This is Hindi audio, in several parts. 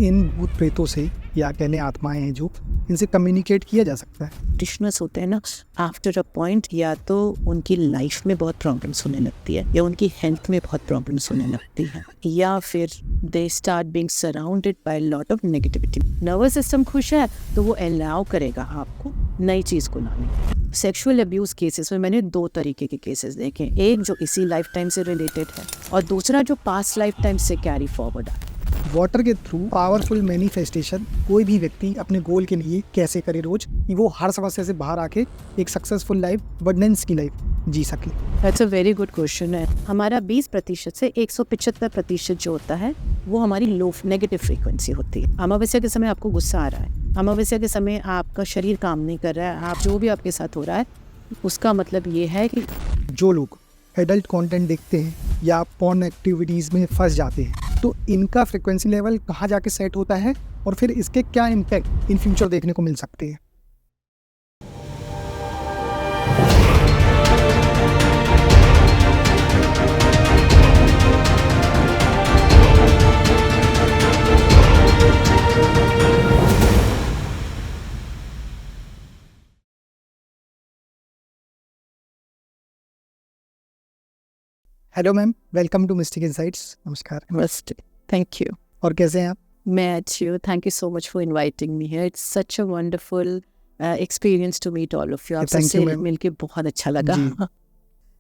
इन भूत प्रेतों से या कहने आत्माएं हैं जो, इनसे कम्युनिकेट किया जा सकता है? प्रैक्टिशनर्स होते हैं ना, आफ्टर अ पॉइंट या तो उनकी लाइफ में बहुत प्रॉब्लम्स होने लगती है या उनकी हेल्थ में बहुत प्रॉब्लम्स होने लगती है या फिर they start being surrounded by lot of negativity. Nervous system खुश है तो वो अलाउ करेगा आपको नई चीज़ को लाने। सेक्सुअल अब्यूज़ केसेस में मैंने 2 तरीके के केसेस देखे, एक जो इसी लाइफ टाइम से रिलेटेड है और दूसरा जो पास्ट लाइफ टाइम से कैरी फॉरवर्ड है। वाटर के थ्रू पावरफुल मैनिफेस्टेशन कोई भी व्यक्ति अपने गोल के लिए कैसे करे रोज, कि वो हर समस्या से बाहर आके एक सक्सेसफुल लाइफ, अबंडेंस की लाइफ जी सके? That's a very good question है। हमारा 20% से 175% जो होता है वो हमारी लो नेगेटिव फ्रीक्वेंसी होती है। अमावस्या के समय आपको गुस्सा आ रहा है, अमावस्या के समय आपका शरीर काम नहीं कर रहा है, आप जो भी आपके साथ हो रहा है उसका मतलब ये है कि जो लोग एडल्ट कंटेंट देखते हैं या पॉर्न एक्टिविटीज़ में फंस जाते हैं, तो इनका फ्रिक्वेंसी लेवल कहाँ जाके सेट होता है और फिर इसके क्या इम्पैक्ट इन फ्यूचर देखने को मिल सकते हैं? Hello ma'am, welcome to Mystic Insights. नमस्कार। Must thank you. और कैसे हैं आप? मैं अच्छी हूँ, thank you so much for inviting me here. It's such a wonderful experience to meet all of you. आपसे मिलके बहुत अच्छा लगा।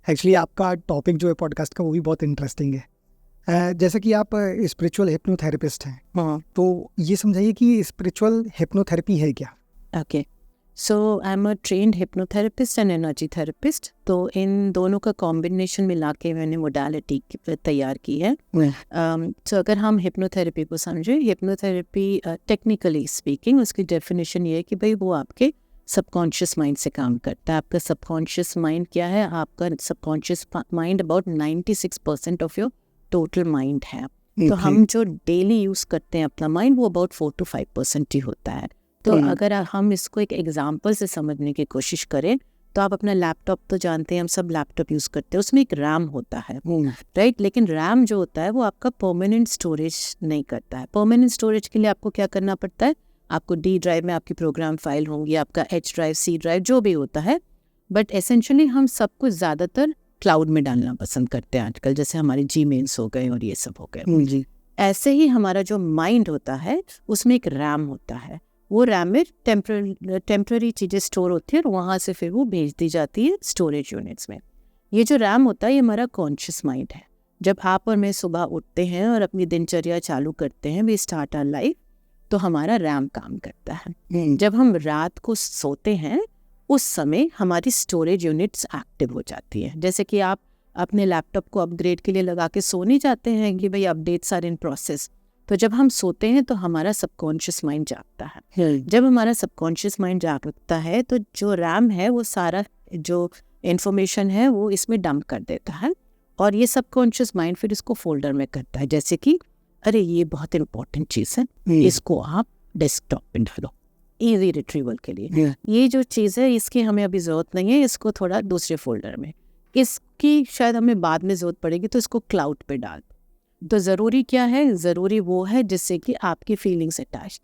एक्चुअली आपका टॉपिक जो है पॉडकास्ट का वो भी बहुत इंटरेस्टिंग है। जैसे कि आप स्पिरिचुअल हिप्नोथेरेपिस्ट हैं, तो ये समझाइए कि स्पिरिचुअल हिप्नोथेरेपी है क्या? Okay, so I am a trend hypnotherapist and energy therapist. तो इन दोनों का कॉम्बिनेशन मिला के मैंने मोडालिटी तैयार की है। तो अगर हम हिप्नोथेरेपी को समझें, हिप्नोथेरेपी टेक्निकली स्पीकिंग उसकी डेफिनेशन ये है कि भाई वो आपके सबकॉन्शियस माइंड से काम करता है। आपका सबकॉन्शियस माइंड क्या है? आपका subconscious mind about 96% of your total mind है। तो हम जो डेली यूज़ करते हैं अपना माइंड वो अबाउट 4 to 5% ही होता है। तो अगर हम इसको एक एग्जाम्पल से समझने की कोशिश करें तो आप अपना लैपटॉप तो जानते हैं, हम सब लैपटॉप यूज़ करते हैं, उसमें एक रैम होता है, राइट? लेकिन रैम जो होता है वो आपका परमानेंट स्टोरेज नहीं करता है। परमानेंट स्टोरेज के लिए आपको क्या करना पड़ता है? आपको डी ड्राइव में आपकी प्रोग्राम फाइल होंगी, आपका एच ड्राइव, सी ड्राइव, जो भी होता है। बट एसेंशियली हम सब कुछ ज़्यादातर क्लाउड में डालना पसंद करते हैं आजकल, जैसे हमारे जीमेल्स हो गए और ये सब हो गए जी। ऐसे ही हमारा जो माइंड होता है उसमें एक रैम होता है। वो रैम में टेम्पररी चीज़ें स्टोर होती है और वहाँ से फिर वो भेज दी जाती है स्टोरेज यूनिट्स में। ये जो रैम होता है ये हमारा कॉन्शियस माइंड है। जब आप और मैं सुबह उठते हैं और अपनी दिनचर्या चालू करते हैं, वी स्टार्ट आवर लाइफ, तो हमारा रैम काम करता है। जब हम रात को सोते हैं उस समय हमारी स्टोरेज यूनिट्स एक्टिव हो जाती है। जैसे कि आप अपने लैपटॉप को अपग्रेड के लिए लगा के सो नहीं जाते हैं कि भाई अपडेट्स आर इन प्रोसेस। तो जब हम सोते हैं तो हमारा सबकॉन्शियस माइंड जागता है। जब हमारा सबकॉन्शियस माइंड जागता है तो जो रैम है वो सारा जो इन्फॉर्मेशन है वो इसमें डंप कर देता है और ये सबकॉन्शियस माइंड फिर इसको फोल्डर में करता है। जैसे कि अरे ये बहुत इंपॉर्टेंट चीज़ है, इसको आप डेस्कटॉप पे डालो इजी रिट्रीवल के लिए। ये जो चीज़ है इसकी हमें अभी ज़रूरत नहीं है, इसको थोड़ा दूसरे फोल्डर में, इसकी शायद हमें बाद में ज़रूरत पड़ेगी तो इसको क्लाउड पे डाल। तो ज़रूरी क्या है? ज़रूरी वो है जिससे कि आपकी फीलिंग्स अटैच।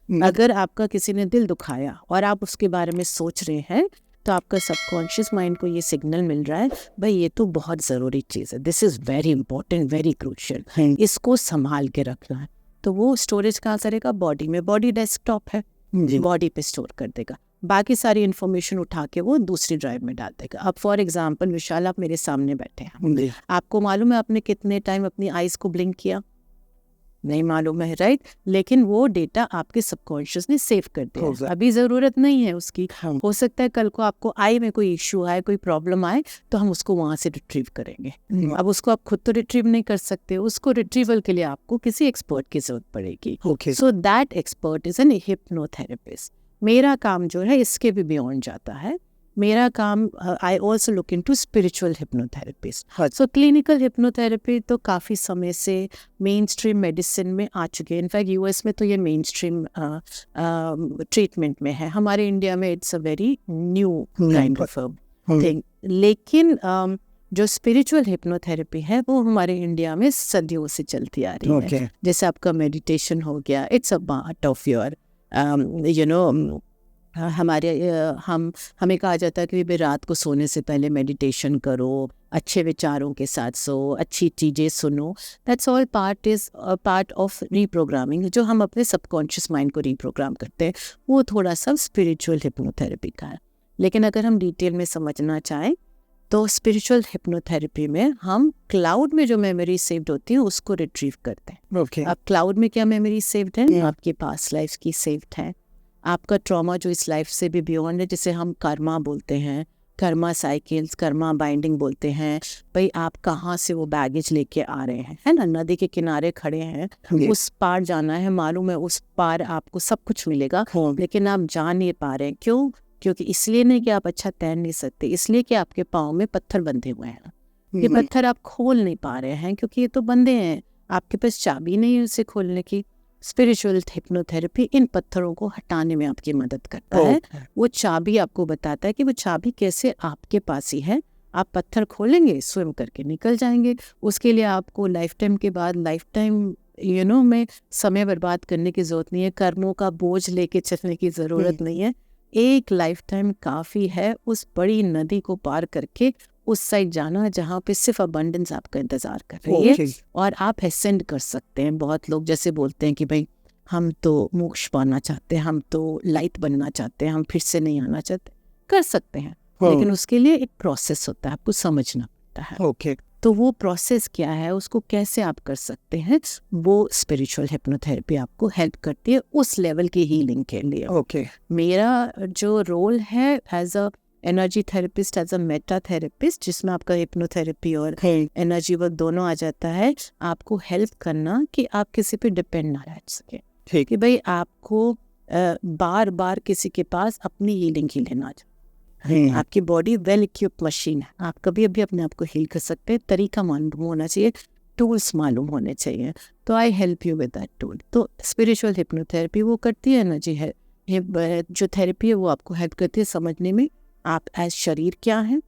अगर आपका किसी ने दिल दुखाया और आप उसके बारे में सोच रहे हैं तो आपका सबकॉन्शियस माइंड को ये सिग्नल मिल रहा है भाई ये तो बहुत ज़रूरी चीज़ है, this is very important, very crucial, इसको संभाल के रखना है। तो वो स्टोरेज कहाँ करेगा? बॉडी में। बॉडी डेस्कटॉप है, बॉडी पे स्टोर कर देगा, बाकी सारी इन्फॉर्मेशन उठा के वो दूसरी ड्राइव में डाल देगा। अब फॉर एग्जांपल विशाल, आप मेरे सामने बैठे हैं, आपको मालूम है आपने कितने टाइम अपनी आइज को ब्लिंक किया? नहीं मालूम है, राइट? लेकिन वो डेटा आपके सबकॉन्शियस ने सेव कर दिया, अभी ज़रूरत नहीं है उसकी। हो सकता है कल को आपको आई में कोई इश्यू आए, कोई प्रॉब्लम आए तो हम उसको वहाँ से रिट्रीव करेंगे। अब उसको आप खुद तो रिट्रीव नहीं कर सकते, उसको रिट्रीवल के लिए आपको किसी एक्सपर्ट की जरूरत पड़ेगी। So that expert is an hypnotherapist. मेरा काम जो है इसके भी बियॉन्ड जाता है। मेरा काम, I also look into spiritual hypnotherapist. So clinical hypnotherapy तो काफ़ी समय से मेन स्ट्रीम मेडिसिन में आ चुके हैं। इनफैक्ट यूएस में तो ये मेन स्ट्रीम ट्रीटमेंट में है। हमारे इंडिया में it's a very new kind of thing. लेकिन जो स्पिरिचुअल हिप्नोथेरेपी है वो हमारे इंडिया में सदियों से चलती आ रही है। Okay. जैसे आपका मेडिटेशन हो गया, it's a part of your हमारे हमें कहा जाता है कि भाई रात को सोने से पहले मेडिटेशन करो, अच्छे विचारों के साथ सो, अच्छी चीज़ें सुनो। That's all part of reprogramming, जो हम अपने सबकॉन्शियस माइंड को रीप्रोग्राम करते हैं, वो थोड़ा सा स्पिरिचुअल हिप्नोथेरेपी का है। लेकिन अगर हम डिटेल में समझना चाहें तो स्पिरिचुअल हिप्नोथेरेपी में हम क्लाउड में जो मेमोरी सेव्ड होती है उसको रिट्रीव करते हैं। Okay. अब क्लाउड में क्या मेमोरी सेव्ड है? आपके पास लाइफ की सेव्ड है, आपका ट्रॉमा जो इस लाइफ से भी बियॉन्ड है, जिसे हम कर्मा बोलते हैं, कर्मा साइकिल्स, कर्मा बाइंडिंग बोलते हैं। भाई आप कहाँ से वो बैगेज लेके आ रहे हैं, है ना? नदी के किनारे खड़े हैं, उस पार जाना है, मालूम है उस पार आपको सब कुछ मिलेगा, लेकिन आप जा नहीं पा रहे हैं। क्यों? क्योंकि इसलिए नहीं कि आप अच्छा तैर नहीं सकते, इसलिए कि आपके पाँव में पत्थर बंधे हुए हैं। ये पत्थर आप खोल नहीं पा रहे हैं क्योंकि ये तो बंधे हैं, आपके पास चाबी नहीं है उसे खोलने की। स्पिरिचुअल हिप्नोथेरेपी इन पत्थरों को हटाने में आपकी मदद करता है। वो चाबी आपको बताता है कि वो चाबी कैसे आपके पास ही है, आप पत्थर खोलेंगे, स्विम करके निकल जाएंगे। उसके लिए आपको लाइफ टाइम के बाद लाइफ टाइम में समय बर्बाद करने की ज़रूरत नहीं है, कर्मों का बोझ लेके चलने की ज़रूरत नहीं है। एक लाइफ टाइम काफ़ी है उस बड़ी नदी को पार करके उस साइड जाना जहाँ पे सिर्फ अबंडेंस आपका इंतज़ार कर रही है, और आप असेंड कर सकते हैं। बहुत लोग जैसे बोलते हैं कि भाई हम तो मोक्ष पाना चाहते हैं, हम तो लाइट बनना चाहते हैं, हम फिर से नहीं आना चाहते। कर सकते हैं, लेकिन उसके लिए एक प्रोसेस होता है, आपको समझना पड़ता है। Okay. तो वो प्रोसेस क्या है, उसको कैसे आप कर सकते हैं, वो स्पिरिचुअल हिप्नोथेरेपी आपको हेल्प करती है उस लेवल की हीलिंग के लिए। Okay. मेरा जो रोल है as a energy therapist, as a meta therapist, जिसमें आपका हिप्नोथेरेपी और एनर्जी वर्क दोनों आ जाता है, आपको हेल्प करना कि आप किसी पे डिपेंड ना रह सके। ठीक। कि भाई आपको बार बार किसी के पास अपनी हीलिंग ही लेना चाहिए। आपकी बॉडी वेल इक्विप्ड मशीन है, आप कभी भी अपने आप को हील कर सकते हैं। तरीका मालूम होना चाहिए, टूल्स मालूम होने चाहिए। तो I help you with that tool. तो स्पिरिचुअल हिप्नोथेरेपी वो करती है, एनर्जी है जो थेरेपी है वो आपको हेल्प करती है समझने में आप एज शरीर क्या है,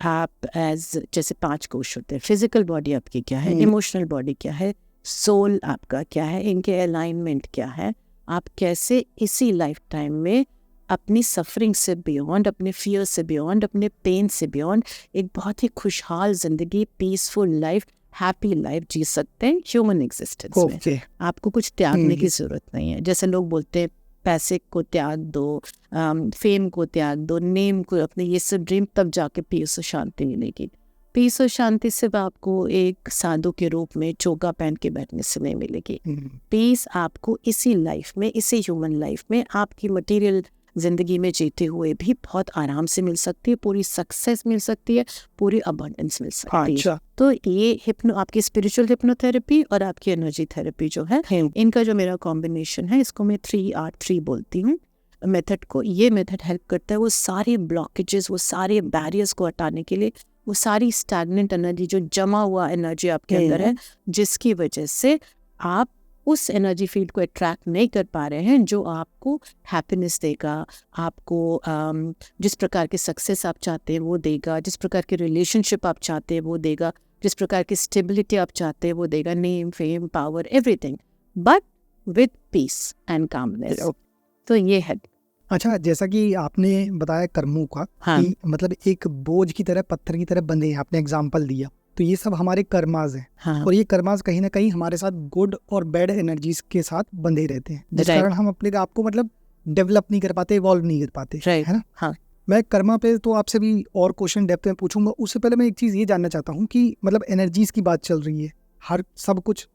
आप एज जैसे 5 कोश होते हैं, फिजिकल बॉडी आपकी क्या है, इमोशनल बॉडी क्या है, सोल आपका क्या है, इनके अलाइनमेंट क्या है, आप कैसे इसी लाइफ टाइम में अपनी सफरिंग से बियॉन्ड, अपने फियर से बियॉन्ड, अपने पेन से बियॉन्ड एक बहुत ही खुशहाल जिंदगी, पीसफुल लाइफ, हैप्पी लाइफ जी सकते हैं ह्यूमन एग्जिस्टेंस में। Okay. आपको कुछ त्यागने की जरूरत नहीं है। जैसे लोग बोलते हैं पैसे को त्याग दो, फेम को त्याग दो, नेम को, अपने ये सब ड्रीम, तब जाके पीस और शांति मिलेगी। पीस और शांति सिर्फ आपको एक साधु के रूप में चोगा पहन के बैठने से नहीं मिलेगी। पीस आपको इसी लाइफ में, इसी ह्यूमन लाइफ में, आपकी मटेरियल जिंदगी में जीते हुए भी बहुत आराम से मिल सकती है, पूरी सक्सेस मिल सकती है, पूरी अबंडेंस मिल सकती है। अच्छा। तो ये आपकी स्पिरिचुअल हिप्नोथेरेपी और आपकी एनर्जी थेरेपी जो है, इनका जो मेरा कॉम्बिनेशन है, इसको मैं 3R3 बोलती हूँ मेथड को। ये मेथड हेल्प करता है वो सारे ब्लॉकेजेस, वो सारे बैरियर्स को हटाने के लिए, वो सारी स्टैग्नेंट एनर्जी, जो जमा हुआ एनर्जी आपके अंदर है, जिसकी वजह से आप उस एनर्जी फील्ड को अट्रैक्ट नहीं कर पा रहे हैं जो आपको हैप्पीनेस देगा, आपको जिस प्रकार की सक्सेस आप चाहते हैं वो देगा, जिस प्रकार की रिलेशनशिप आप चाहते हैं वो देगा, जिस प्रकार की स्टेबिलिटी आप चाहते हैं वो देगा, name, fame, power, everything, but with piece and calmness. तो ये है। अच्छा, जैसा कि आपने बताया कर्मों का, हाँ। कि मतलब एक बोझ की तरह, पत्थर की तरह बंधे हैं, आपने एग्जाम्पल दिया, तो ये सब हमारे कर्माज हैं। हाँ। और ये कर्माज कहीं ना कहीं हमारे साथ गुड और बैड एनर्जीज के साथ बंधे रहते हैं, जिस Right. कारण हम अपने आप को मतलब डेवलप नहीं कर पाते, इवॉल्व नहीं कर पाते, Right. है ना? हाँ। मैं कर्मा पे तो आपसे भी और क्वेश्चन डेप्थ में पूछूंगा। उससे पहले मैं एक चीज़ ये जानना चाहता हूँ कि मतलब एनर्जीज की बात चल रही है, हर सब कुछ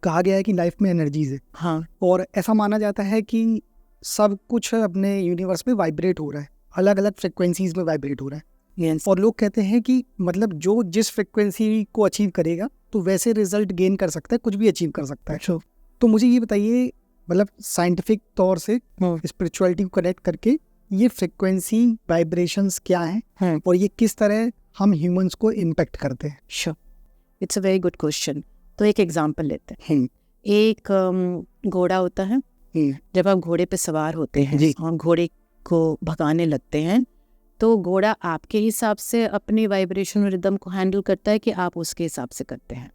कहा गया है कि लाइफ में एनर्जीज है, हाँ। और ऐसा माना जाता है कि सब कुछ अपने यूनिवर्स में वाइब्रेट हो रहा है, अलग अलग फ्रिक्वेंसीज में वाइब्रेट हो रहा है। Yes. और लोग कहते हैं कि मतलब जो जिस फ्रिक्वेंसी को अचीव करेगा तो वैसे रिजल्ट गेन कर सकता है, कुछ भी अचीव कर सकता है। तो मुझे ये बताइए, मतलब साइंटिफिक तौर से स्पिरिचुअलिटी को कनेक्ट करके ये फ्रिक्वेंसी वाइब्रेशंस क्या हैं, और ये किस तरह हम ह्यूमंस को इम्पैक्ट करते हैं? Sure, it's a very good question. तो एक एग्जांपल लेते हैं। एक घोड़ा होता है। जब आप घोड़े पे सवार होते हैं जी। और घोड़े को भगाने लगते हैं तो घोड़ा आपके हिसाब से अपनी वाइब्रेशन और रिदम को हैंडल करता है कि आप उसके हिसाब से करते हैं?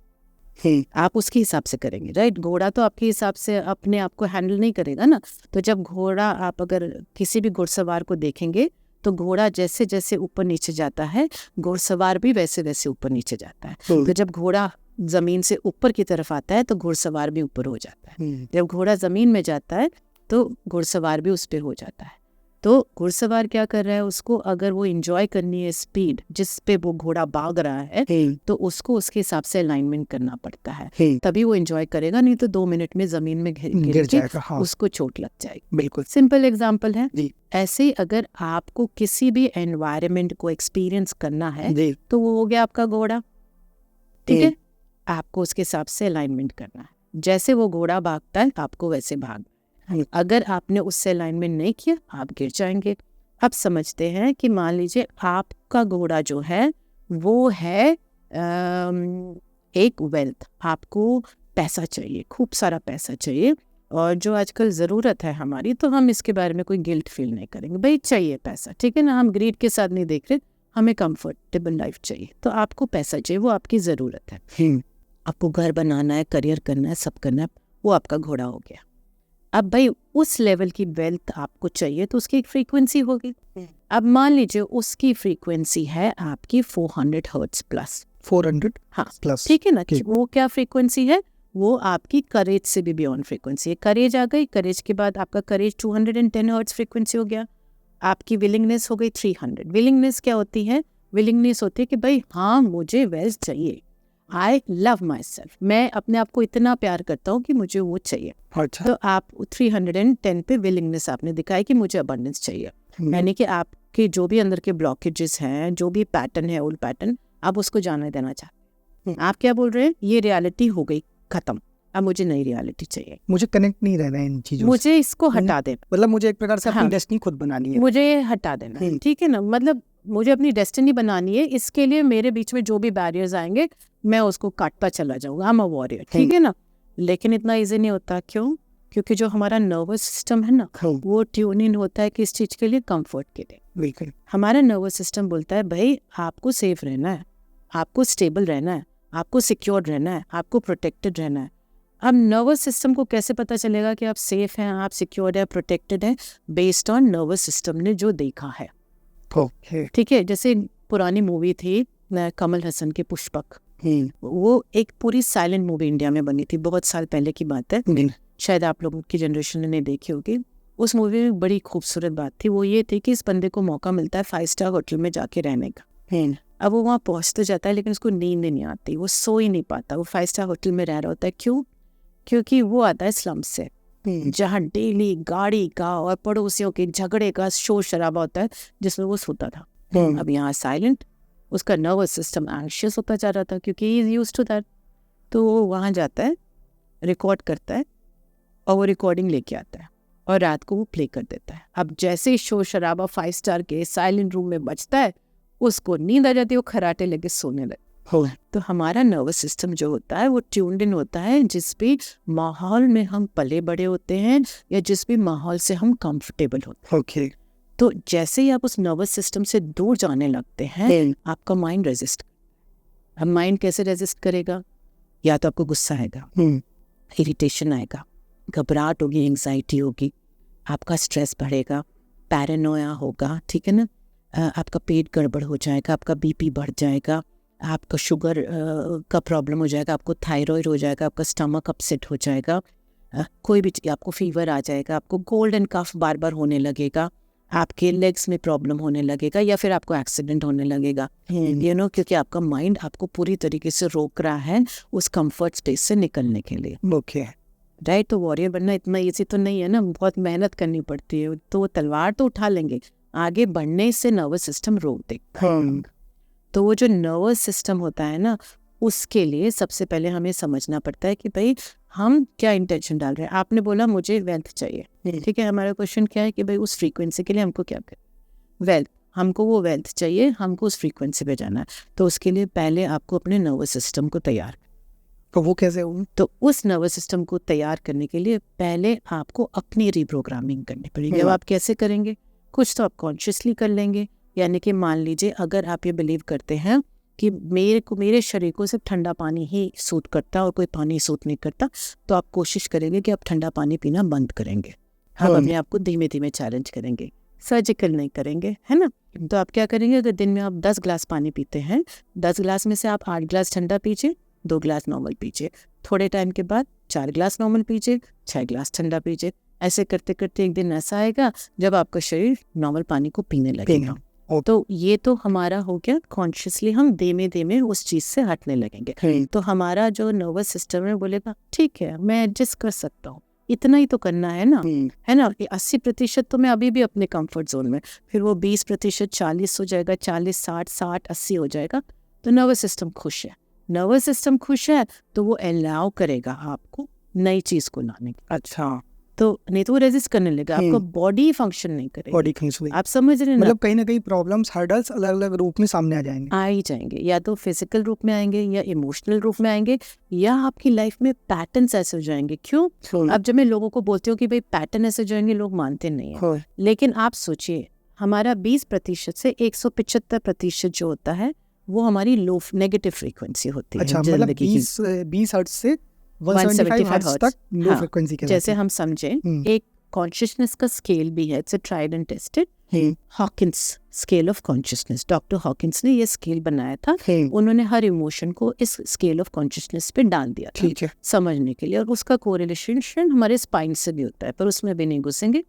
आप उसके हिसाब से करेंगे, राइट? घोड़ा तो आपके हिसाब से अपने आप को हैंडल नहीं करेगा ना। तो जब घोड़ा, आप अगर किसी भी घुड़सवार को देखेंगे तो घोड़ा जैसे जैसे ऊपर नीचे जाता है, घुड़सवार भी वैसे वैसे ऊपर नीचे जाता है। तो जब घोड़ा जमीन से ऊपर की तरफ आता है तो घुड़सवार भी ऊपर हो जाता है। जब घोड़ा जमीन में जाता है तो घुड़सवार भी उस पर हो जाता है। तो घुड़सवार क्या कर रहा है, उसको अगर वो एंजॉय करनी है स्पीड जिस पे वो घोड़ा भाग रहा है, तो उसको उसके हिसाब से अलाइनमेंट करना पड़ता है, तभी वो एंजॉय करेगा। नहीं तो 2 मिनट में जमीन में गिर जाएगा, उसको चोट लग जाएगी। बिल्कुल सिंपल एग्जांपल है। ऐसे ही अगर आपको किसी भी एनवायरनमेंट को एक्सपीरियंस करना है तो वो हो गया आपका घोड़ा, ठीक है? आपको उसके हिसाब से अलाइनमेंट करना है। जैसे वो घोड़ा भागता है आपको वैसे भाग। अगर आपने उससे अलाइनमेंट नहीं किया आप गिर जाएंगे। अब समझते हैं कि मान लीजिए आपका घोड़ा जो है वो है एक वेल्थ, आपको पैसा चाहिए, खूब सारा पैसा चाहिए, और जो आजकल ज़रूरत है हमारी, तो हम इसके बारे में कोई गिल्ट फील नहीं करेंगे। भाई चाहिए पैसा, ठीक है ना, हम ग्रीड के साथ नहीं देख रहे, हमें कंफर्टेबल लाइफ चाहिए, तो आपको पैसा चाहिए, वो आपकी ज़रूरत है। आपको घर बनाना है, करियर करना है, सब करना है, वो आपका घोड़ा हो गया। अब भाई उस लेवल की वेल्थ आपको चाहिए तो उसकी एक फ्रीक्वेंसी होगी। अब मान लीजिए उसकी फ्रीक्वेंसी है आपकी 400 हर्ट्ज प्लस। 400 हाँ प्लस, ठीक है ना। वो क्या फ्रीक्वेंसी है, वो आपकी करेज से भी बियॉन्ड फ्रीक्वेंसी है। करेज आ गई, करेज के बाद आपका करेज 210 हर्ट्ज फ्रीक्वेंसी हो गया। आपकी विलिंगनेस हो गई 300। विलिंगनेस क्या होती है? विलिंगनेस होती है कि भाई हाँ मुझे वेल्थ चाहिए, आई लव माई सेल्फ, मैं अपने आप को इतना प्यार करता हूँ कि मुझे वो चाहिए। अच्छा। तो आप 310 पे विलिंगनेस आपने दिखाई कि मुझे अबंडेंस चाहिए, यानी कि आपके जो भी अंदर के ब्लॉकेजेस हैं, जो भी पैटर्न है, ओल्ड पैटर्न, आप उसको जाने देना चाहते हैं। आप क्या बोल रहे हैं, ये रियलिटी हो गई खत्म, अब मुझे नई रियलिटी चाहिए, मुझे कनेक्ट नहीं रहना है इन चीजों से, मुझे इसको हटा देना, मतलब मुझे एक प्रकार से अपनी डेस्टिनी खुद बनानी है, मुझे हटा देना, ठीक है ना। मतलब मुझे अपनी डेस्टिनी बनानी है, इसके लिए मेरे बीच में जो भी बैरियर्स आएंगे मैं उसको काटता चला जाऊंगा, आई एम अ वॉरियर, ठीक है ना। लेकिन इतना इजी नहीं होता, क्यों? क्योंकि जो हमारा नर्वस सिस्टम है ना, वो ट्यून इन होता है किस चीज के लिए? कंफर्ट के लिए। बिल्कुल। हमारा नर्वस सिस्टम बोलता है भाई आपको सेफ रहना है, आपको स्टेबल रहना है, आपको सिक्योर रहना है, आपको प्रोटेक्टेड रहना है। अब नर्वस सिस्टम को कैसे पता चलेगा कि आप सेफ हैं, आप सिक्योर है, प्रोटेक्टेड है? बेस्ड ऑन नर्वस सिस्टम ने जो देखा है, ठीक है। जैसे पुरानी मूवी थी कमल हसन की पुष्पक, वो एक पूरी साइलेंट मूवी इंडिया में बनी थी, बहुत साल पहले की बात है, शायद आप लोगों की जनरेशन ने नहीं देखी होगी। उस मूवी में बड़ी खूबसूरत बात थी, वो ये थी कि इस बंदे को मौका मिलता है 5 स्टार होटल में जाके रहने का। अब वो वहाँ पहुँच तो जाता है लेकिन उसको नींद नहीं आती, वो सो ही नहीं पाता, वो 5 स्टार होटल में रह रहा होता है। क्यों? क्योंकि वो आता है स्लम से, जहाँ डेली गाड़ी का और पड़ोसियों के झगड़े का शोर शराबा होता है, जिसमें वो सोता था। अब यहाँ साइलेंट, उसका नर्वस सिस्टम एंशियस होता जा रहा था क्योंकि he is used to that. तो वो वहाँ जाता है, रिकॉर्ड करता है, और वो रिकॉर्डिंग लेके आता है और रात को वो प्ले कर देता है। अब जैसे ही शोर शराबा 5 स्टार के साइलेंट रूम में बजता है, उसको नींद आ जाती है, वो खराटे लेके सोने लगता है। तो हमारा नर्वस सिस्टम जो होता है वो ट्यून्ड इन होता है जिस भी माहौल में हम पले बड़े होते हैं या जिस भी माहौल से हम कंफर्टेबल होते हैं। तो जैसे ही आप उस नर्वस सिस्टम से दूर जाने लगते हैं, आपका माइंड रेजिस्ट। अब माइंड कैसे रेजिस्ट करेगा? या तो आपको गुस्सा आएगा, इरिटेशन आएगा, घबराहट होगी, एंग्जाइटी होगी, आपका स्ट्रेस बढ़ेगा, पैरानोया होगा, ठीक है ना, आपका पेट गड़बड़ हो जाएगा, आपका बीपी बढ़ जाएगा, आपका शुगर का प्रॉब्लम हो जाएगा, आपको थायराइड हो जाएगा, आपका स्टमक अपसेट हो जाएगा, कोई भी आपको फीवर आ जाएगा, आपको कोल्ड एंड कफ बार बार होने लगेगा, आपके लेग्स में प्रॉब्लम होने लगेगा, या फिर आपको एक्सीडेंट होने लगेगा, यू नो, क्योंकि आपका माइंड आपको पूरी तरीके से रोक रहा है उस कंफर्ट स्पेस से निकलने के लिए। राइट। तो वॉरियर बनना इतना ईजी तो नहीं है ना, बहुत मेहनत करनी पड़ती है। तो वो तलवार तो उठा लेंगे, आगे बढ़ने से नर्वस सिस्टम रोक देगा। तो वो जो नर्वस सिस्टम होता है ना, उसके लिए सबसे पहले हमें समझना पड़ता है कि भाई हम क्या इंटेंशन डाल रहे हैं। आपने बोला मुझे वेल्थ चाहिए, ठीक है, हमारा क्वेश्चन क्या है कि भाई उस फ्रीक्वेंसी के लिए हमको क्या करें? वेल्थ, हमको वो वेल्थ चाहिए, हमको उस फ्रीक्वेंसी पे जाना है। तो उसके लिए पहले आपको अपने नर्वस सिस्टम को तैयार, तो वो कैसे होगा? तो उस नर्वस सिस्टम को तैयार करने के लिए पहले आपको अपनी रिप्रोग्रामिंग करनी पड़ेगी। अब आप कैसे करेंगे? कुछ तो आप कॉन्शियसली कर लेंगे, यानी कि मान लीजिए अगर आप ये बिलीव करते हैं कि मेरे शरीर को सिर्फ ठंडा पानी ही सूट करता है और कोई पानी सूट नहीं करता, तो आप कोशिश करेंगे कि आप ठंडा पानी पीना बंद करेंगे। आप अपने आप को धीमे धीमे चैलेंज करेंगे, सर्जिकल नहीं करेंगे, है ना। तो आप क्या करेंगे, अगर दिन में आप 10 ग्लास पानी पीते हैं, 10 ग्लास में से आप 8 ग्लास ठंडा पीजिए, 2 ग्लास नॉर्मल पीजिए। थोड़े टाइम के बाद 4 ग्लास नॉर्मल पीजिए, 6 ग्लास ठंडा पीजिए। ऐसे करते करते एक दिन ऐसा आएगा जब आपका शरीर नॉर्मल पानी को पीने लगेगा। तो ये तो हमारा हो गया कॉन्शियसली, हम धीमे धीमे उस चीज से हटने लगेंगे। तो हमारा जो नर्वस सिस्टम है बोलेगा ठीक है, मैं एडजस्ट कर सकता हूँ, इतना ही तो करना है ना, है ना। 80% तो मैं अभी भी अपने कंफर्ट जोन में, फिर वो 20% 40 हो जाएगा, 40 60 60 80 हो जाएगा, तो नर्वस सिस्टम खुश है। नर्वस सिस्टम खुश है तो वो अलाउ करेगा आपको नई चीज को लाने की। अच्छा, तो नहीं तो वो रेजिस्ट करने लगेगा, आपका बॉडी फंक्शन नहीं करेगा। बॉडी फंक्शन, आप समझ रहे हैं ना, मतलब कहीं ना कहीं प्रॉब्लम्स, हर्डल्स अलग अलग रूप में सामने आ जाएंगे। आ ही जाएंगे, या तो फिजिकल रूप में आएंगे, या इमोशनल रूप में आएंगे, या आपकी लाइफ में पैटर्न्स ऐसे हो जाएंगे। क्यों? अब जब मैं लोगों को बोलती हूँ कि भाई पैटर्न ऐसे हो जाएंगे, लोग मानते नहीं है। लेकिन आप सोचिए, हमारा 20% से 175% जो होता है वो हमारी लो नेगेटिव फ्रीक्वेंसी होती है। अच्छा, मतलब 20 हर्ट्ज से 175 हर्ट्ज तक लो फ्रीक्वेंसी के। जैसे हम समझे एक कॉन्शियसनेस का स्केल भी है, it's a tried and tested Hawkins scale of consciousness. Doctor Hawkins ने ये स्केल बनाया था, उन्होंने हर इमोशन को इस स्केल ऑफ कॉन्शियसनेस पे डाल दिया था, ठीक है, समझने के लिए। और उसका कोरिलेशन हमारे स्पाइन से भी होता है, पर उसमें भी नहीं घुसेंगे।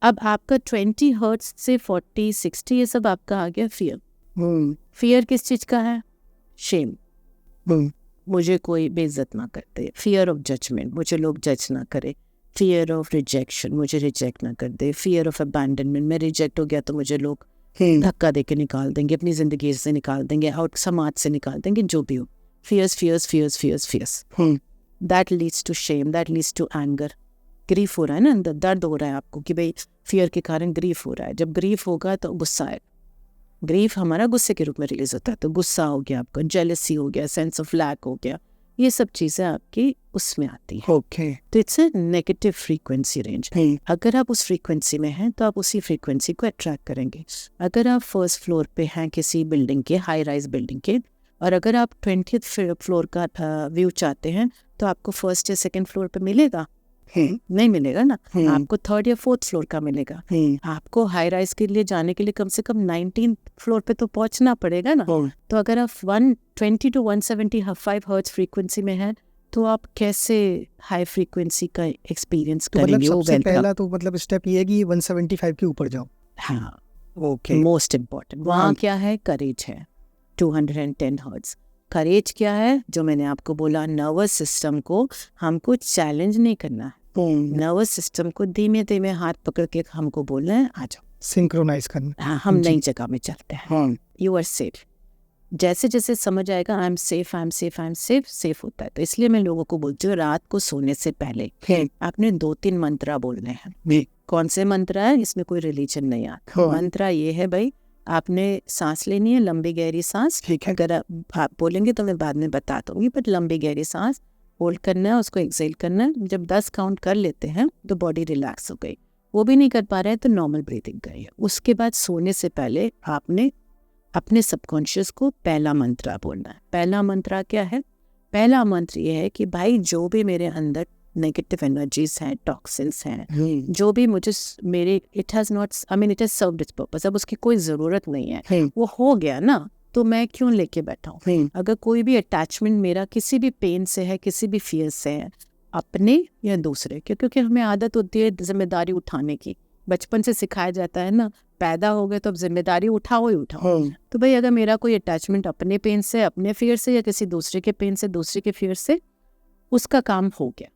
अब आपका 20 हर्ट्ज से 40 60 ये सब आपका आ गया फियर। फियर किस चीज का है? शेम, मुझे कोई बेइज्जत ना करते। फियर ऑफ जजमेंट, मुझे लोग जज ना करे। फियर ऑफ रिजेक्शन, मुझे रिजेक्ट ना कर दे। फियर ऑफ अबैंडनमेंट, मैं रिजेक्ट हो गया तो मुझे लोग धक्का देके निकाल देंगे, अपनी जिंदगी से निकाल देंगे, आउट समाज से निकाल देंगे, जो भी हो। Fears fears fears fears fears, that leads to shame, that leads to anger. Grief हो रहा है ना अंदर, दर्द हो रहा है आपको कि भाई फियर के कारण ग्रीफ हो रहा है। जब ग्रीफ होगा तो गुस्सा आएगा। ग्रीफ हमारा गुस्से के रूप में रिलीज होता है, तो गुस्सा हो गया आपका, जेलसी हो गया, सेंस ऑफ लैक हो गया, ये सब चीजें आपकी उसमें आती है। ओके, तो it's a negative frequency range. अगर आप उस फ्रीक्वेंसी में हैं तो आप उसी फ्रीक्वेंसी को अट्रैक्ट करेंगे। अगर आप फर्स्ट फ्लोर पे हैं किसी बिल्डिंग के, हाई राइज बिल्डिंग के, और अगर आप 20th फ्लोर का व्यू चाहते हैं, तो आपको फर्स्ट या सेकेंड फ्लोर पे मिलेगा? नहीं मिलेगा ना, आपको 3rd या 4th फ्लोर का मिलेगा। आपको हाई राइज के लिए जाने के लिए कम से कम 19th फ्लोर पे तो पहुंचना पड़ेगा ना। तो अगर आप 120 to 175 हर्ट्ज फ्रीक्वेंसी में है, तो आप कैसे हाई फ्रीक्वेंसी का एक्सपीरियंस करेंगे? मतलब सबसे पहला तो मतलब स्टेप ये है कि 175 के ऊपर जाओ। हाँ, ओके, मोस्ट इम्पोर्टेंट। वहाँ क्या है? करेज है, 210 हर्ट्ज। करेज क्या है? जो मैंने आपको बोला, नर्वस सिस्टम को हमको चैलेंज नहीं करना है। नर्वस सिस्टम को धीमे धीमे हाथ पकड़ के हमको बोलना है, आ जाओ, सिंक्रोनाइज करना। हाँ, हम नई जगह में चलते हैं। You are safe. जैसे जैसे समझ आएगा I am safe, I am safe, I am safe, safe होता है। तो इसलिए मैं लोगों को बोलती हूँ, रात को सोने से पहले आपने 2-3 मंत्रा बोलने हैं। कौन से मंत्रा है? इसमें कोई रिलीजन नहीं आता। मंत्रा ये है भाई, आपने सांस लेनी है, लंबी गहरी सांस। अगर आप बोलेंगे तो मैं बाद में बता दूंगी, बट लंबी गहरी सांस होल्ड करना है, उसको एक्सेल करना है। जब 10 काउंट कर लेते हैं तो बॉडी रिलैक्स हो गई। वो भी नहीं कर पा रहे हैं तो नॉर्मल ब्रीथिंग करिए। उसके बाद सोने से पहले आपने अपने सबकॉन्शियस को पहला मंत्रा बोलना है। पहला मंत्रा क्या है? पहला मंत्र ये है कि भाई जो भी मेरे अंदर नेगेटिव एनर्जीज हैं, टॉक्सिन्स हैं, जो भी मुझे मेरे it has served it's purpose, अब उसकी कोई ज़रूरत नहीं है, वो हो गया ना, तो मैं क्यों लेके बैठा हूँ? अगर कोई भी अटैचमेंट मेरा किसी भी पेन से है, किसी भी फियर से है, अपने या दूसरे के, क्योंकि हमें आदत होती है जिम्मेदारी उठाने की, बचपन से सिखाया जाता है ना, पैदा हो गए तो अब जिम्मेदारी उठाओ ही उठाओ। तो भाई अगर मेरा कोई अटैचमेंट अपने पेन से, अपने फियर से, या किसी दूसरे के पेन से, दूसरे के फियर से, उसका काम हो गया।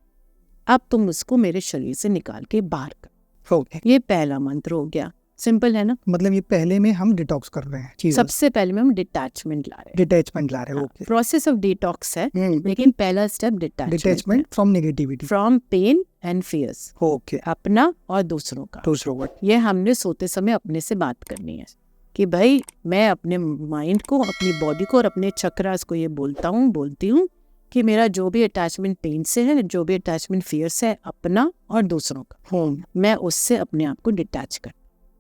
अब तुम उसको मेरे शरीर से निकाल के बाहर कर। ये पहला मंत्र हो गया। सिंपल है ना? मतलब ये पहले में हम डिटॉक्स कर रहे हैं, सबसे पहले में हम डिटैचमेंट ला रहे हैं। प्रोसेस ऑफ डिटॉक्स है, लेकिन पहला step detachment from negativity, from pain and fears. Okay, अपना और दूसरों का। ये हमने सोते समय अपने से बात करनी है कि भाई मैं अपने माइंड को, अपनी बॉडी को और अपने चक्रास को ये बोलती हूँ कि मेरा जो भी अटैचमेंट पेन से है, जो भी अटैचमेंट फियर से है, अपना और दूसरों का, मैं उससे अपने आप को डिटैच कर,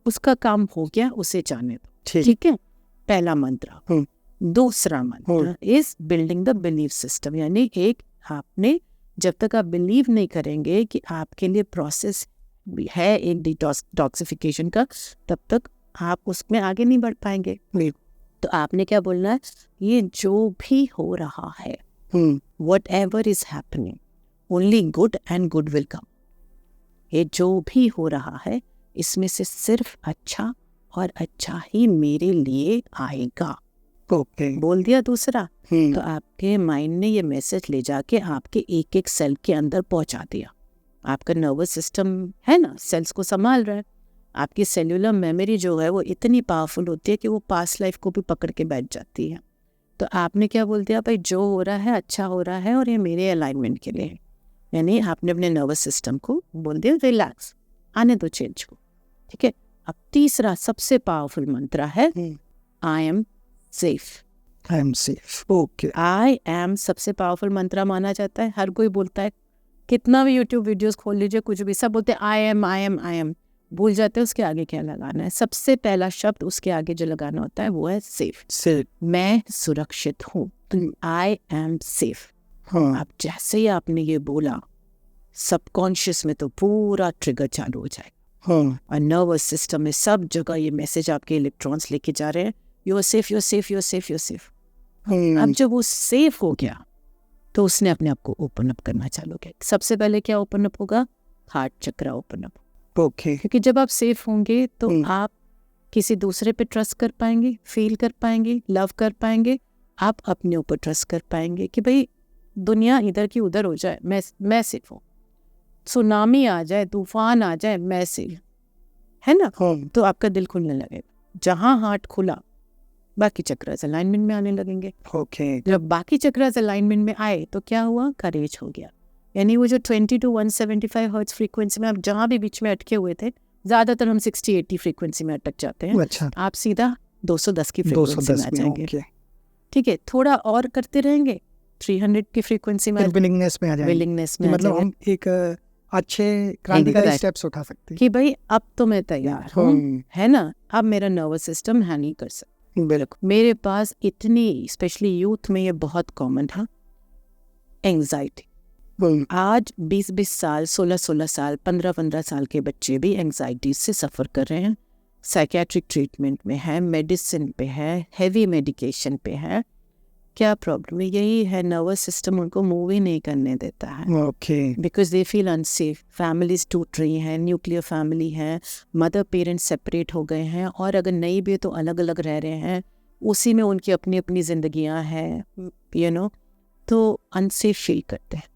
उसका काम हो गया, उसे जाने दो। ठीक है, पहला मंत्र। दूसरा मंत्र is building the belief system, यानी एक आपने जब तक आप बिलीव नहीं करेंगे कि आपके लिए प्रोसेस है एक डिटॉक्सिफिकेशन का, तब तक आप उसमें आगे नहीं बढ़ पाएंगे। तो आपने क्या बोलना है, ये जो भी हो रहा है, what ever is happening, only good and good will come. ये जो भी हो रहा है इसमें से सिर्फ अच्छा और अच्छा ही मेरे लिए आएगा। बोल दिया दूसरा, तो आपके माइंड ने ये मैसेज ले जाके आपके एक एक सेल के अंदर पहुंचा दिया। आपका नर्वस सिस्टम है ना, सेल्स को संभाल रहा है। आपकी सेल्यूलर मेमोरी जो है वो इतनी पावरफुल होती है कि वो पास्ट लाइफ को भी पकड़ के बैठ जाती है। तो आपने क्या बोल दिया, भाई जो हो रहा है अच्छा हो रहा है और ये मेरे अलाइनमेंट के लिए है। यानी आपने अपने नर्वस सिस्टम को बोल दिया रिलैक्स, आने दो चेंज को। ठीक है, अब तीसरा सबसे पावरफुल मंत्र है I am safe. I am safe, okay. I am सबसे पावरफुल मंत्र माना जाता है। हर कोई बोलता है, कितना भी यूट्यूब वीडियोस खोल लीजिए, कुछ भी, सब बोलते हैं I am I am I am, भूल जाते हैं उसके आगे क्या लगाना है। सबसे पहला शब्द उसके आगे जो लगाना होता है वो है सेफ। मैं सुरक्षित हूँ, आई एम सेफ। अब जैसे ही आपने ये बोला, सबकॉन्शियस में तो पूरा ट्रिगर चालू हो जाएगा और नर्वस सिस्टम में सब जगह ये मैसेज आपके इलेक्ट्रॉन्स लेके जा रहे हैं, you are safe, you are safe, you are safe, you are safe. अब जब वो सेफ हो गया तो उसने अपने आप को ओपन अप करना चालू किया। सबसे पहले क्या ओपन अप होगा, हार्ट चक्र ओपन अप। क्योंकि जब आप सेफ होंगे तो आप किसी दूसरे पे ट्रस्ट कर पाएंगे, फील कर पाएंगे, लव कर पाएंगे। आप अपने ऊपर ट्रस्ट कर पाएंगे कि भाई दुनिया इधर की उधर हो जाए, मैं सेफ हूँ। सुनामी आ जाए, तूफान आ जाए, मैं सेफ, है ना। तो आपका दिल खुलने लगेगा। जहाँ हार्ट खुला बाकी चक्रास अलाइनमेंट में आने लगेंगे। जब बाकी चक्रास अलाइनमेंट में आए तो क्या हुआ, करेज हो गया। यानी वो जो 20 to 175 हर्ट्ज फ्रीक्वेंसी में आप जहाँ भी बीच में अटके हुए थे, ज़्यादातर हम 60-80 फ्रीक्वेंसी में अटक जाते हैं। अच्छा। आप सीधा 210 की फ्रीक्वेंसी में आ जाएंगे। ठीक है, थोड़ा और करते रहेंगे, 300 की फ्रीक्वेंसी में विलिंगनेस में आ जाएंगे। विलिंगनेस में मतलब हम एक अच्छे क्रांतिकारी स्टेप्स उठा सकते हैं कि भाई अब तो मैं तैयार हूँ, है ना। अब मेरा नर्वस सिस्टम है नहीं कर सकता। बिल्कुल। मेरे पास इतनी, स्पेशली यूथ में ये बहुत कॉमन था, एंग्जाइटी। आज 20-20 साल, 16-16 साल, 15-15 साल के बच्चे भी एंग्जाइटी से सफ़र कर रहे हैं। साइकेट्रिक ट्रीटमेंट में है, मेडिसिन पे है, हेवी मेडिकेशन पे है। क्या प्रॉब्लम है, यही है, नर्वस सिस्टम उनको मूव ही नहीं करने देता है। Because they feel unsafe. Families टूट रही हैं, न्यूक्लियर फैमिली है, मदर पेरेंट्स सेपरेट हो गए हैं, और अगर नहीं भी तो अलग अलग रह रहे हैं, उसी में उनकी अपनी अपनी जिंदगियां हैं, यू नो, तो अनसेफ फील करते हैं।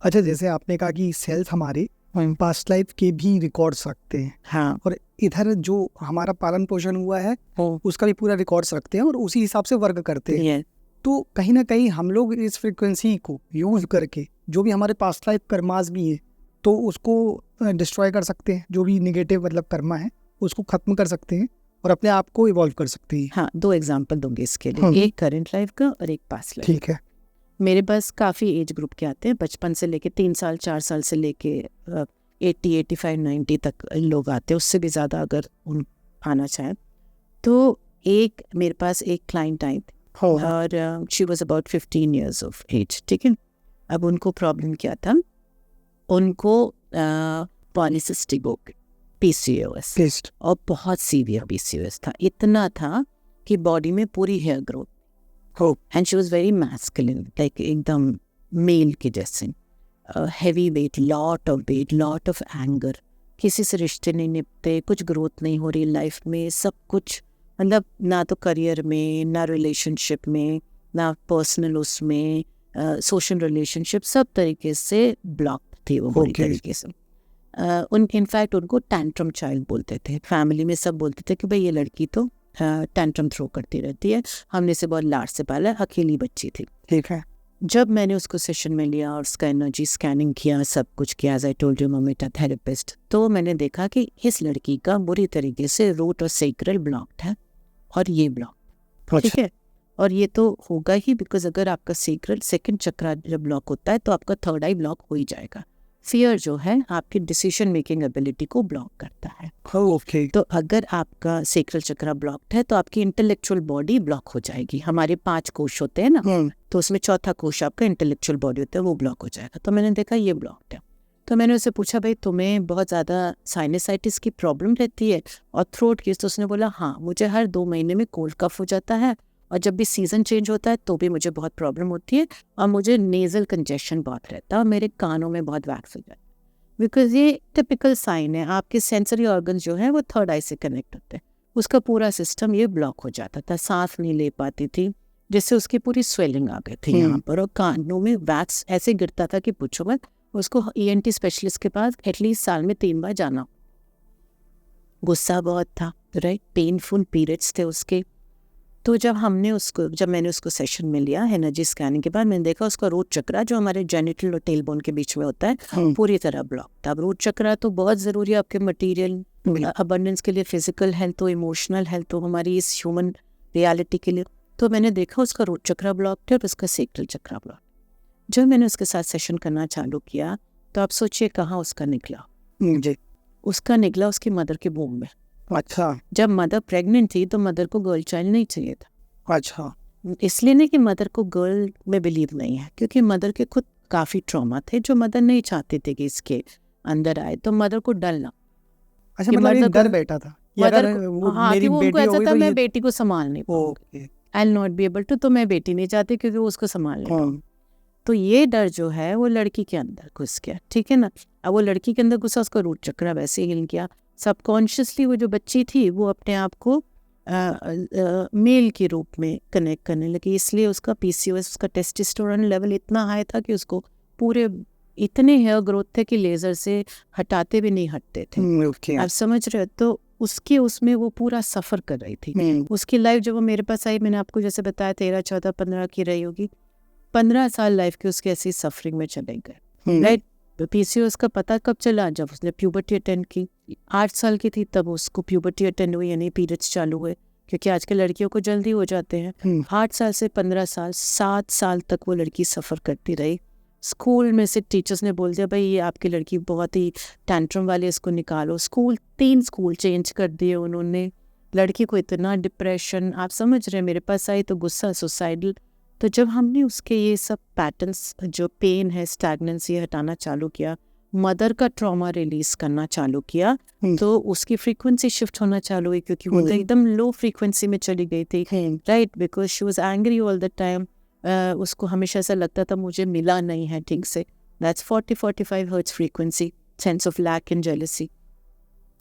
अच्छा, जैसे आपने कहा कि सेल्स हमारे पास्ट लाइफ के भी रिकॉर्ड्स रखते हैं। हाँ। और इधर जो हमारा पालन पोषण हुआ है उसका भी पूरा रिकॉर्ड्स रखते हैं और उसी हिसाब से वर्क करते हैं। तो कहीं ना कहीं हम लोग इस फ्रीक्वेंसी को यूज करके जो भी हमारे पास्ट लाइफ कर्मास भी है तो उसको डिस्ट्रॉय कर सकते हैं। जो भी निगेटिव मतलब कर्मा है उसको खत्म कर सकते हैं और अपने आप को इवॉल्व कर सकते हैं। हाँ, 2 एग्जांपल दूंगी इसके लिए, एक करंट लाइफ का और एक पास्ट लाइफ। ठीक है। मेरे पास काफ़ी एज ग्रुप के आते हैं, 55 से लेके 3 साल 4 साल से लेके 80, 85, 90 तक लोग आते हैं, उससे भी ज़्यादा अगर उन आना चाहें। तो एक मेरे पास एक क्लाइंट आई थी और she was about 15 years of age. ठीक है, अब उनको प्रॉब्लम क्या था, उनको पॉलीसिस्टिक ओवरी, PCOS, और बहुत सीवियर PCOS था। इतना था कि बॉडी में पूरी hair growth, and she was very masculine, like एकदम मेल के जैसे, heavy weight, lot of weight, lot of anger, किसी से रिश्ते नहीं निपटे, कुछ ग्रोथ नहीं हो रही लाइफ में, सब कुछ मतलब ना तो करियर में, ना रिलेशनशिप में, ना पर्सनल उसमें, सोशल रिलेशनशिप, सब तरीके से ब्लॉक थी वो बुरी तरीके से। इनफैक्ट उनको टैंट्रम चाइल्ड बोलते थे। फैमिली में सब बोलते थे कि भाई ये लड़की तो टैंट्रम थ्रो करती रहती है, हमने से बहुत लाड से पाला, अकेली बच्ची थी। ठीक है। जब मैंने उसको सेशन में लिया और उसका एनर्जी स्कैनिंग किया, सब कुछ किया, एज आई टोल्ड यू ममिटा थेरेपिस्ट, तो मैंने देखा कि इस लड़की का बुरी तरीके से रूट और सेक्रल ब्लॉक्ड है और ये ब्लॉक। ठीक है, और ये तो होगा ही, बिकॉज अगर आपका सेक्रल सेकंड चक्रा जब ब्लॉक होता है तो आपका थर्ड आई ब्लॉक हो ही जाएगा। फियर जो है आपकी डिसीजन मेकिंग एबिलिटी को ब्लॉक करता है। ओके। तो अगर आपका सेक्रल चक्रा ब्लॉक्ड है तो आपकी इंटेलेक्चुअल बॉडी ब्लॉक हो जाएगी। हमारे 5 कोश होते हैं ना, तो उसमें चौथा कोश आपका इंटेलेक्चुअल बॉडी होता है, वो ब्लॉक हो जाएगा। तो मैंने देखा ये ब्लॉक्ड है। तो मैंने उससे पूछा, भाई तुम्हें बहुत ज़्यादा साइनसाइटिस की प्रॉब्लम रहती है और थ्रोट की? तो उसने बोला हाँ, मुझे हर 2 महीने में कोल्ड कफ हो जाता है और जब भी सीज़न चेंज होता है तो भी मुझे बहुत प्रॉब्लम होती है और मुझे नेज़ल कंजेशन बहुत रहता है और मेरे कानों में बहुत वैक्स हो जाता है। बिकॉज ये टिपिकल साइन है, आपके सेंसरी ऑर्गन जो है वो थर्ड आई से कनेक्ट होते हैं। उसका पूरा सिस्टम ये ब्लॉक हो जाता था, सांस नहीं ले पाती थी, जिससे उसकी पूरी स्वेलिंग आ गई थी यहाँ पर और कानों में वैक्स ऐसे गिरता था कि पूछो मत। उसको ENT स्पेशलिस्ट के पास एटलीस्ट साल में 3 बार जाना। गुस्सा बहुत था, राइट, पेनफुल पीरियड्स थे उसके। तो जब मैंने उसको सेशन में लिया एनर्जी स्कैनिंग के बाद, मैंने देखा उसका रूट चक्रा जो हमारे जेनिटल और टेल बोन के बीच में होता है पूरी तरह ब्लॉक था। अब रूट चक्रा तो बहुत ज़रूरी है आपके मटेरियल अबंडेंस के लिए, फिजिकल हेल्थ हो, इमोशनल हेल्थ हो, हमारी इस ह्यूमन रियलिटी के लिए। तो मैंने देखा उसका रूट चक्रा ब्लॉक है और उसका सेक्रल चक्रा ब्लॉक। जब मैंने उसके साथ सेशन करना चालू किया तो आप सोचिए कहाँ उसका निकला जी। उसका निकला उसकी मदर के वूम्ब में। अच्छा। जब मदर प्रेग्नेंट थी तो मदर को गर्ल चाइल्ड नहीं चाहिए था। अच्छा। इसलिए नहीं कि मदर को गर्ल में बिलीव नहीं है, क्योंकि मदर के खुद काफ़ी ट्रॉमा थे जो मदर नहीं चाहती थी कि इसके अंदर आए। तो मदर को डर लगा। अच्छा, मतलब एक डर बैठा था मेरी उनको ऐसा था मैं बेटी को संभाल नहीं पाऊंगी, I will not be able to. तो मैं बेटी नहीं चाहती क्योंकि वो उसको संभाल नहीं पाऊंगी। तो ये डर जो है वो लड़की के अंदर घुस गया, ठीक है ना। अब वो लड़की के अंदर घुसा, उसका रूट चक्रा वैसे हिल गया। सबकॉन्शियसली वो जो बच्ची थी वो अपने आप को मेल के रूप में कनेक्ट करने लगी, इसलिए उसका PCOS, उसका टेस्टोस्टेरोन लेवल इतना हाई था कि उसको पूरे इतने हेयर ग्रोथ थे कि लेज़र से हटाते भी नहीं हटते थे। आप समझ रहे हो? तो उसके उसमें वो पूरा सफ़र कर रही थी। उसकी लाइफ जब वो मेरे पास आई, मैंने आपको जैसे बताया 13, 14, 15 की रही होगी, 15 साल लाइफ की उसकी ऐसी सफरिंग में चले गए, राइट। PCOS का पता कब चला? जब उसने प्यूबर्टी अटेंड की। 8 साल की थी तब उसको प्यूबर्टी अटेंड हुई, यानी पीरियड्स चालू हुए, क्योंकि आजकल लड़कियों को जल्दी हो जाते हैं। 8 साल से 15 साल, 7 साल तक वो लड़की सफ़र करती रही। स्कूल में से टीचर्स ने बोल दिया भाई ये आपकी लड़की बहुत ही टैंट्रम वाली, इसको निकालो। 3 स्कूल चेंज कर दिए उन्होंने। लड़की को इतना डिप्रेशन, आप समझ रहे हैं। मेरे पास आई तो गुस्सा, सुसाइडल। तो जब हमने उसके ये सब पैटर्न्स, जो पेन है, स्टैग्नेंसी हटाना चालू किया, मदर का ट्रॉमा रिलीज करना चालू किया, तो उसकी फ्रीक्वेंसी शिफ्ट होना चालू हुई, क्योंकि वो तो एकदम लो फ्रीक्वेंसी में चली गई थी, right, because she was angry all the time. उसको हमेशा ऐसा लगता था मुझे मिला नहीं है ठीक से। That's 40-45 hertz frequency, sense of lack and jealousy.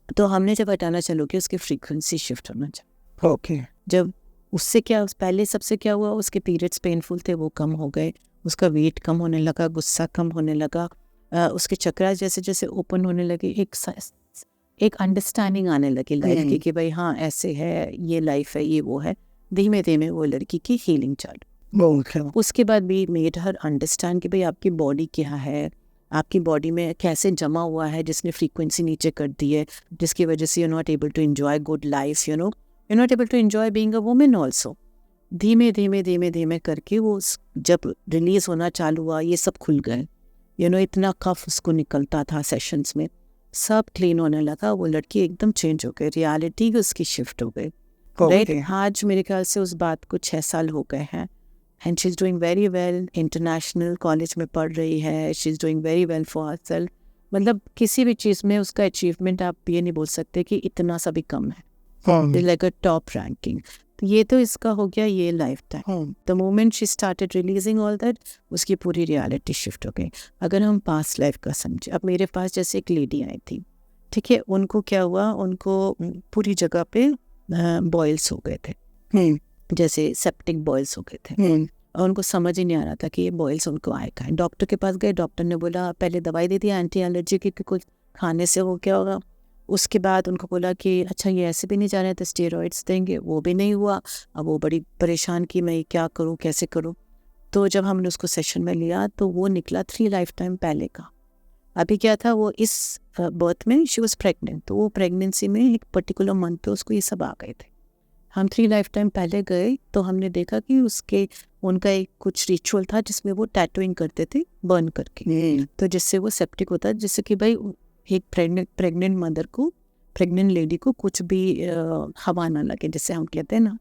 तो हमने जब हटाना चालू किया उसकी फ्रीक्वेंसी शिफ्ट होना चाहिए। ओके। जब उससे क्या, पहले सबसे क्या हुआ, उसके पीरियड्स पेनफुल थे वो कम हो गए, उसका वेट कम होने लगा, गुस्सा कम होने लगा, उसके चक्रा जैसे जैसे ओपन होने लगे, एक अंडरस्टैंडिंग आने लगी लाइफ की कि भाई हाँ ऐसे है, ये लाइफ है, ये वो है। धीमे धीमे वो लड़की की हीलिंग चालू। उसके बाद भी मेड हर अंडरस्टैंड कि भाई आपकी बॉडी क्या है, आपकी बॉडी में कैसे जमा हुआ है जिसने फ्रीक्वेंसी नीचे कर दी है, जिसकी वजह से you not able to enjoy good life, you know, you not able to enjoy being a women also. धीमे धीमे धीमे धीमे करके वो जब रिलीज होना चालू हुआ, ये सब खुल गए, यू नो, इतना कफ उसको निकलता था सेशंस में, सब क्लीन होने लगा। वो लड़की एकदम चेंज हो गई, रियलिटी उसकी शिफ्ट हो गई, राइट। आज मेरे ख्याल से उस बात को 6 साल हो गए हैं, and she is doing very well, international college में पढ़ रही है, she is doing very well for herself. मतलब किसी भी चीज़ में उसका अचीवमेंट आप ये नहीं बोल सकते कि इतना सा भी कम है, लाइक अ टॉप रैंकिंग। तो ये तो इसका हो गया ये life time. The moment she started releasing all that, उसकी पूरी रियलिटी शिफ्ट हो गई। अगर हम पास्ट लाइफ का समझे, अब मेरे पास जैसे एक लेडी आई थी, ठीक है, उनको क्या हुआ, उनको पूरी जगह पे बॉयल्स हो गए थे, जैसे सेप्टिक बॉयल्स हो गए थे, और उनको समझ ही नहीं आ रहा था कि ये बॉयल्स उनको आए कहाँ। डॉक्टर के पास गए, डॉक्टर ने बोला, पहले दवाई दी थी एंटी एलर्जी की कि कुछ खाने से हो क्या होगा। उसके बाद उनको बोला कि अच्छा ये ऐसे भी नहीं जा रहे थे, स्टेरॉइड्स देंगे, वो भी नहीं हुआ। अब वो बड़ी परेशान कि मैं क्या करूँ, कैसे करूँ। तो जब हमने उसको सेशन में लिया तो वो निकला 3 लाइफ टाइम पहले का। अभी क्या था, वो इस बर्थ में शी वॉज प्रेगनेंट, तो वो प्रेगनेंसी में एक पर्टिकुलर मंथ पे उसको ये सब आ गए थे। हम 3 लाइफ टाइम पहले गए तो हमने देखा कि उसके उनका एक कुछ रिचुअल था जिसमें वो टैटूइंग करते थे बर्न करके, तो जिससे वो सेप्टिक होता है, जिससे कि भाई एक प्रेग्नेंट मदर को, प्रेग्नेंट लेडी को कुछ भी हवा ना लगे, जिससे हम कहते हैं ना।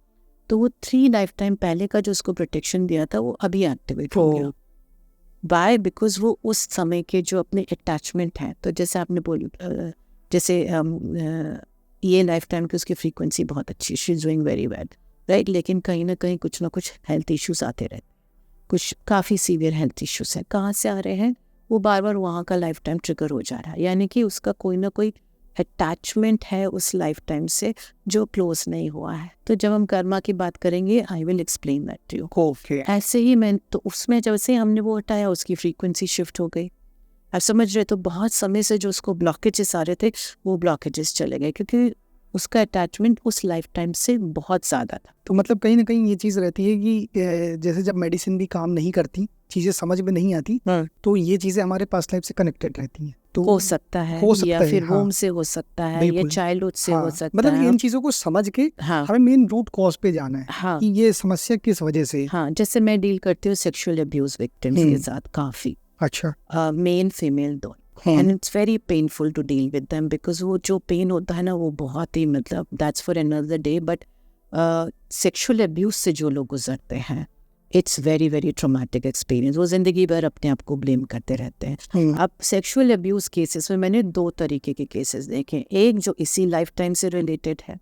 तो वो 3 लाइफ टाइम पहले का जो उसको प्रोटेक्शन दिया था वो अभी एक्टिवेट हो गया। बाय बिकॉज वो उस समय के जो अपने अटैचमेंट हैं, तो जैसे आपने जैसे ये लाइफ टाइम की उसकी फ्रीक्वेंसी बहुत अच्छी, she is doing very well, right. लेकिन कहीं ना कहीं कुछ ना कुछ हेल्थ इश्यूज आते रहते, कुछ काफ़ी सीवियर हेल्थ इश्यूज हैं। कहाँ से आ रहे हैं? वो बार बार वहाँ का लाइफ टाइम ट्रिगर हो जा रहा है, यानी कि उसका कोई ना कोई अटैचमेंट है उस लाइफ टाइम से जो क्लोज नहीं हुआ है। तो जब हम कर्मा की बात करेंगे, I will explain that to you. Okay, ऐसे ही मैं तो उसमें जब से हमने वो हटाया, उसकी फ्रीक्वेंसी शिफ्ट हो गई। आप समझ रहे? तो बहुत समय से जो उसको ब्लॉकेजेस आ रहे थे, वो ब्लॉकेजेस चले गए, क्योंकि उसका अटैचमेंट उस लाइफ टाइम से बहुत ज़्यादा था। तो मतलब कहीं ना कहीं ये चीज़ रहती है कि जैसे जब मेडिसिन भी काम नहीं करती, चीज़ें समझ में नहीं आती, तो ये चीज़ें हमारे पास्ट लाइफ से कनेक्टेड रहती हैं। तो हो सकता है, या फिर वोम से हो सकता है, या चाइल्डहुड से हो सकता मतलब है। इन चीज़ों को समझ के हमें मेन रूट कॉज पे जाना है कि ये समस्या किस वजह से। जैसे मैं डील करती हूँ सेक्सुअल अब्यूज विक्टिम्स के साथ काफ़ी, अच्छा, मेल फीमेल दोनों, and it's very painful to deal with them, because वो जो पेन होता है ना, वो बहुत ही, मतलब that's for another day. But sexual abuse से जो लोग गुजरते हैं, it's very very traumatic experience. वो जिंदगी भर अपने आप को ब्लेम करते रहते हैं। अब सेक्सुअल अब्यूज केसेस में मैंने 2 तरीके के केसेस देखे, एक जो इसी लाइफ टाइम से रिलेटेड है,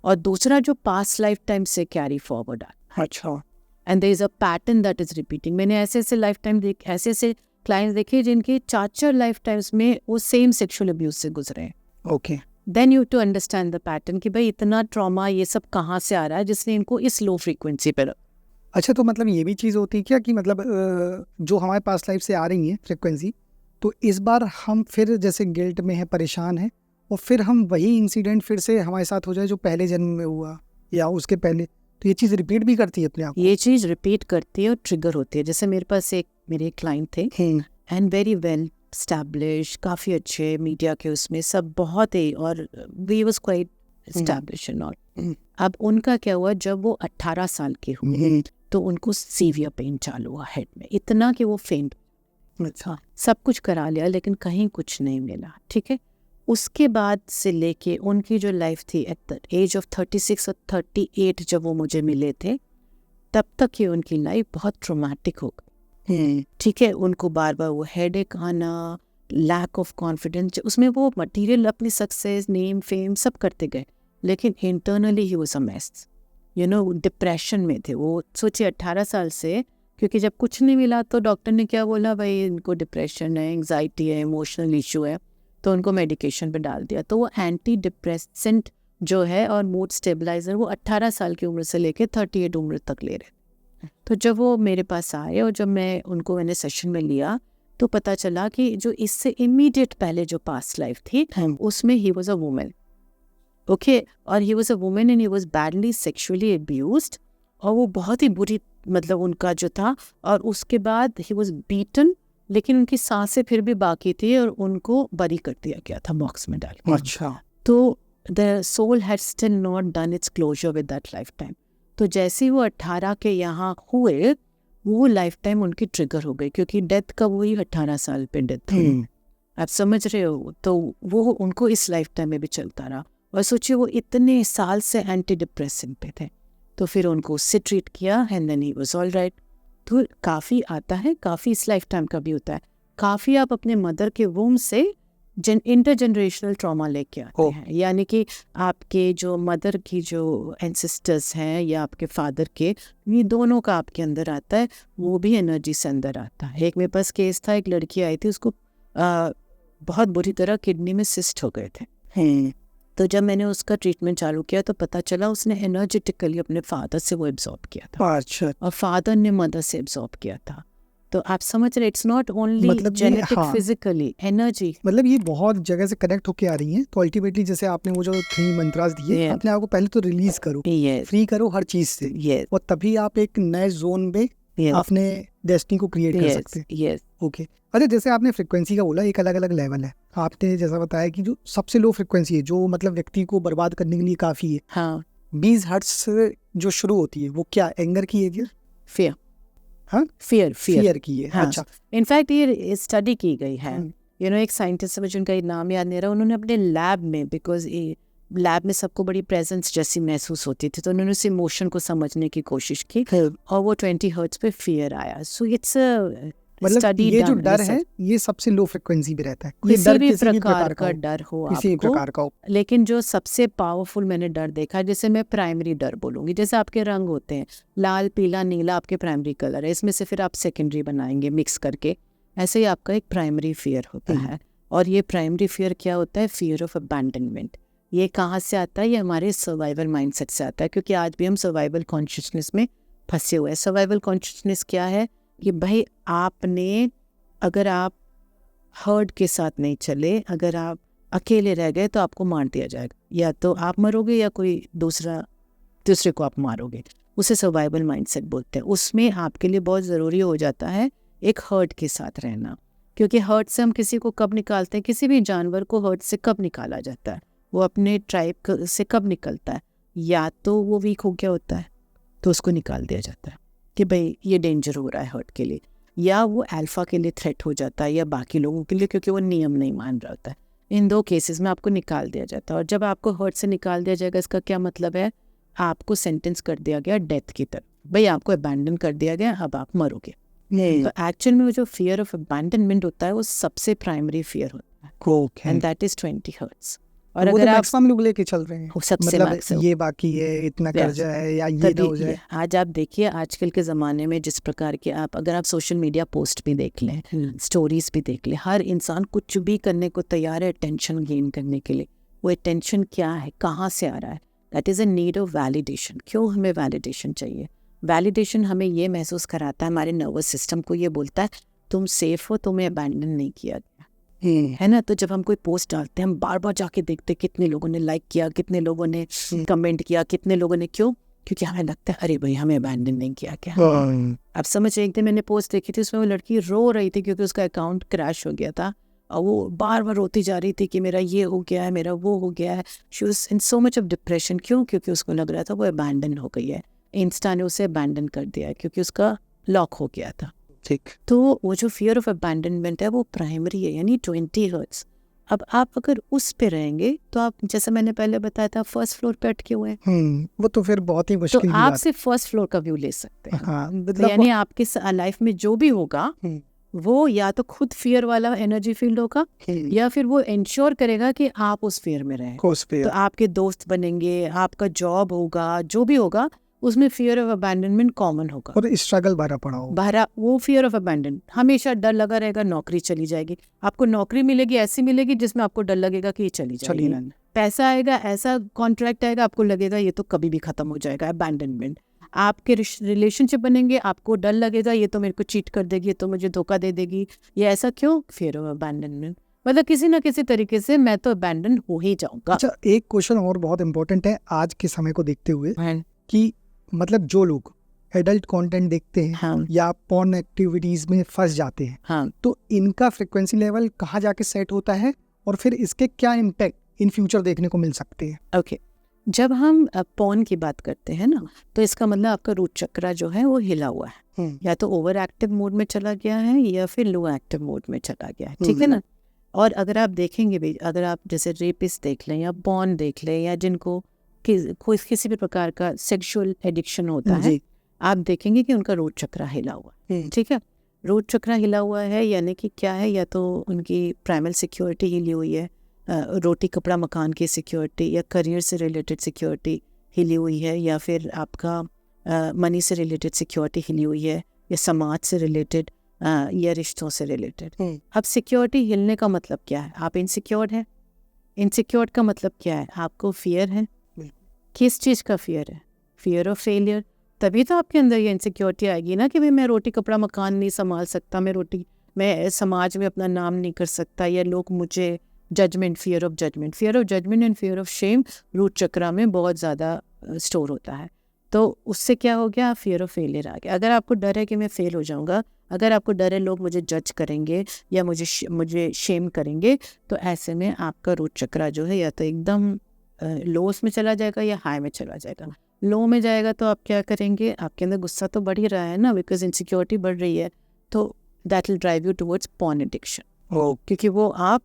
और दूसरा जो पास्ट लाइफ टाइम से कैरी फॉरवर्ड है। अच्छा, and there is a pattern that is repeating. मैंने ऐसे लाइफ टाइम ऐसे क्लाइंट्स देखे जिनके 4 लाइफ टाइम्स में वो सेम सेक्सुअल अब्यूज से गुजरे हैं। Okay, then you to understand the pattern कि भाई इतना ट्रॉमा ये सब कहाँ से आ रहा है जिसने इनको इस लो फ्रीक्वेंसी पर। अच्छा, तो मतलब ये भी चीज़ होती है क्या कि मतलब जो हमारे पास लाइफ से आ रही है फ्रिक्वेंसी, तो इस बार हम फिर जैसे गिल्ट में है, परेशान है, और फिर हम वही इंसिडेंट फिर से हमारे साथ हो जाए जो पहले जन्म में हुआ या उसके पहले, तो ये चीज़ रिपीट भी करती है अपने आप? ये चीज़ रिपीट करती है और ट्रिगर होती है। जैसे मेरे पास मेरे क्लाइंट थे, एंड वेरी वेल एस्टैब्लिश, काफ़ी अच्छे मीडिया के उसमें सब बहुत ही, और we was quite establish and all. अब उनका क्या हुआ, जब वो 18 साल के हुए तो उनको सीवियर पेन चालू हुआ हेड में, इतना कि वो फेंट। अच्छा, सब कुछ करा लिया लेकिन कहीं कुछ नहीं मिला, ठीक है। उसके बाद से लेके उनकी जो लाइफ थी एट द एज ऑफ 36 और 38 जब वो मुझे मिले थे, तब तक ही उनकी लाइफ बहुत ट्रॉमेटिक हो गई, ठीक है। उनको बार बार वो हेडेक आना, लैक ऑफ कॉन्फिडेंस, उसमें वो मटेरियल अपनी सक्सेस, नेम, फेम सब करते गए, लेकिन internally he was a mess, you know, depression में थे वो। सोचिए 18 साल से, क्योंकि जब कुछ नहीं मिला तो डॉक्टर ने क्या बोला, भाई इनको डिप्रेशन है, एंग्जाइटी है, इमोशनल इशू है, तो उनको मेडिकेशन पे डाल दिया। तो वो एंटी डिप्रेसेंट जो है और मूड स्टेबलाइजर वो 18 साल की उम्र से लेकर 38 उम्र तक ले रहे। तो जब वो मेरे पास आए और जब मैंने सेशन में लिया, तो पता चला कि जो इससे इमीडिएट पहले जो पास्ट लाइफ थी उसमें he was a woman, okay, और he was a woman and he was badly sexually abused, और वो बहुत ही बुरी, मतलब उनका जो था, और उसके बाद ही वॉज बीटन, लेकिन उनकी सांसें फिर भी बाकी थी और उनको बरी कर दिया गया था बॉक्स में डाल के। अच्छा, तो the soul had still not done its closure with that life time. तो जैसे ही वो 18 के यहाँ हुए, वो लाइफ टाइम उनकी ट्रिगर हो गई, क्योंकि डेथ कब हुई, 18 साल पे डेथ हुई, आप समझ रहे हो। तो वो उनको इस लाइफ टाइम में भी चलता रहा, और सोचिए वो इतने साल से एंटी डिप्रेसेंट पे थे, तो फिर उनको उससे ट्रीट किया and then he was all right. तो काफ़ी आता है, काफ़ी इस लाइफ टाइम का भी होता है, काफ़ी आप अपने मदर के वूम से इंटरजनरेशनल ट्रॉमा लेके आते हैं, यानी कि आपके जो मदर की जो एंसेस्टर्स हैं या आपके फादर के, ये दोनों का आपके अंदर आता है, वो भी एनर्जी से अंदर आता है। एक मेरे पास केस था, एक लड़की आई थी, उसको बहुत बुरी तरह किडनी में सिस्ट हो गए थे। तो जब मैंने उसका ट्रीटमेंट चालू किया तो पता चला उसने एनर्जेटिकली अपने फादर से वो एब्जॉर्ब किया था। अच्छा, और फादर ने मदर से एब्जॉर्ब किया था। तो आप समझ रहे, इट्स नॉट ओनली मतलब जेनेटिक, फिजिकली, एनर्जी, मतलब ये बहुत जगह से कनेक्ट होके आ रही हैं। तो अल्टीमेटली जैसे आपने वो जो 3 मंत्रास दिए, अपने आप को पहले तो रिलीज करो, फ्री करो हर चीज से, और तभी आप एक नए जोन में अपने डेस्टिनी को क्रिएट कर सकते हैं। ओके, अच्छा, जैसे आपने फ्रिक्वेंसी का बोला, एक अलग अलग लेवल है। आपने जैसा बताया कि जो सबसे लो फ्रिक्वेंसी है, जो मतलब व्यक्ति को बर्बाद करने के लिए काफी है, 20 हर्ट्ज से जो शुरू होती है, वो क्या एंगर की है क्या? फियर, हाँ फियर फियर की है। हाँ। अच्छा इनफैक्ट ये स्टडी की गई है, एक साइंटिस्ट है, मुझे उनका नाम याद नहीं रहा, उन्होंने अपने लैब में, बिकॉज लैब में सबको बड़ी प्रेजेंस जैसी महसूस होती थी, तो उन्होंने उस इमोशन को समझने की कोशिश की और वो 20 हर्ट्ज पे फियर आया। सो इट्स मतलब ये जो डर है ये सबसे लो फ्रिक्वेंसी पे रहता है। ये किसी डर भी किसी भी प्रकार का हो, डर हो किसी भी आपको, प्रकार का हो। लेकिन जो सबसे पावरफुल मैंने डर देखा है, जैसे मैं प्राइमरी डर बोलूंगी, जैसे आपके रंग होते हैं लाल पीला नीला, आपके प्राइमरी कलर है, इसमें से फिर आप सेकेंडरी बनाएंगे मिक्स करके, ऐसे ही आपका एक प्राइमरी फियर होता है। और ये प्राइमरी फियर क्या होता है? Fear of abandonment. ये कहाँ से आता है? ये हमारे सर्वाइवल माइंडसेट से आता है, क्योंकि आज भी हम सर्वाइवल कॉन्शियसनेस में फंसे हुए हैं। सर्वाइवल कॉन्शियसनेस क्या है कि भाई आपने, अगर आप हर्ड के साथ नहीं चले, अगर आप अकेले रह गए तो आपको मार दिया जाएगा, या तो आप मरोगे या कोई दूसरे को आप मारोगे। उसे सर्वाइवल माइंडसेट बोलते हैं। उसमें आपके लिए बहुत ज़रूरी हो जाता है एक हर्ड के साथ रहना, क्योंकि हर्ड से हम किसी को कब निकालते हैं? किसी भी जानवर को हर्ड से कब निकाला जाता है? वो अपने ट्राइब से कब निकलता है? या तो वो वीक हो गया होता है तो उसको निकाल दिया जाता है कि भाई ये डेंजर हो रहा है हर्ड के लिए, या वो अल्फा के लिए थ्रेट हो जाता है, या बाकी लोगों के लिए, क्योंकि वो नियम नहीं मान रहा होता है। इन दो केसेस में आपको निकाल दिया जाता है। और जब आपको हर्ट से निकाल दिया जाएगा, इसका क्या मतलब है? आपको सेंटेंस कर दिया गया डेथ की तरफ, भाई आपको अबैंडन कर दिया गया, अब आप मरोगे। तो एक्चुअल में वो जो फियर ऑफ अबैंडनमेंट होता है वो सबसे प्राइमरी फियर होता है, एंड दैट इज 20 हर्ट्ज। और वो अगर तो आप मैक्सिमम लोग लेके चल रहे हैं, सबसे मतलब ये बाकी है, इतना कर्जा है, या ये ना हो जाए। आज आप देखिए आजकल के ज़माने में जिस प्रकार के अगर आप सोशल मीडिया पोस्ट भी देख लें, स्टोरीज भी देख लें, हर इंसान कुछ भी करने को तैयार है अटेंशन गेन करने के लिए। वो अटेंशन क्या है, कहाँ से आ रहा है? That is a need of validation. क्यों हमें वैलिडेशन चाहिए? वैलिडेशन हमें ये महसूस कराता है, हमारे नर्वस सिस्टम को ये बोलता है तुम सेफ हो, तुम्हें अबैंडन नहीं किया गया है ना। तो जब हम कोई पोस्ट डालते हैं, हम बार बार जाके देखते हैं कितने लोगों ने लाइक किया, कितने लोगों ने कमेंट किया, कितने लोगों ने, क्यों? क्योंकि हमें लगता है अरे भाई हमें अबैंडन नहीं किया क्या। अब समझ, एक दिन मैंने पोस्ट देखी थी, उसमें वो लड़की रो रही थी क्योंकि उसका अकाउंट क्रैश हो गया था, और वो बार बार रोती जा रही थी कि मेरा ये हो गया है, मेरा वो हो गया है। She was in so much of depression. क्यों? क्योंकि उसको लग रहा था वो अबैंडन हो गई है। इंस्टा ने उसे अबैंडन कर दिया है क्योंकि उसका लॉक हो गया था। ठीक। तो वो जो फियर ऑफ अबैंडनमेंट है वो प्राइमरी है, यानी 20 हर्ट्ज। अब आप अगर उस पे रहेंगे तो आप, जैसे मैंने पहले बताया था, फर्स्ट फ्लोर पे अटके हुए हैं, वो तो फिर बहुत ही मुश्किल तो आप सिर्फ फर्स्ट फ्लोर का व्यू ले सकते हैं। हाँ, तो यानी आपके लाइफ में जो भी होगा वो या तो खुद फियर वाला एनर्जी फील्ड होगा, या फिर वो इंश्योर करेगा कि आप उस फियर में रहें। तो आपके दोस्त बनेंगे, आपका जॉब होगा, जो भी होगा उसमें फियर ऑफ अबैंडनमेंट कॉमन होगा, और स्ट्रगल भरा पड़ा होगा। वो फियर ऑफ अबैंडन, हमेशा डर लगा रहेगा, नौकरी चली जाएगी। आपको नौकरी मिलेगी, ऐसी मिलेगी जिसमें आपको डर लगेगा कि ये चली जाएगी। पैसा आएगा, ऐसा कॉन्ट्रैक्ट आएगा, आपको लगेगा ये तो कभी भी खत्म हो जाएगा, अबैंडनमेंट। आपके रिलेशनशिप बनेंगे, आपको डर लगेगा ये तो मेरे को चीट कर देगी, ये तो मुझे धोखा दे देगी, ये ऐसा क्यों? Fear of abandonment. मतलब किसी ना किसी तरीके से मैं तो अबैंडन हो ही जाऊंगा। अच्छा, एक क्वेश्चन और बहुत इंपॉर्टेंट है आज के समय को देखते हुए, कि मतलब जो लोग एडल्ट कंटेंट देखते हैं, हाँ, या पॉर्न एक्टिविटीज में फंस जाते हैं, हाँ, तो इनका फ्रिक्वेंसी लेवल कहाँ जाके सेट होता है, और फिर इसके क्या इम्पैक्ट इन फ्यूचर देखने को मिल सकते हैं? ओके, जब हम पॉर्न की बात करते हैं ना, तो इसका मतलब आपका रूट चक्रा जो है वो हिला हुआ है, या तो ओवर एक्टिव मोड में चला गया है या फिर लो एक्टिव मोड में चला गया है, ठीक है ना। और अगर आप देखेंगे भी, अगर आप जैसे रेपिस्ट देख लें या पॉर्न देख लें, या जिनको कोई किसी भी प्रकार का सेक्सुअल एडिक्शन होता है, आप देखेंगे कि उनका रूट चक्रा हिला हुआ है, ठीक है। रूट चक्रा हिला हुआ है यानी कि क्या है? या तो उनकी प्राइमल सिक्योरिटी हिली हुई है, रोटी कपड़ा मकान की सिक्योरिटी या करियर से रिलेटेड सिक्योरिटी हिली हुई है, या फिर आपका मनी से रिलेटेड सिक्योरिटी हिली हुई है, या समाज से रिलेटेड, या रिश्तों से रिलेटेड। अब सिक्योरिटी हिलने का मतलब क्या है? आप इनसिक्योर्ड हैं। इनसिक्योर्ड का मतलब क्या है? आपको फियर है। किस चीज़ का फियर है? Fear of failure. तभी तो आपके अंदर ये इनसिक्योरिटी आएगी ना, कि भाई मैं रोटी कपड़ा मकान नहीं संभाल सकता, मैं समाज में अपना नाम नहीं कर सकता, या लोग मुझे judgement, fear of judgement and fear of shame root chakra में बहुत ज़्यादा स्टोर होता है। तो उससे क्या हो गया? फियर ऑफ फेलियर आ गया। अगर आपको डर है कि मैं फेल हो जाऊंगा, अगर आपको डर है लोग मुझे जज करेंगे या मुझे शेम करेंगे, तो ऐसे में आपका रूट चक्रा जो है या तो एकदम लोस में चला जाएगा या हाई में चला जाएगा। लो में जाएगा तो आप क्या करेंगे, आपके अंदर गुस्सा तो बढ़ ही रहा है ना, बिकॉज इनसिक्योरिटी बढ़ रही है, तो that will drive you towards porn addiction, क्योंकि वो आप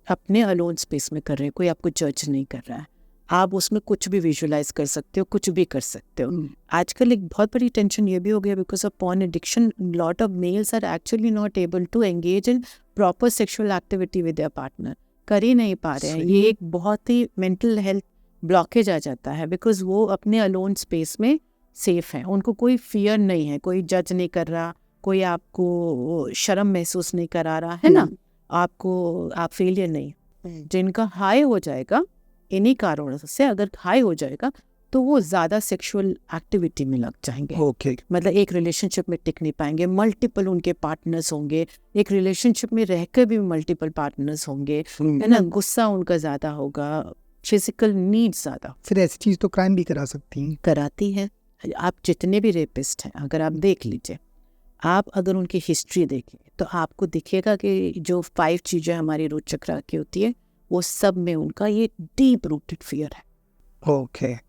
अपने अलोन स्पेस में कर रहे हैं, कोई आपको जज नहीं कर रहा है, आप उसमें कुछ भी विजुअलाइज कर सकते हो, कुछ भी कर सकते हो। आजकल एक बहुत बड़ी टेंशन ये भी हो गया because of porn addiction, lot of males are actually not able to engage in proper sexual activity with their partner, कर ही नहीं पा रहे हैं। ये एक बहुत ही मेंटल हेल्थ ब्लॉकेज आ जाता है बिकॉज वो अपने अलोन स्पेस में सेफ है, उनको कोई फियर नहीं है, कोई जज नहीं कर रहा, कोई आपको शर्म महसूस नहीं करा रहा है ना, आपको आप फेलियर नहीं। जिनका हाई हो जाएगा इन्हीं कारणों से, अगर हाई हो जाएगा तो वो ज़्यादा सेक्सुअल एक्टिविटी में लग जाएंगे। मतलब एक रिलेशनशिप में टिक नहीं पाएंगे, मल्टीपल उनके पार्टनर्स होंगे, एक रिलेशनशिप में रहकर भी मल्टीपल पार्टनर्स होंगे, है ना, गुस्सा उनका ज़्यादा होगा, फिजिकल नीड्स ज़्यादा। फिर ऐसी चीज़ तो क्राइम भी करा सकती हैं। कराती है। आप जितने भी रेपिस्ट हैं अगर आप देख लीजिए, आप अगर उनकी हिस्ट्री देखें तो आपको दिखेगा कि जो 5 चीज़ें हमारी रूट चक्र की होती है वो सब में उनका ये डीप रूटेड फियर है।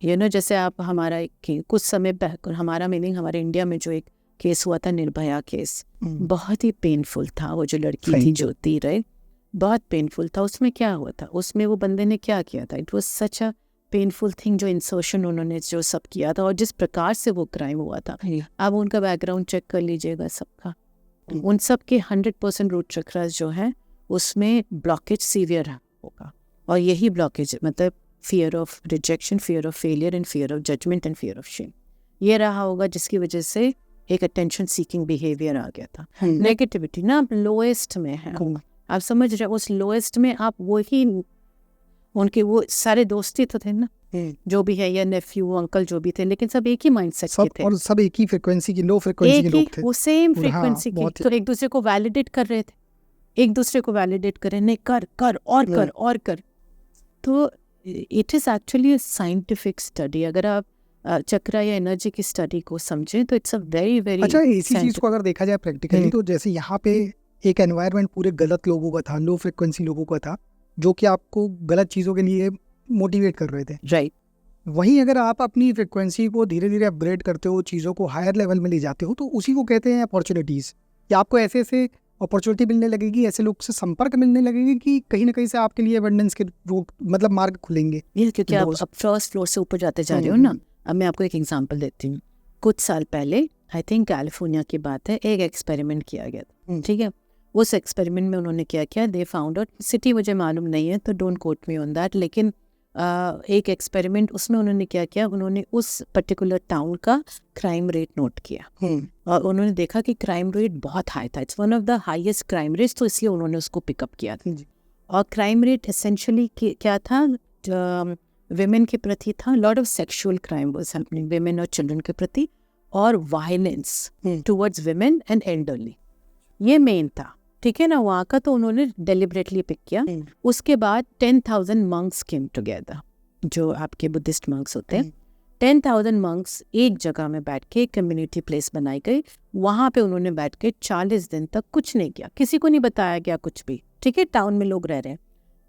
ये ना, जैसे आप हमारा कुछ समय पहले, हमारा मीनिंग हमारे इंडिया में जो एक केस हुआ था निर्भया केस, बहुत ही पेनफुल था। वो जो लड़की थी ज्योति राय, बहुत पेनफुल था। उसमें क्या हुआ था, उसमें वो बंदे ने क्या किया था, it was such a painful thing, जो इंसर्शन उन्होंने जो सब किया था और जिस प्रकार से वो क्राइम हुआ था। आप उनका बैकग्राउंड चेक कर लीजिएगा सबका, उन सब के 100% रूट चक्रास जो है उसमें ब्लॉकेज सीवियर होगा, और यही ब्लॉकेज मतलब fear of rejection, fear of failure and fear of judgement and fear of shame, ये रहा होगा जिसकी वजह से एक अटेंशन सीकिंग बिहेवियर आ गया था। नेगेटिविटी ना आप लोएस्ट में है, आप समझ रहे, उस लोएस्ट में आप वही, उनके वो सारे दोस्ती तो थे ना जो भी है, या नेफ्यू अंकल जो भी थे, लेकिन सब एक ही माइंडसेट के थे, और सब एक ही फ्रीक्वेंसी की, लो फ्रीक्वेंसी के लोग थे, वो सेम फ्रीक्वेंसी की, तो एक दूसरे को वैलिडेट कर रहे थे, एक दूसरे को वैलिडेट कर रहे, नहीं कर कर और कर और कर। तो it is actually scientific study. अगर आप चक्रा या एनर्जी की स्टडी को समझें तो इट्स अ वेरी वेरी अच्छा। इसी चीज़ को अगर देखा जाए प्रैक्टिकली, तो जैसे यहाँ पे एक एनवायरनमेंट पूरे गलत लोगों का था, लो फ्रिक्वेंसी लोगों का था, जो कि आपको गलत चीज़ों के लिए मोटिवेट कर रहे थे, राइट। वहीं अगर आप अपनी फ्रिक्वेंसी को धीरे धीरे अपग्रेड करते हो, चीज़ों को हायर लेवल में ले जाते हो, तो उसी को कहते हैं अपॉर्चुनिटीज़। या आपको ऐसे ऐसे अपॉर्चुनिटी मिलने लगेगी, ऐसे लोग से संपर्क मिलने लगेगी कि कहीं ना कहीं से आपके लिए एबंडेंस के रूट मतलब मार्ग खुलेंगे। क्योंकि आप अब फर्स्ट फ्लोर से ऊपर जाते जा रहे हो ना। अब मैं आपको एक एग्जांपल देती हूँ। कुछ साल पहले, आई थिंक कैलिफोर्निया की बात है, एक एक्सपेरिमेंट किया गया था, ठीक है। उस एक्सपेरिमेंट में उन्होंने क्या किया, दे फाउंड आउट, सिटी मुझे मालूम नहीं है तो don't quote me on that, लेकिन एक एक्सपेरिमेंट उसमें उन्होंने क्या किया, उन्होंने उस पर्टिकुलर टाउन का क्राइम रेट नोट किया और उन्होंने देखा कि क्राइम रेट बहुत हाई था, it's one of the highest crime rates, तो इसलिए उन्होंने उसको पिकअप किया था। और क्राइम रेट एसेंशियली क्या था, विमेन के प्रति था, lot of sexual crime was happening women और चिल्ड्रन के प्रति, और violence towards women and elderly, ये मेन था, ठीक है ना, वहाँ का। तो उन्होंने डेलिबरेटली पिक किया। उसके बाद 10,000 मंक्स केम टुगेदर, जो आपके बुद्धिस्ट मंक्स होते हैं। 10,000 मंक्स एक जगह में बैठ के, कम्युनिटी प्लेस बनाई गई, वहाँ पे उन्होंने बैठ के 40 दिन तक कुछ नहीं किया, किसी को नहीं बताया गया कुछ भी, ठीक है, टाउन में लोग रह रहे हैं।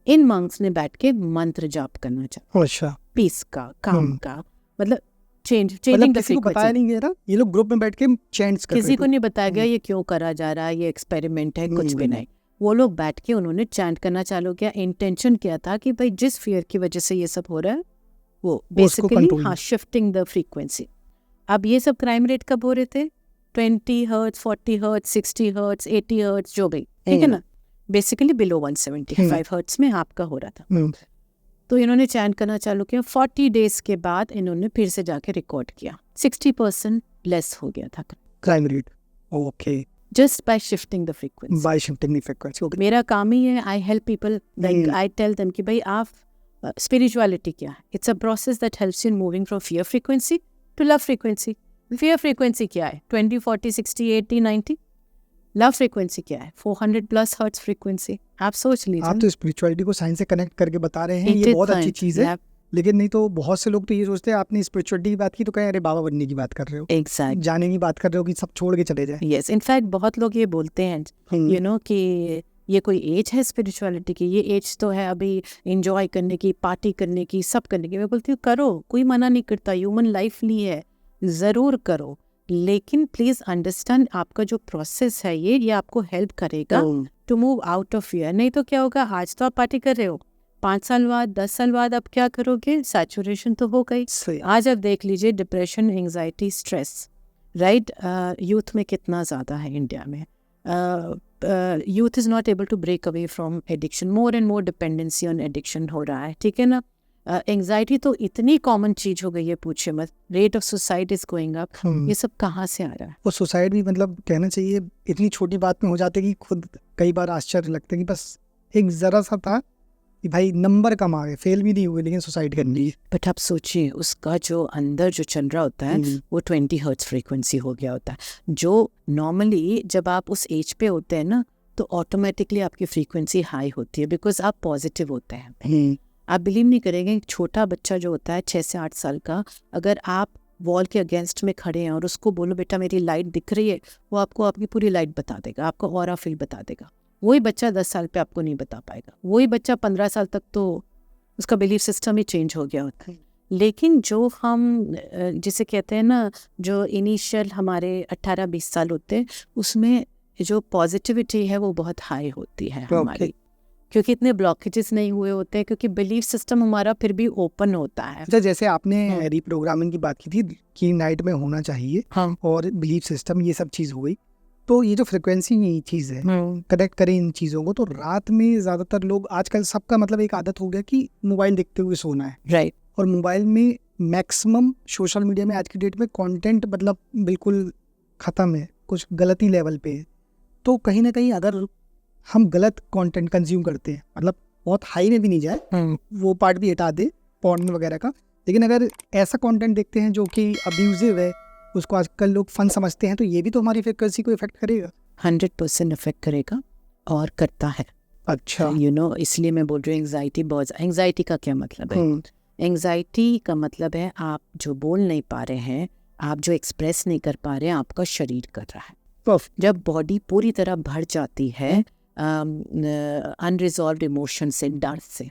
इन मंक्स ने बैठ के मंत्र जाप करना चाहा, अच्छा, पीस का, काम का, मतलब चेंजिंग द फ्रीक्वेंसी। बताया नहीं गया था, ये लोग ग्रुप में बैठ के चैंट्स कर रहे थे, किसी को नहीं बताया गया ये क्यों करा जा रहा है, ये एक्सपेरिमेंट है, कुछ भी नहीं। वो लोग बैठ के उन्होंने चैंट करना चालू किया। इंटेंशन क्या था कि भाई जिस फियर की वजह से ये सब हो रहा है, वो बेसिकली हाँ, शिफ्टिंग द फ्रीक्वेंसी। अब ये सब क्राइम रेट कब हो रहे थे, 20 हर्ट्ज, 40 हर्ट्ज, 60 हर्ट्ज, 80 हर्ट्ज, जो भी, ठीक है ना, बेसिकली बिलो 175 हर्ट्ज में आपका हो रहा था। तो इन्होंने चैंट करना चालू किया। 40 डेज के बाद इन्होंने फिर से जाके रिकॉर्ड किया, 60% लेस हो गया था crime rate. Okay, just by shifting the frequency, by shifting the frequency. मेरा काम ही है, I help people, like I tell them कि भाई आप स्पिरिचुअलिटी क्या है, it's a process that helps you in moving from fear frequency to love frequency. Fear frequency क्या है, 20, 40, 60, 80, 90। लव फ्रीक्वेंसी क्या है, 400+ हर्ट्ज फ्रीक्वेंसी। आप सोच लीजिए, आप तो स्पिरिचुअलिटी को साइंस से कनेक्ट करके बता रहे हैं, ये बहुत अच्छी चीज़ है। लेकिन नहीं तो बहुत से लोग तो ये सोचते हैं, आपने स्पिरिचुअलिटी की बात की तो कहें अरे बाबा बनने की बात कर रहे हो, एग्जैक्ट जाने की बात कर रहे हो कि सब छोड़ के चले जाए। यस, इनफैक्ट बहुत लोग ये बोलते हैं, यू नो, कि ये कोई एज है स्पिरिचुअलिटी की? ये एज तो है अभी इंजॉय करने की, पार्टी करने की, सब करने की। मैं बोलती हूँ करो, कोई मना नहीं करता, ह्यूमन लाइफ ली है, ज़रूर करो, लेकिन प्लीज़ अंडरस्टैंड आपका जो प्रोसेस है ये आपको हेल्प करेगा to move out of fear. नहीं तो क्या होगा, आज तो आप पार्टी कर रहे हो, 5 साल बाद 10 साल बाद आप क्या करोगे? सैचुरेशन तो हो गई। आज आप देख लीजिए depression, anxiety, stress, right, youth में कितना ज़्यादा है इंडिया में। Youth is not able to break away from addiction, more and more dependency on addiction हो रहा है, ठीक है ना। एंजाइटी तो इतनी कॉमन चीज हो गई है, पूछे मत। Rate of suicide is going up. ये सब कहाँ से आ रहा है? वो सुसाइड भी मतलब कहना चाहिए इतनी छोटी बात में हो जाते कि खुद कई बार आश्चर्य लगता है कि बस एक जरा सा था कि भाई नंबर कम आ गए, फेल भी नहीं हुए लेकिन सुसाइड कर ली। बट आप सोचिए उसका जो अंदर जो चल रहा होता है वो 20 हर्ट्ज फ्रीक्वेंसी हो गया होता है, जो नॉर्मली जब आप उस एज पे होते हैं ना तो ऑटोमेटिकली आपकी फ्रीक्वेंसी हाई होती है, बिकॉज आप पॉजिटिव होते हैं। आप बिलीव नहीं करेंगे, एक छोटा बच्चा जो होता है 6 से 8 साल का, अगर आप वॉल के अगेंस्ट में खड़े हैं और उसको बोलो बेटा मेरी लाइट दिख रही है, वो आपको आपकी पूरी लाइट बता देगा, आपका ऑरा फील बता देगा। वही बच्चा 10 साल पे आपको नहीं बता पाएगा, वही बच्चा 15 साल तक तो उसका बिलीफ सिस्टम ही चेंज हो गया होता है। लेकिन जो हम जिसे कहते हैं ना, जो इनिशियल हमारे 18-20 साल होते हैं, उसमें जो पॉजिटिविटी है वो बहुत हाई होती है हमारी, क्योंकि इतने ब्लॉकेजेस नहीं हुए होते हैं, क्योंकि बिलीफ सिस्टम हमारा फिर भी ओपन होता है। अच्छा, जैसे आपने रीप्रोग्रामिंग की बात की थी कि नाइट में होना चाहिए, और बिलीफ सिस्टम ये सब चीज़ हो गई, तो ये जो फ्रिक्वेंसी चीज़ है, कनेक्ट करें इन चीज़ों को, तो रात में ज़्यादातर लोग आजकल सबका मतलब एक आदत हो गया कि मोबाइल देखते हुए सोना है, राइट। और मोबाइल में मैक्सिमम सोशल मीडिया में आज की डेट में कंटेंट मतलब बिल्कुल ख़त्म है, कुछ गलत ही लेवल पे है। तो कहीं ना कहीं अगर हम गलत कंटेंट कंज्यूम करते हैं, मतलब बहुत हाई में भी नहीं जाए, वो पार्ट भी हटा दे पॉर्न वगैरह का, लेकिन अगर ऐसा कंटेंट देखते हैं जो कि अब्यूजिव है, उसको आजकल लोग फन समझते हैं, तो ये भी तो हमारी फ्रीक्वेंसी को इफेक्ट करेगा। 100% इफेक्ट करेगा और करता है। अच्छा, इसलिए मैं बोल रही हूँ एंजाइटी बहुत। एंजाइटी का क्या मतलब है? एंजाइटी का मतलब है आप जो बोल नहीं पा रहे हैं, आप जो एक्सप्रेस नहीं कर पा रहे हैं, आपका शरीर कर रहा है। जब बॉडी पूरी तरह भर जाती है अनरिजॉल्व्ड इमोशन से, डर से,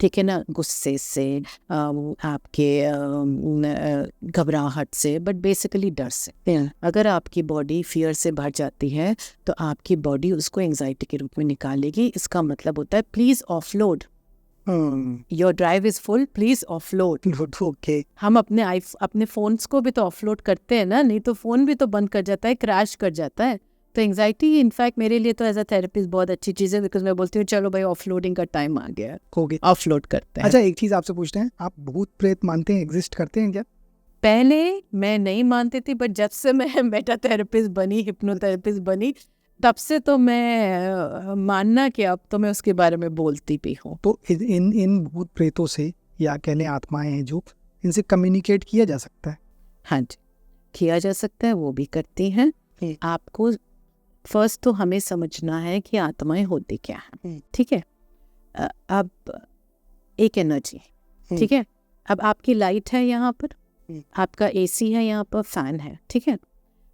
ठीक है ना, गुस्से से, आपके घबराहट से, बट बेसिकली डर से। अगर आपकी बॉडी फियर से भर जाती है तो आपकी बॉडी उसको एंजाइटी के रूप में निकालेगी। इसका मतलब होता है please offload, your drive is full, please offload. Okay, हम अपने फोन्स को भी तो ऑफलोड करते हैं ना, नहीं तो फोन भी तो बंद कर जाता है, क्रैश कर जाता है। तो एंजाइटी इनफैक्ट मेरे लिए तो एज अ थेरेपिस्ट बहुत अच्छी चीज़ है, बिकॉज मैं बोलती हूँ चलो भाई ऑफलोडिंग का टाइम आ गया, ऑफलोड करते हैं। अच्छा, एक चीज़ आपसे पूछते हैं, आप भूत प्रेत मानते हैं, एग्जिस्ट करते हैं क्या? पहले मैं नहीं मानती थी, बट जब से मैं मेटा थेरेपिस्ट बनी, हिप्नोथेरेपिस्ट बनी, तब से तो मैं मानना कि अब तो मैं उसके बारे में बोलती भी हूँ। तो इन भूत प्रेतों से, या कहने आत्माएं हैं जो, इनसे कम्युनिकेट किया जा सकता है? हाँ जी, किया जा सकता है, वो भी करती हैं। आपको फर्स्ट तो हमें समझना है कि आत्माएं होती क्या हैं, ठीक है। अब एक एनर्जी, ठीक है, अब आपकी लाइट है यहाँ पर, आपका एसी है यहाँ पर, फैन है, ठीक है।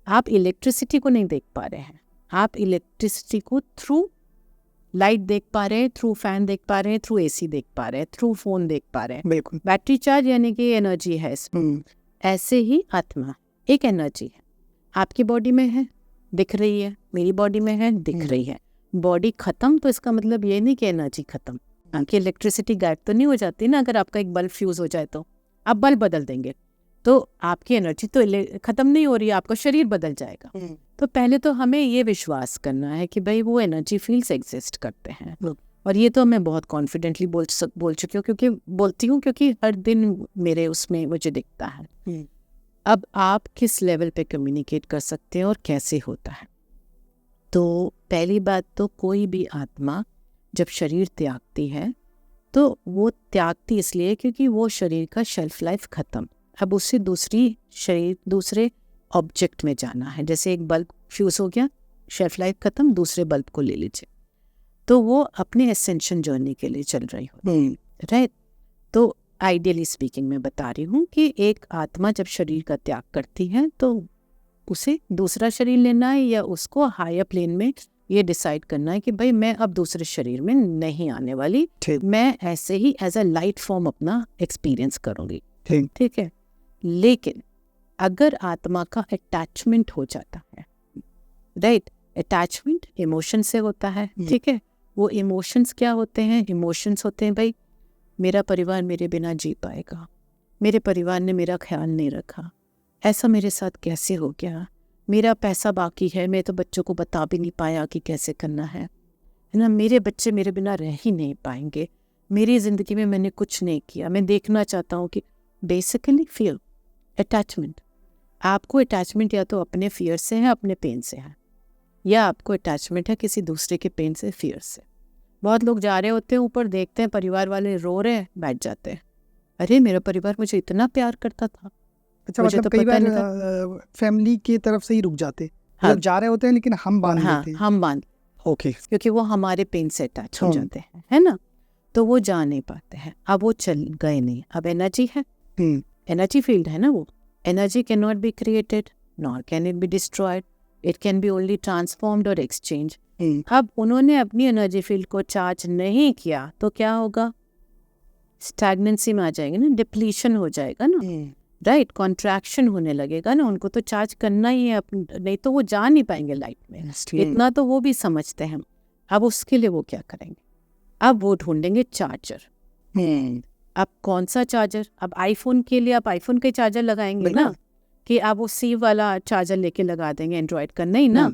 आप इलेक्ट्रिसिटी को नहीं देख पा रहे हैं, आप इलेक्ट्रिसिटी को थ्रू लाइट देख पा रहे हैं, थ्रू फैन देख पा रहे हैं, थ्रू एसी देख पा रहे हैं, थ्रू फोन देख पा रहे हैं। बिल्कुल, बैटरी चार्ज यानी कि एनर्जी है इसमें। ऐसे ही आत्मा एक एनर्जी है, आपकी बॉडी में है, दिख रही है, मेरी बॉडी में है, दिख रही है। बॉडी खत्म तो इसका मतलब ये नहीं कि एनर्जी खत्म। आपकी इलेक्ट्रिसिटी गायब तो नहीं हो जाती ना, अगर आपका एक बल्ब फ्यूज हो जाए तो आप बल्ब बदल देंगे, तो आपकी एनर्जी तो खत्म नहीं हो रही है, आपका शरीर बदल जाएगा। तो पहले तो हमें ये विश्वास करना है कि भाई वो एनर्जी फील्ड्स एग्जिस्ट करते हैं, और ये तो मैं बहुत कॉन्फिडेंटली बोल चुकी हूँ, क्योंकि हर दिन मेरे उसमें मुझे दिखता है। अब आप किस लेवल पे कम्युनिकेट कर सकते हैं और कैसे होता है? तो पहली बात तो कोई भी आत्मा जब शरीर त्यागती है तो वो त्यागती इसलिए क्योंकि वो शरीर का शेल्फ लाइफ ख़त्म, अब उससे दूसरे ऑब्जेक्ट में जाना है। जैसे एक बल्ब फ्यूज हो गया, शेल्फ लाइफ ख़त्म, दूसरे बल्ब को ले लीजिए, तो वो अपने एसेंशन जर्नी के लिए चल रही होती है, राइट। तो आइडियली स्पीकिंग मैं बता रही हूँ कि एक आत्मा जब शरीर का त्याग करती है तो उसे दूसरा शरीर लेना है या उसको हायर प्लेन में ये डिसाइड करना है कि भाई मैं अब दूसरे शरीर में नहीं आने वाली, ठीक। मैं ऐसे ही एज अ लाइट फॉर्म अपना एक्सपीरियंस करूँगी, ठीक। ठीक है। लेकिन अगर आत्मा का अटैचमेंट हो जाता है, राइट, अटैचमेंट इमोशन से होता है, ठीक है। वो इमोशंस क्या होते हैं? इमोशंस होते हैं भाई मेरा परिवार मेरे बिना जी पाएगा, मेरे परिवार ने मेरा ख्याल नहीं रखा, ऐसा मेरे साथ कैसे हो गया, मेरा पैसा बाकी है, मैं तो बच्चों को बता भी नहीं पाया कि कैसे करना है ना, मेरे बच्चे मेरे बिना रह ही नहीं पाएंगे, मेरी ज़िंदगी में मैंने कुछ नहीं किया, मैं देखना चाहता हूँ कि बेसिकली फियर, अटैचमेंट। आपको अटैचमेंट या तो अपने फियर से है, अपने पेन से है, या आपको अटैचमेंट है किसी दूसरे के पेन से, फियर से। बहुत लोग जा रहे होते हैं ऊपर, देखते हैं परिवार वाले रो रहे हैं, बैठ जाते हैं, अरे मेरा परिवार मुझे इतना प्यार करता था। अच्छा, मुझे मतलब तो कई पता नहीं बार फैमिली की तरफ से ही रुक जाते, हाँ। मतलब जा रहे होते हैं लेकिन हम बांध हाँ, देते हैं। हम बांध, ओके। क्योंकि वो हमारे पेन से अटैच हो हाँ। जाते हैं, है ना, तो वो जा नहीं पाते हैं। अब वो चल गए नहीं, अब एनर्जी है, एनर्जी फील्ड है ना, वो energy can not be created nor can it be destroyed, it can be only transformed और एक्सचेंज। अब उन्होंने अपनी एनर्जी फील्ड को चार्ज नहीं किया तो क्या होगा? स्टैग्नेंसी में आ जाएंगे ना, डिप्लीशन हो जाएगा ना, राइट, कॉन्ट्रैक्शन होने लगेगा ना। उनको तो चार्ज करना ही है, नहीं तो वो जा नहीं पाएंगे लाइफ में, इतना तो वो भी समझते हैं। अब उसके लिए वो क्या करेंगे? अब वो ढूंढेंगे चार्जर। अब कौन सा चार्जर? अब आईफोन के लिए आप आईफोन का चार्जर लगाएंगे ना, कि आप वो सी वाला चार्जर लेके लगा देंगे, एंड्रॉयड का नहीं ना।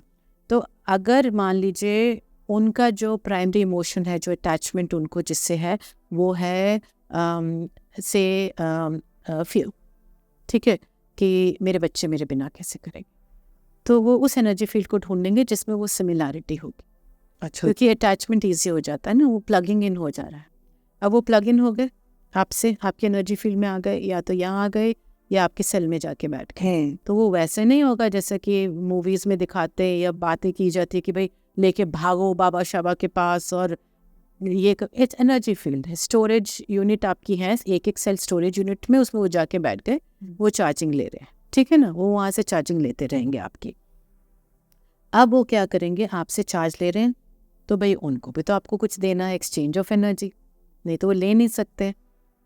तो अगर मान लीजिए उनका जो प्राइमरी इमोशन है, जो अटैचमेंट उनको जिससे है, वो है से फियर, ठीक है, कि मेरे बच्चे मेरे बिना कैसे करेंगे, तो वो उस एनर्जी फील्ड को ढूंढेंगे जिसमें वो सिमिलैरिटी होगी। अच्छा, क्योंकि अटैचमेंट ईजी हो जाता है ना, वो प्लगिंग इन हो जा रहा है। अब वो प्लग इन हो गए आपसे, आपके एनर्जी फील्ड में आ गए, या तो यहाँ आ गए या आपके सेल में जाके बैठ गए। तो वो वैसे नहीं होगा जैसा कि मूवीज़ में दिखाते हैं या बातें की जाती है कि भाई लेके भागो बाबा शाबा के पास, और ये इट्स एनर्जी फील्ड है, स्टोरेज यूनिट आपकी है, एक एक सेल स्टोरेज यूनिट में, उसमें वो जाके बैठ गए, वो चार्जिंग ले रहे हैं, ठीक है ना, वो वहाँ से चार्जिंग लेते रहेंगे आपकी। अब वो क्या करेंगे? आपसे चार्ज ले रहे हैं तो भाई उनको भी तो आपको कुछ देना है, एक्सचेंज ऑफ एनर्जी, नहीं तो वो ले नहीं सकते।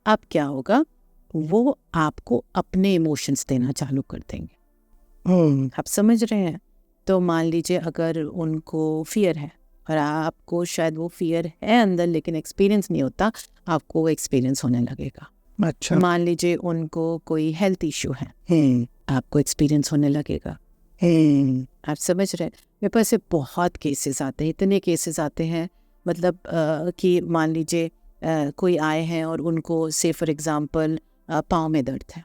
अब क्या होगा? वो आपको अपने इमोशंस देना चालू कर देंगे। आप समझ रहे हैं? तो मान लीजिए अगर उनको फियर है और आपको शायद वो फियर है अंदर लेकिन एक्सपीरियंस नहीं होता, आपको वो एक्सपीरियंस होने लगेगा। अच्छा, मान लीजिए उनको कोई हेल्थ इशू है, आपको एक्सपीरियंस होने लगेगा। आप समझ रहे हैं? मेरे पास से बहुत केसेस आते हैं, इतने केसेस आते हैं, मतलब कि मान लीजिए कोई आए हैं और उनको से फॉर एग्जांपल पाँव में दर्द है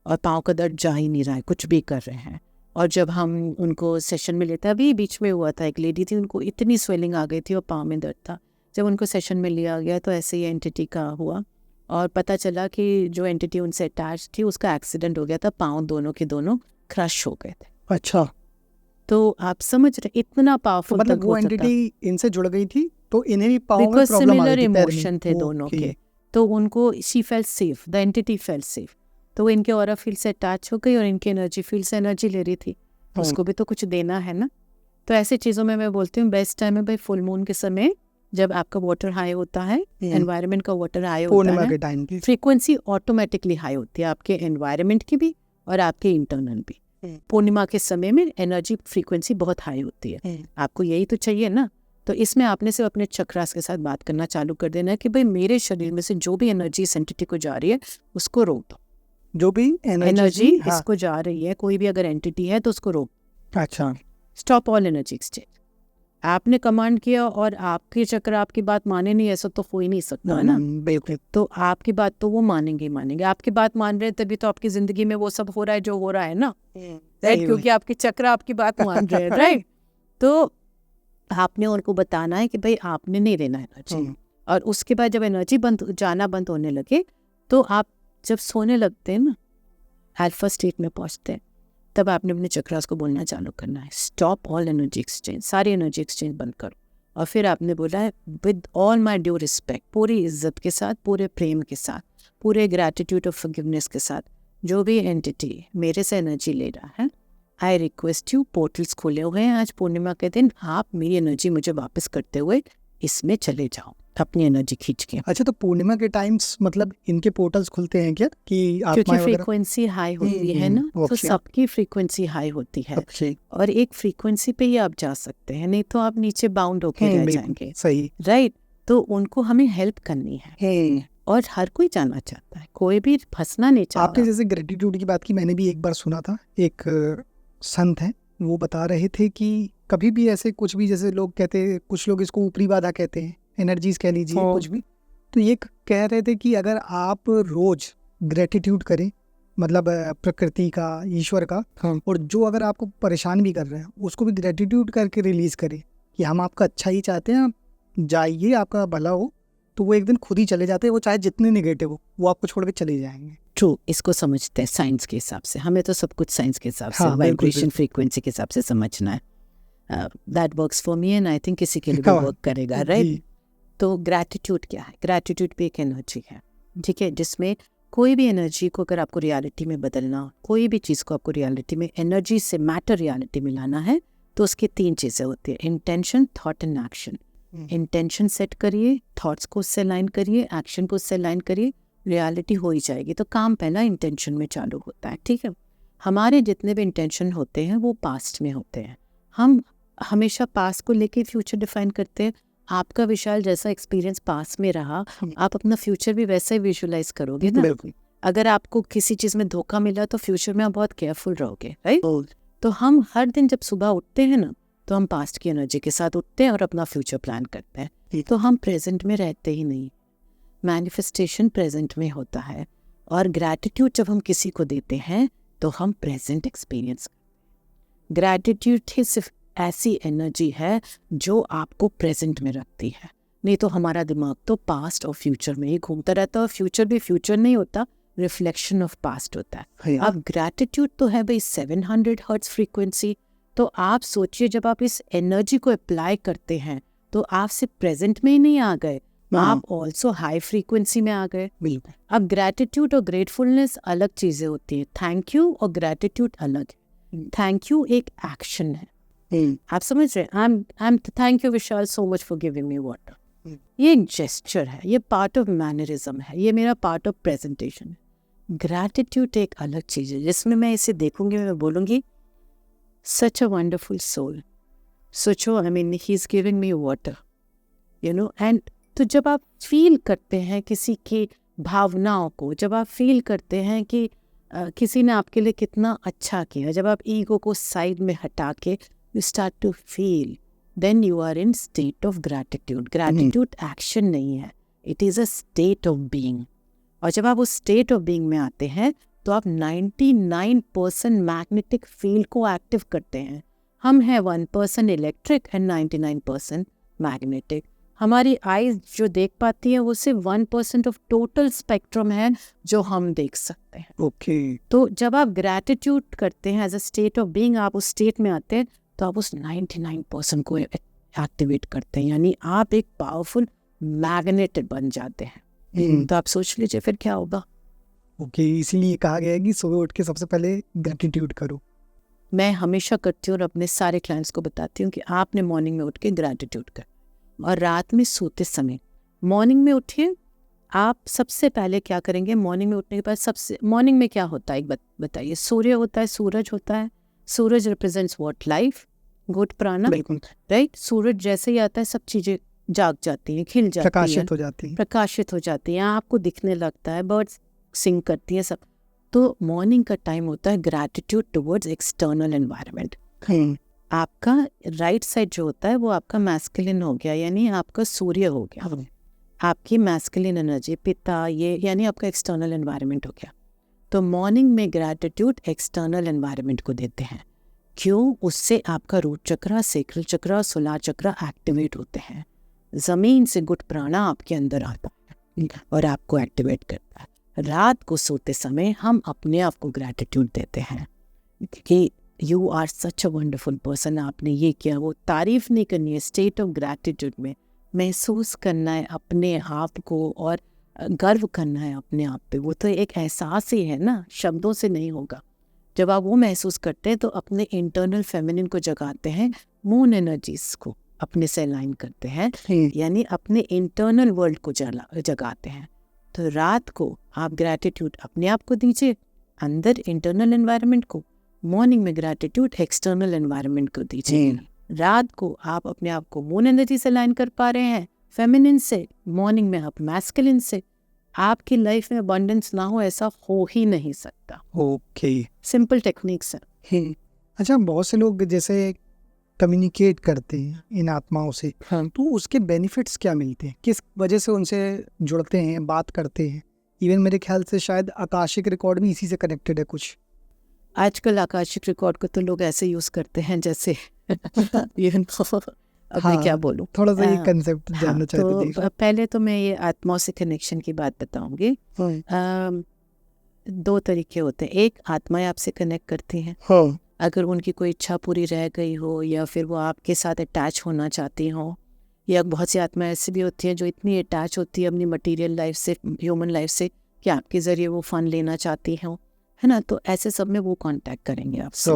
और पाँव का दर्द जा ही नहीं रहा है, कुछ भी कर रहे हैं, और जब हम उनको सेशन में लेते, अभी बीच में हुआ था, एक लेडी थी, उनको इतनी स्वेलिंग आ गई थी और पाँव में दर्द था, जब उनको सेशन में लिया गया तो ऐसे ही एंटिटी का हुआ और पता चला कि जो एंटिटी उनसे अटैच थी उसका एक्सीडेंट हो गया था, पाँव दोनों के दोनों क्रश हो गए थे। अच्छा, तो आप समझ रहे इतना पावरफुल, मतलब वो एंटिटी इनसे जुड़ गई थी तो इन्हें भी पाँव में प्रॉब्लम आ सिमिलर गई थी, पैर में। इमोशन थे दोनों के, तो उनको she felt safe, the entity felt safe, तो वो इनके ऑरा फील्ड से अटैच हो गई और इनके एनर्जी फील्ड से एनर्जी ले रही थी, तो उसको भी तो कुछ देना है ना। तो ऐसी चीज़ों में मैं बोलती हूँ बेस्ट टाइम है भाई फुल मून के समय, जब आपका वाटर हाई होता है, एनवायरनमेंट का वाटर हाई होता है, के टाइम पे फ्रीक्वेंसी ऑटोमेटिकली हाई होती है, आपके एनवायरनमेंट की भी और आपके इंटरनल भी। पूर्णिमा के समय में एनर्जी फ्रीक्वेंसी बहुत हाई होती है, आपको यही तो चाहिए ना। तो इसमें आपने सिर्फ अपने चक्रास के साथ बात करना चालू कर देना है कि भाई मेरे शरीर में से जो भी एनर्जी इस एंटिटी को जा रही है उसको रोक दो, जो भी एनर्जी इसको जा रही है, कोई भी अगर एंटिटी है तो उसको रोक। अच्छा, स्टॉप ऑल एनर्जी एक्सचेंज। आपने कमांड किया और आपके चक्र आपकी बात माने नहीं, ऐसा तो हो ही नहीं सकता है ना। बिल्कुल। तो आपकी बात तो वो मानेंगे ही मानेंगे, आपकी बात मान रहे हैं तभी तो आपकी जिंदगी में वो सब हो रहा है जो हो रहा है ना, राइट, क्योंकि आपके चक्र आपकी बात मान रहे हैं, राइट। तो आपने उनको बताना है कि भाई आपने नहीं देना एनर्जी, और उसके बाद जब एनर्जी जाना बंद होने लगे तो आप जब सोने लगते हैं ना, अल्फा स्टेट में पहुंचते हैं, तब आपने अपने चक्रास को बोलना चालू करना है, स्टॉप ऑल एनर्जी एक्सचेंज, सारी एनर्जी एक्सचेंज बंद करो। और फिर आपने बोला है with all my due respect, पूरी इज्जत के साथ, पूरे प्रेम के साथ, पूरे ग्रैटिट्यूड और फॉरगिवनेस के साथ, जो भी एंटिटी मेरे से एनर्जी ले रहा है आई रिक्वेस्ट यू, पोर्टल्स खुले हुए हैं आज पूर्णिमा के दिन, आप मेरी एनर्जी मुझे वापस करते हुए इसमें चले जाओ, अपनी एनर्जी खींच के। अच्छा, तो पूर्णिमा के टाइम्स मतलब इनके पोर्टल्स खुलते हैं क्या कि क्योंकि आत्माएं वगैरह? फ्रीक्वेंसी हाई होती है ना, तो okay. सबकी फ्रीक्वेंसी हाई होती है, Okay. और एक फ्रीक्वेंसी पे ही आप जा सकते हैं, नहीं तो आप नीचे बाउंड होके रह बिल्कुल, जाएंगे। सही राइट, तो उनको हमें हेल्प करनी है, है। और हर कोई जाना चाहता है, कोई भी फंसना नहीं चाहता। आपने जैसे ग्रेटिट्यूड की बात की, मैंने भी एक बार सुना था, एक संत है वो बता रहे थे कि कभी भी ऐसे कुछ भी, जैसे लोग कहते हैं, कुछ लोग इसको ऊपरी बाधा कहते हैं, एनर्जीज कह लीजिए, हाँ। कुछ भी, तो ये कह रहे थे कि अगर आप रोज ग्रेटिट्यूड करें, मतलब प्रकृति का, ईश्वर का, और जो अगर आपको परेशान भी कर रहे हैं उसको भी ग्रेटिट्यूड करके रिलीज करें कि हम आपका अच्छा ही चाहते हैं, आप जाइए, आपका भला हो, तो वो एक दिन खुद ही चले जाते हैं, वो चाहे जितने निगेटिव हो वो आपको छोड़ के चले जाएंगे। ट्रू, इसको समझते हैं साइंस के हिसाब से, हमें तो सब कुछ साइंस के हिसाब से, हाँ, बिल्कुल, वाइब्रेशन फ्रीक्वेंसी के हिसाब से समझना है। That works for me and I think किसी के लिए भी हाँ, वर्क करेगा, राइट। तो ग्रैटिट्यूड क्या है? ग्रैटिट्यूड भी एक एनर्जी है, ठीक है, जिसमें कोई भी एनर्जी को अगर आपको रियलिटी में बदलना, कोई भी चीज़ को आपको रियलिटी में, एनर्जी से मैटर रियलिटी में लाना है, तो उसकी 3 चीज़ें होती है, intention, thought and action. Intention set करिए, थॉट्स को उससे लाइन करिए, एक्शन को उससे लाइन करिए, रियलिटी हो ही जाएगी। तो काम पहला इंटेंशन में चालू होता है, ठीक है। हमारे जितने भी इंटेंशन होते हैं वो पास्ट में होते हैं, हम हमेशा पास्ट को लेके फ्यूचर डिफाइन करते हैं। आपका विशाल जैसा एक्सपीरियंस पास्ट में रहा, आप अपना फ्यूचर भी वैसे ही विजुअलाइज करोगे ना। बिल्कुल। अगर आपको किसी चीज़ में धोखा मिला तो फ्यूचर में आप बहुत केयरफुल रहोगे, राइट। तो हम हर दिन जब सुबह उठते हैं ना, तो हम पास्ट की एनर्जी के साथ उठते हैं और अपना फ्यूचर प्लान करते हैं, तो हम प्रेजेंट में रहते ही नहीं। मैनिफेस्टेशन प्रेजेंट में होता है, और ग्रैटिट्यूड जब हम किसी को देते हैं तो हम प्रेजेंट एक्सपीरियंस। ग्रैटिट्यूड ही सिर्फ ऐसी एनर्जी है जो आपको प्रेजेंट में रखती है, नहीं तो हमारा दिमाग तो पास्ट और फ्यूचर में ही घूमता रहता है, और फ्यूचर भी फ्यूचर नहीं होता, रिफ्लेक्शन ऑफ पास्ट होता है। अब ग्रैटिट्यूड तो है भाई 700 हर्ट्ज फ्रीक्वेंसी, तो आप सोचिए जब आप इस एनर्जी को अप्लाई करते हैं तो आप सिर्फ प्रेजेंट में ही नहीं आ गए, आप ऑल्सो हाई फ्रीक्वेंसी में आ गए। बिल्कुल। अब ग्रैटिट्यूड और ग्रेटफुलनेस अलग चीज़ें होती हैं, थैंक यू और ग्रैटिट्यूड अलग है। थैंक यू एक एक्शन है, आप समझ रहे हैं, I am thank you Vishal so much for giving me water, ये एक जेस्चर है, ये पार्ट ऑफ मैनरिज्म है, ये मेरा पार्ट ऑफ प्रेजेंटेशन है। ग्रैटिट्यूड एक अलग चीज़ है जिसमें मैं इसे देखूंगी, मैं बोलूँगी सच अ वंडरफुल सोल, सोचो, I mean he is giving me water, you know. And तो जब आप फील करते हैं किसी की भावनाओं को, जब आप फील करते हैं कि किसी ने आपके लिए कितना अच्छा किया, जब आप ईगो को साइड में हटा के you start to feel, then you are in state of gratitude. Gratitude action नहीं है, it is a state of being. और जब आप उस state of being में आते हैं तो आप 99% मैग्नेटिक फील्ड को एक्टिव करते हैं। हम हैं 1% इलेक्ट्रिक एंड 99% मैग्नेटिक। हमारी आईज जो देख पाती है वो सिर्फ 1% ऑफ टोटल स्पेक्ट्रम है जो हम देख सकते हैं। ओके। तो जब आप ग्रैटिट्यूड करते हैं as a state of being, आप उस स्टेट में आते हैं तो आप उस 99% को एक्टिवेट करते हैं, यानी आप एक पावरफुल मैग्नेट बन जाते हैं। तो आप सोच लीजिए फिर क्या होगा। ओके, इसीलिए कहा गया है कि सुबह उठ के सबसे पहले ग्रैटिट्यूड करो। मैं हमेशा करती हूँ और अपने सारे क्लाइंट्स को बताती हूँ कि आपने मॉर्निंग में उठ के ग्रैटिट्यूड कर, और रात में सोते समय मॉर्निंग में उठिए। आप सबसे पहले क्या करेंगे, मॉर्निंग में उठने के बाद सबसे मॉर्निंग में क्या होता है एक बताइए। सूर्य होता है, सूरज होता है, सूरज रिप्रेजेंट्स व्हाट, लाइफ, गुड प्राणा, राइट। सूरज जैसे ही आता है सब चीजें जाग जाती हैं, खिल जाती हैं, प्रकाशित हो जाती हैं, आपको दिखने लगता है, बर्ड्स सिंग करती हैं सब। तो मॉर्निंग का टाइम होता है ग्रैटिट्यूड टुवर्ड्स एक्सटर्नल एनवायरनमेंट। आपका राइट साइड जो होता है वो आपका मैस्कुलिन हो गया, यानी आपका सूर्य हो गया, आपकी मैस्कुलिन एनर्जी, पिता, ये यानी आपका एक्सटर्नल एनवायरनमेंट हो गया। तो मॉर्निंग में ग्रैटिट्यूड एक्सटर्नल एनवायरनमेंट को देते हैं। क्यों? उससे आपका रूट चक्रा, सेक्रल चक्रा, सोलर चक्रा एक्टिवेट होते हैं। ज़मीन से गुड प्राणा आपके अंदर आता है और आपको एक्टिवेट करता है। रात को सोते समय हम अपने आप को ग्रैटिट्यूड देते हैं कि you are such a wonderful person, आपने ये किया, वो तारीफ नहीं करनी है, स्टेट ऑफ ग्रैटिट्यूड में महसूस करना है अपने आप को और गर्व करना है अपने आप पे। वो तो एक एहसास ही है ना, शब्दों से नहीं होगा। जब आप वो महसूस करते हैं तो अपने इंटरनल फेमिनिन को जगाते हैं, मून एनर्जीज को अपने से अलाइन करते हैं, यानी अपने इंटरनल वर्ल्ड को जगाते हैं। तो रात को आप ग्रैटिट्यूड अपने आप को दीजिए, अंदर इंटरनल एनवायरनमेंट को, मॉर्निंग में ग्रैटिट्यूड एक्सटर्नल एनवायरनमेंट को दीजिए। रात को आप अपने आप को मून एनर्जी से अलाइन कर पा रहे हैं, फेमिनिन से, मॉर्निंग में आप मैस्कुलिन से, आपकी लाइफ में अबंडेंस ना हो ऐसा हो ही नहीं सकता। ओके, सिंपल टेक्निक्स हैं। अच्छा, बहुत से लोग जैसे कम्युनिकेट करते हैं इन आत्माओं से, हाँ। तो उसके बेनिफिट्स क्या मिलते हैं, किस वजह से उनसे जुड़ते हैं, बात करते हैं? इवन मेरे ख्याल से शायद आकाशिक रिकॉर्ड भी इसी से कनेक्टेड है कुछ। आजकल आकाशिक रिकॉर्ड को तो लोग ऐसे यूज करते हैं जैसे अब मैं क्या बोलूं, थोड़ा सा ये कंसेप्ट जानना चाहते थे। तो पहले तो मैं ये आत्माओं से कनेक्शन की बात बताऊंगी। 2 तरीके होते हैं। एक, आत्माएं आपसे कनेक्ट करती हैं, अगर उनकी कोई इच्छा पूरी रह गई हो या फिर वो आपके साथ अटैच होना चाहती हो, या बहुत सी आत्माएं ऐसी भी होती हैं जो इतनी अटैच होती है अपनी मटेरियल लाइफ से, ह्यूमन लाइफ से, कि आपके ज़रिए वो फ़न लेना चाहती हो, है ना। तो ऐसे सब में वो कांटेक्ट करेंगे आपसे।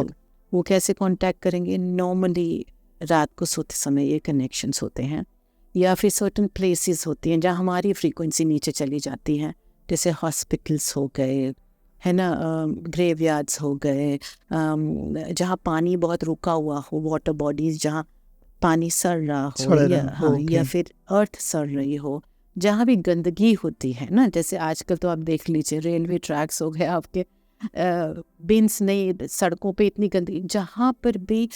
वो कैसे कांटेक्ट करेंगे? नॉर्मली रात को सोते समय ये कनेक्शंस होते हैं, या फिर सर्टन प्लेसेस होती हैं जहाँ हमारी फ्रीक्वेंसी नीचे चली जाती है, जैसे हॉस्पिटल्स हो गए, है ना, ग्रेवयार्ड्स हो गए, जहाँ पानी बहुत रुका हुआ हो, वाटर बॉडीज जहाँ पानी सड़ रहा हो, या फिर अर्थ सड़ रही हो, जहाँ भी गंदगी होती है ना, जैसे आजकल तो आप देख लीजिए रेलवे ट्रैक्स हो गए आपके, बिन्स नहीं, सड़कों पे इतनी गंदगी, जहाँ पर भी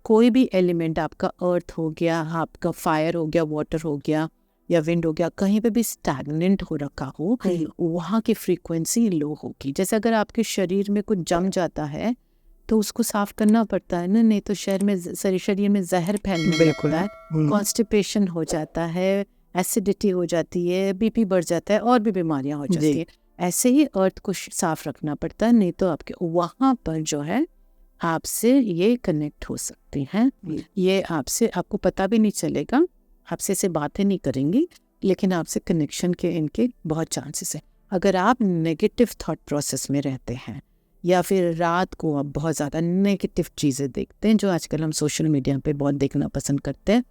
कोई भी एलिमेंट, आपका अर्थ हो गया, आपका फायर हो गया, वाटर हो गया या विंड हो गया, कहीं पे भी स्टैग्नेंट हो रखा हो, वहाँ की फ्रीक्वेंसी लो होगी। जैसे अगर आपके शरीर में कुछ जम जाता है तो उसको साफ करना पड़ता है ना, नहीं तो शरीर में जहर फैलने लगता है, कॉन्स्टिपेशन हो जाता है, एसिडिटी हो जाती है, बीपी बढ़ जाता है, और भी बीमारियां हो जाती है। ऐसे ही अर्थ को साफ रखना पड़ता है, नहीं तो आपके वहाँ पर जो है आपसे ये कनेक्ट हो सकती हैं, ये आपसे, आपको पता भी नहीं चलेगा, आपसे से बातें नहीं करेंगी, लेकिन आपसे कनेक्शन के इनके बहुत चांसेस हैं। अगर आप नेगेटिव थॉट प्रोसेस में रहते हैं, या फिर रात को आप बहुत ज़्यादा नेगेटिव चीज़ें देखते हैं, जो आजकल हम सोशल मीडिया पे बहुत देखना पसंद करते हैं,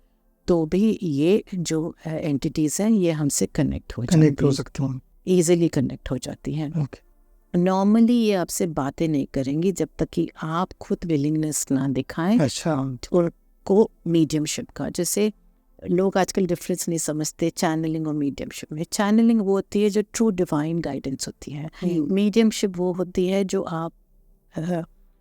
तो भी ये जो एंटिटीज़ हैं ये हमसे कनेक्ट हो सकती हैं, ईजिली कनेक्ट हो जाती हैं। नॉर्मली ये आपसे बातें नहीं करेंगी जब तक कि आप खुद विलिंगनेस ना दिखाएं। अच्छा, उनको मीडियमशिप का, जैसे लोग आजकल डिफरेंस नहीं समझते चैनलिंग और मीडियमशिप में। चैनलिंग वो होती है जो ट्रू डिवाइन गाइडेंस होती है, मीडियमशिप वो होती है जो आप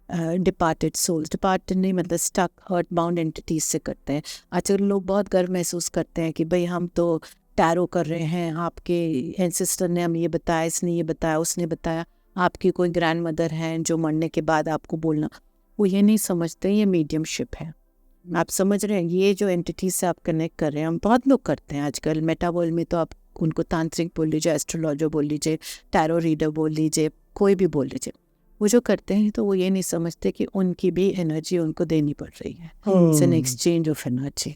डिपार्टेड सोल्स, डिपार्टेड नहीं मतलब स्टक अर्थ बाउंड एंटिटीज से करते हैं। आजकल लोग बहुत गर्व महसूस करते हैं कि भाई हम तो टैरो कर रहे हैं, आपके एंसेस्टर ने हमें ये बताया, इसने ये बताया, उसने बताया, आपकी कोई ग्रैंड मदर हैं जो मरने के बाद आपको बोलना, वो ये नहीं समझते ये मीडियमशिप है। आप समझ रहे हैं, ये जो एंटिटीज से आप कनेक्ट कर रहे हैं, हम बहुत लोग करते हैं आजकल मेटावर्ल्ड में, तो आप उनको तांत्रिक बोल लीजिए, एस्ट्रोलॉजर बोल लीजिए, टैरो रीडर बोल लीजिए, कोई भी बोल लीजिए, वो जो करते हैं तो वो ये नहीं समझते कि उनकी भी एनर्जी उनको देनी पड़ रही है। It's an exchange of energy,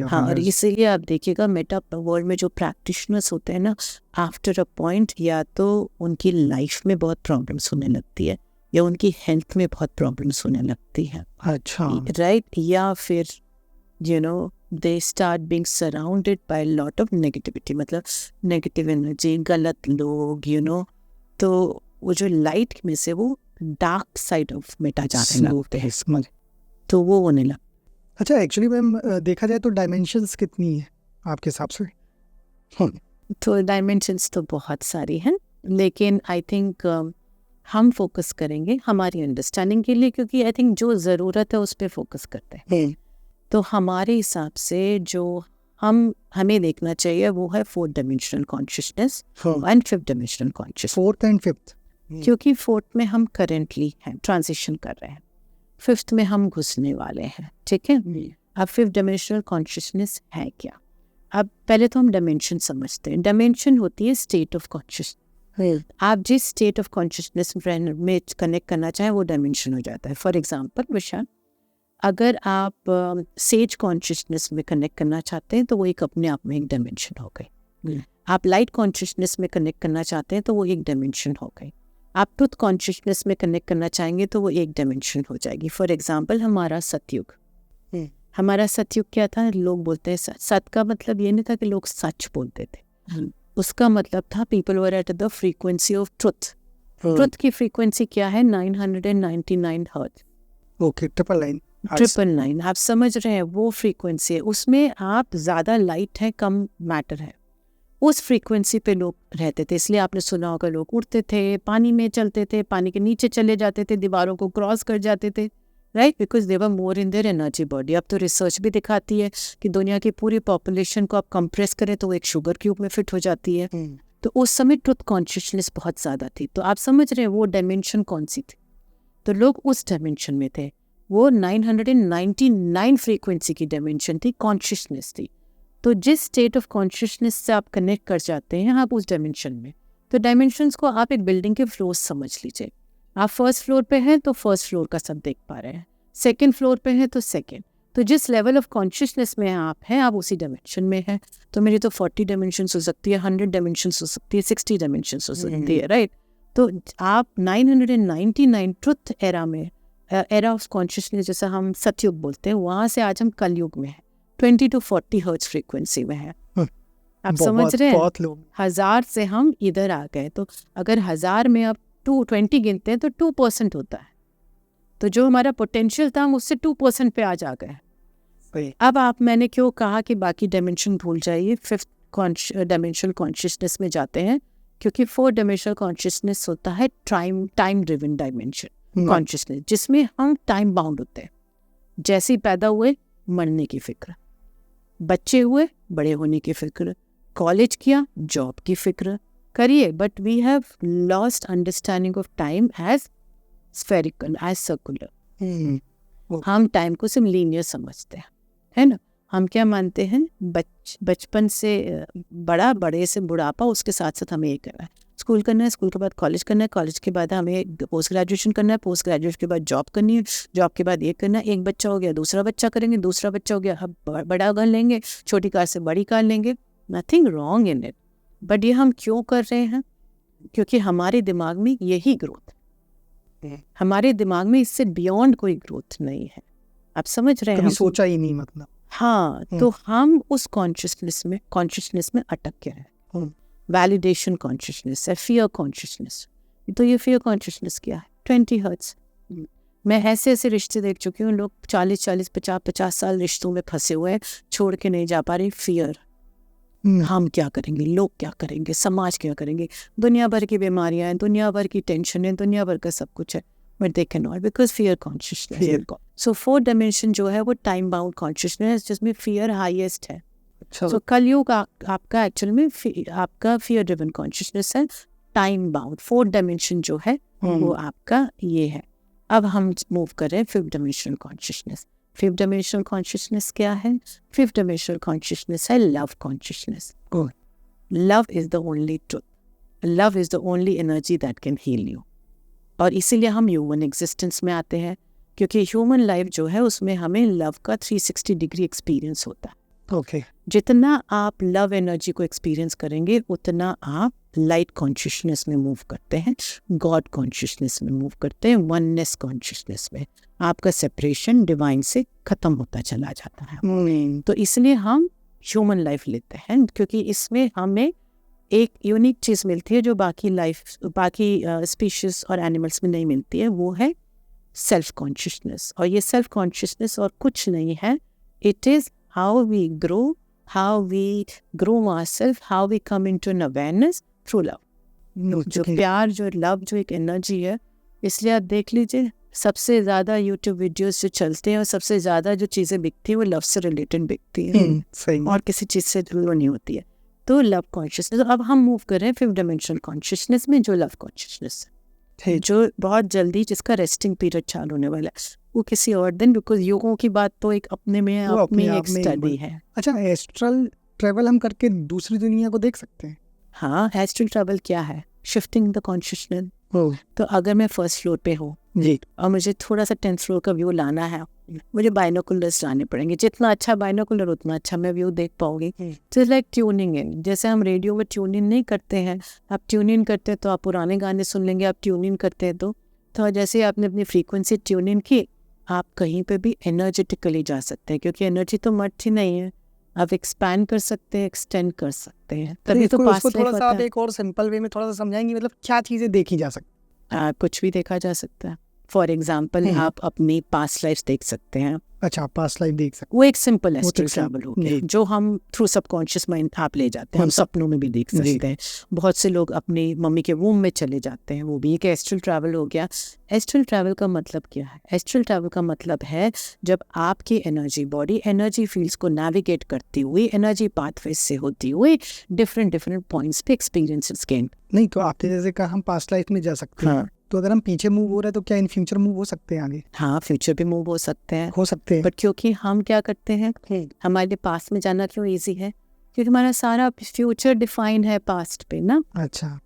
हाँ। और इसीलिए आप देखिएगा मेटा वर्ल्ड में जो प्रैक्टिशनर्स होते हैं ना, आफ्टर अ पॉइंट या तो उनकी लाइफ में बहुत प्रॉब्लम्स होने लगती है, या उनकी हेल्थ में बहुत प्रॉब्लम्स होने लगती हैं। अच्छा, राइट, या फिर you know they start being surrounded by lot of negativity, मतलब नेगेटिव एनर्जी, गलत लोग, तो वो जो लाइट में से वो डार्क साइड ऑफ मेटा जाने लगते हैं, तो वो होने लग। अच्छा, एक्चुअली मैम देखा जाए तो डायमेंशंस कितनी है आपके हिसाब से? तो डायमेंशंस तो बहुत सारी हैं, लेकिन आई थिंक हम फोकस करेंगे हमारी अंडरस्टैंडिंग के लिए, क्योंकि आई थिंक जो ज़रूरत है उस पर फोकस करते हैं। तो हमारे हिसाब से जो हमें देखना चाहिए वो है 4th dimensional consciousness and 5th dimensional consciousness. 4th and 5th, क्योंकि 4th में हम करेंटली हैं, ट्रांजिशन कर रहे हैं, 5th में हम घुसने वाले हैं, ठीक है। अब 5th डायमेंशनल कॉन्शियसनेस है क्या? अब पहले तो हम डायमेंशन समझते हैं। डायमेंशन होती है स्टेट ऑफ कॉन्शियसनेस, आप जिस स्टेट ऑफ कॉन्शियसनेस में कनेक्ट करना चाहें वो डायमेंशन हो जाता है। फॉर एग्जांपल विशाल, अगर आप सेज कॉन्शियसनेस में कनेक्ट करना चाहते हैं तो वो एक अपने आप में एक डायमेंशन हो गई। आप लाइट कॉन्शियसनेस में कनेक्ट करना चाहते हैं तो वो एक डायमेंशन हो गई। आप ट्रुथ कॉन्शियसनेस में कनेक्ट करना चाहेंगे तो वो एक डायमेंशन हो जाएगी। फॉर एग्जांपल हमारा सतयुग, हमारा सतयुग क्या था? लोग बोलते हैं सत का मतलब ये नहीं था कि लोग सच बोलते थे, उसका मतलब था people were at the frequency of truth. Truth की फ्रीक्वेंसी क्या है? 999 हर्ट्ज। ओके, 999। 999 आप समझ रहे हैं, वो फ्रीक्वेंसी है। उसमें आप ज़्यादा लाइट है, कम मैटर है, उस फ्रीक्वेंसी पे लोग रहते थे। इसलिए आपने सुना होगा लोग उड़ते थे, पानी में चलते थे, पानी के नीचे चले जाते थे, दीवारों को क्रॉस कर जाते थे, right, because they were more in their energy body. अब तो रिसर्च भी दिखाती है कि दुनिया की पूरी पॉपुलेशन को आप कंप्रेस करें तो वो एक शुगर क्यूब में फिट हो जाती है। तो उस समय ट्रुथ कॉन्शियसनेस बहुत ज़्यादा थी। तो आप समझ रहे हैं वो डायमेंशन कौन सी थी? तो लोग उस डायमेंशन में थे। वो 999 फ्रीक्वेंसी की डायमेंशन थी, कॉन्शियसनेस थी। तो जिस स्टेट ऑफ कॉन्शियसनेस से आप कनेक्ट कर जाते हैं आप उस डायमेंशन में, तो डायमेंशंस को आप एक बिल्डिंग के फ्लोर्स समझ लीजिए। आप फर्स्ट फ्लोर पे हैं तो फर्स्ट फ्लोर का सब देख पा रहे हैं, सेकंड फ्लोर पे हैं तो सेकंड। तो जिस लेवल ऑफ कॉन्शियसनेस में आप हैं आप उसी डायमेंशन में हैं। तो मेरी तो 40 डायमेंशंस हो सकती है, 100 डायमेंशंस हो सकती है, 60 डायमेंशंस हो सकती है, राइट। तो आप 999 ट्रुथ एरा में, एरा ऑफ कॉन्शियसनेस जैसा हम सतयुग बोलते हैं, वहाँ से आज हम कलयुग में हैं, 20 to 40 हर्ट्ज फ्रीक्वेंसी में है। आप समझ रहे हैं, बहुत लोग 1000 से हम इधर आ गए। तो अगर 1000 में आप 220 गिनते हैं तो 2% होता है। तो जो हमारा पोटेंशियल था हम उससे 2% पे आज आ गए। अब आप, मैंने क्यों कहा कि बाकी डायमेंशन भूल जाइए, 5th डायमेंशनल कॉन्शियसनेस में जाते हैं, क्योंकि 4th डायमेंशनल कॉन्शियसनेस होता है टाइम ड्रिवन डायमेंशन कॉन्शियसनेस, जिसमें हम टाइम बाउंड होते हैं। जैसे ही पैदा हुए मरने की फिक्र, बच्चे हुए बड़े होने की फिक्र, कॉलेज किया जॉब की फिक्र करिए, but we have lost understanding of time as spherical, as circular. हम टाइम को सिर्फ लीनियर समझते हैं, है ना। हम क्या मानते हैं, बचपन से बड़ा, बड़े से बुढ़ापा, उसके साथ साथ हमें ये करना है, स्कूल करना है, स्कूल के बाद कॉलेज करना है, कॉलेज के बाद हमें पोस्ट ग्रेजुएशन करना है, पोस्ट ग्रेजुएशन के बाद जॉब करनी है, जॉब के बाद ये करना है, एक बच्चा हो गया दूसरा बच्चा करेंगे, दूसरा बच्चा हो गया अब बड़ा घर लेंगे, छोटी कार से बड़ी कार लेंगे। Nothing wrong in it, but ये हम क्यों कर रहे हैं? क्योंकि हमारे दिमाग में यही ग्रोथ, हमारे दिमाग में इससे बियॉन्ड कोई ग्रोथ नहीं है। आप समझ रहे हैं, कभी सोचा ही नहीं, मतलब। हाँ, तो हम उस कॉन्शियसनेस में अटक के हैं। वैलिडेशन कॉन्शियसनेस है, फियर कॉन्शियसनेस। तो ये फियर कॉन्शियसनेस क्या है? 20 हर्ट्ज। मैं ऐसे ऐसे रिश्ते देख चुकी हूँ, लोग 40 50 साल रिश्तों में फंसे हुए हैं, छोड़ के नहीं जा पा रहे। फियर, हम क्या करेंगे, लोग क्या करेंगे, समाज क्या करेंगे, दुनिया भर की बीमारियां हैं, दुनिया भर की टेंशन है, दुनिया भर का सब कुछ है, but they can not, because fear consciousness. So 4th dimension जो है वो टाइम बाउंड कॉन्शियसनेस, जिसमें फियर हाईएस्ट है। तो कलयुग आपका एक्चुअल में आपका फियर ड्रिवन कॉन्शियसनेस है, टाइम बाउंड। 4th डायमेंशन जो है वो आपका ये है। अब हम मूव कर रहे हैं 5th dimensional consciousness. 5th dimensional consciousness क्या है? 5th डायमेंशनल कॉन्शियसनेस है love consciousness. Love is the only truth, love is the only energy that can heal you. और इसीलिए हम ह्यूमन एग्जिस्टेंस में आते हैं, क्योंकि ह्यूमन लाइफ जो है उसमें हमें लव का 360 डिग्री एक्सपीरियंस होता है। जितना आप लव एनर्जी को एक्सपीरियंस करेंगे उतना आप लाइट कॉन्शियसनेस में मूव करते हैं, गॉड कॉन्शियसनेस में मूव करते हैं, वननेस कॉन्शियसनेस में। आपका सेपरेशन डिवाइन से खत्म होता चला जाता है। तो इसलिए हम ह्यूमन लाइफ लेते हैं, क्योंकि इसमें हमें एक यूनिक चीज़ मिलती है जो बाकी स्पीशीज और एनिमल्स में नहीं मिलती है, वो है सेल्फ कॉन्शियसनेस। और ये सेल्फ कॉन्शियसनेस और कुछ नहीं है, it is how we grow ourselves, how we come into an awareness through love. जो प्यार, जो लव, जो एक एनर्जी है। इसलिए आप देख लीजिए, सबसे ज़्यादा यूट्यूब वीडियोस जो चलते हैं और सबसे ज़्यादा जो चीज़ें बिकती हैं वो लव से रिलेटेड बिकती हैं, और किसी चीज़ से जुड़ी नहीं होती है। तो लव कॉन्शियसनेस। तो अब हम मूव कर रहे हैं 5th डायमेंशनल कॉन्शियसनेस में, जो लव कॉन्शियसनेस है, जो बहुत जल्दी, जिसका रेस्टिंग पीरियड चालू होने वाला है, वो किसी और दिन, बिकॉज योगों की बात तो एक अपने में एक स्टडी है। अच्छा, एस्ट्रल ट्रैवल हम करके दूसरी दुनिया को देख सकते हैं? हाँ, एस्ट्रल ट्रैवल क्या है? Shifting the consciousness. तो अगर मैं फर्स्ट फ्लोर पे हूँ जी और मुझे थोड़ा सा 10th फ्लोर का व्यू लाना है, मुझे बाइनोकुलर्स लाने पड़ेंगे। जितना अच्छा बाइनोकुलर उतना अच्छा मैं व्यू देख पाऊंगी। तो लाइक ट्यूनिंग इन, जैसे हम रेडियो में ट्यून इन नहीं करते हैं, आप ट्यून इन करते हैं तो आप पुराने गाने सुन लेंगे, आप ट्यून इन करते हैं तो जैसे आपने अपनी फ्रीक्वेंसी ट्यून इन की, आप कहीं पे भी एनर्जेटिकली जा सकते हैं, क्योंकि एनर्जी तो मर्थ ही नहीं है, आप एक्सपैंड कर सकते हैं, एक्सटेंड कर सकते हैं। तभी तो इसको पास्ट थोड़ा लाइफ सा होता आप है। एक और सिंपल वे में थोड़ा सा समझाएंगे, मतलब क्या चीजें देखी जा सकती? कुछ भी देखा जा सकता है। फॉर एग्जाम्पल आप अपनी पास्ट लाइफ देख सकते हैं, अच्छा, पास्ट लाइफ देख सकते? वो एक सिंपल वो तो एस्ट्रल एक ट्रैवल हो गया, जी। जो हम थ्रू सबकॉन्शियस माइंड आप ले जाते हैं, हम सपनों में भी देख जी। सकते हैं। बहुत से लोग अपनी मम्मी के वूम में चले जाते हैं, वो भी एक एस्ट्रल ट्रैवल हो गया। एस्ट्रल ट्रैवल का मतलब क्या है? एस्ट्रल ट्रैवल का मतलब है जब आपकी एनर्जी बॉडी एनर्जी फील्ड्स को नेविगेट करती हुई, एनर्जी पाथवे से होती हुई डिफरेंट पॉइंट्स पे एक्सपीरियंसेस गेन। नहीं तो आपने जैसे कहा हम पास्ट लाइफ में जा सकते हैं, हाँ तो अगर हम पीछे मूव हो रहे हैं तो क्या इन फ्यूचर मूव हो सकते हैं आगे? हाँ, फ्यूचर भी मूव हो सकते हैं, हो सकते हैं। बट क्योंकि हम क्या करते हैं, हमारे पास में जाना क्यों इजी है? क्योंकि हमारा सारा फ्यूचर डिफाइंड है पास्ट पे ना, अच्छा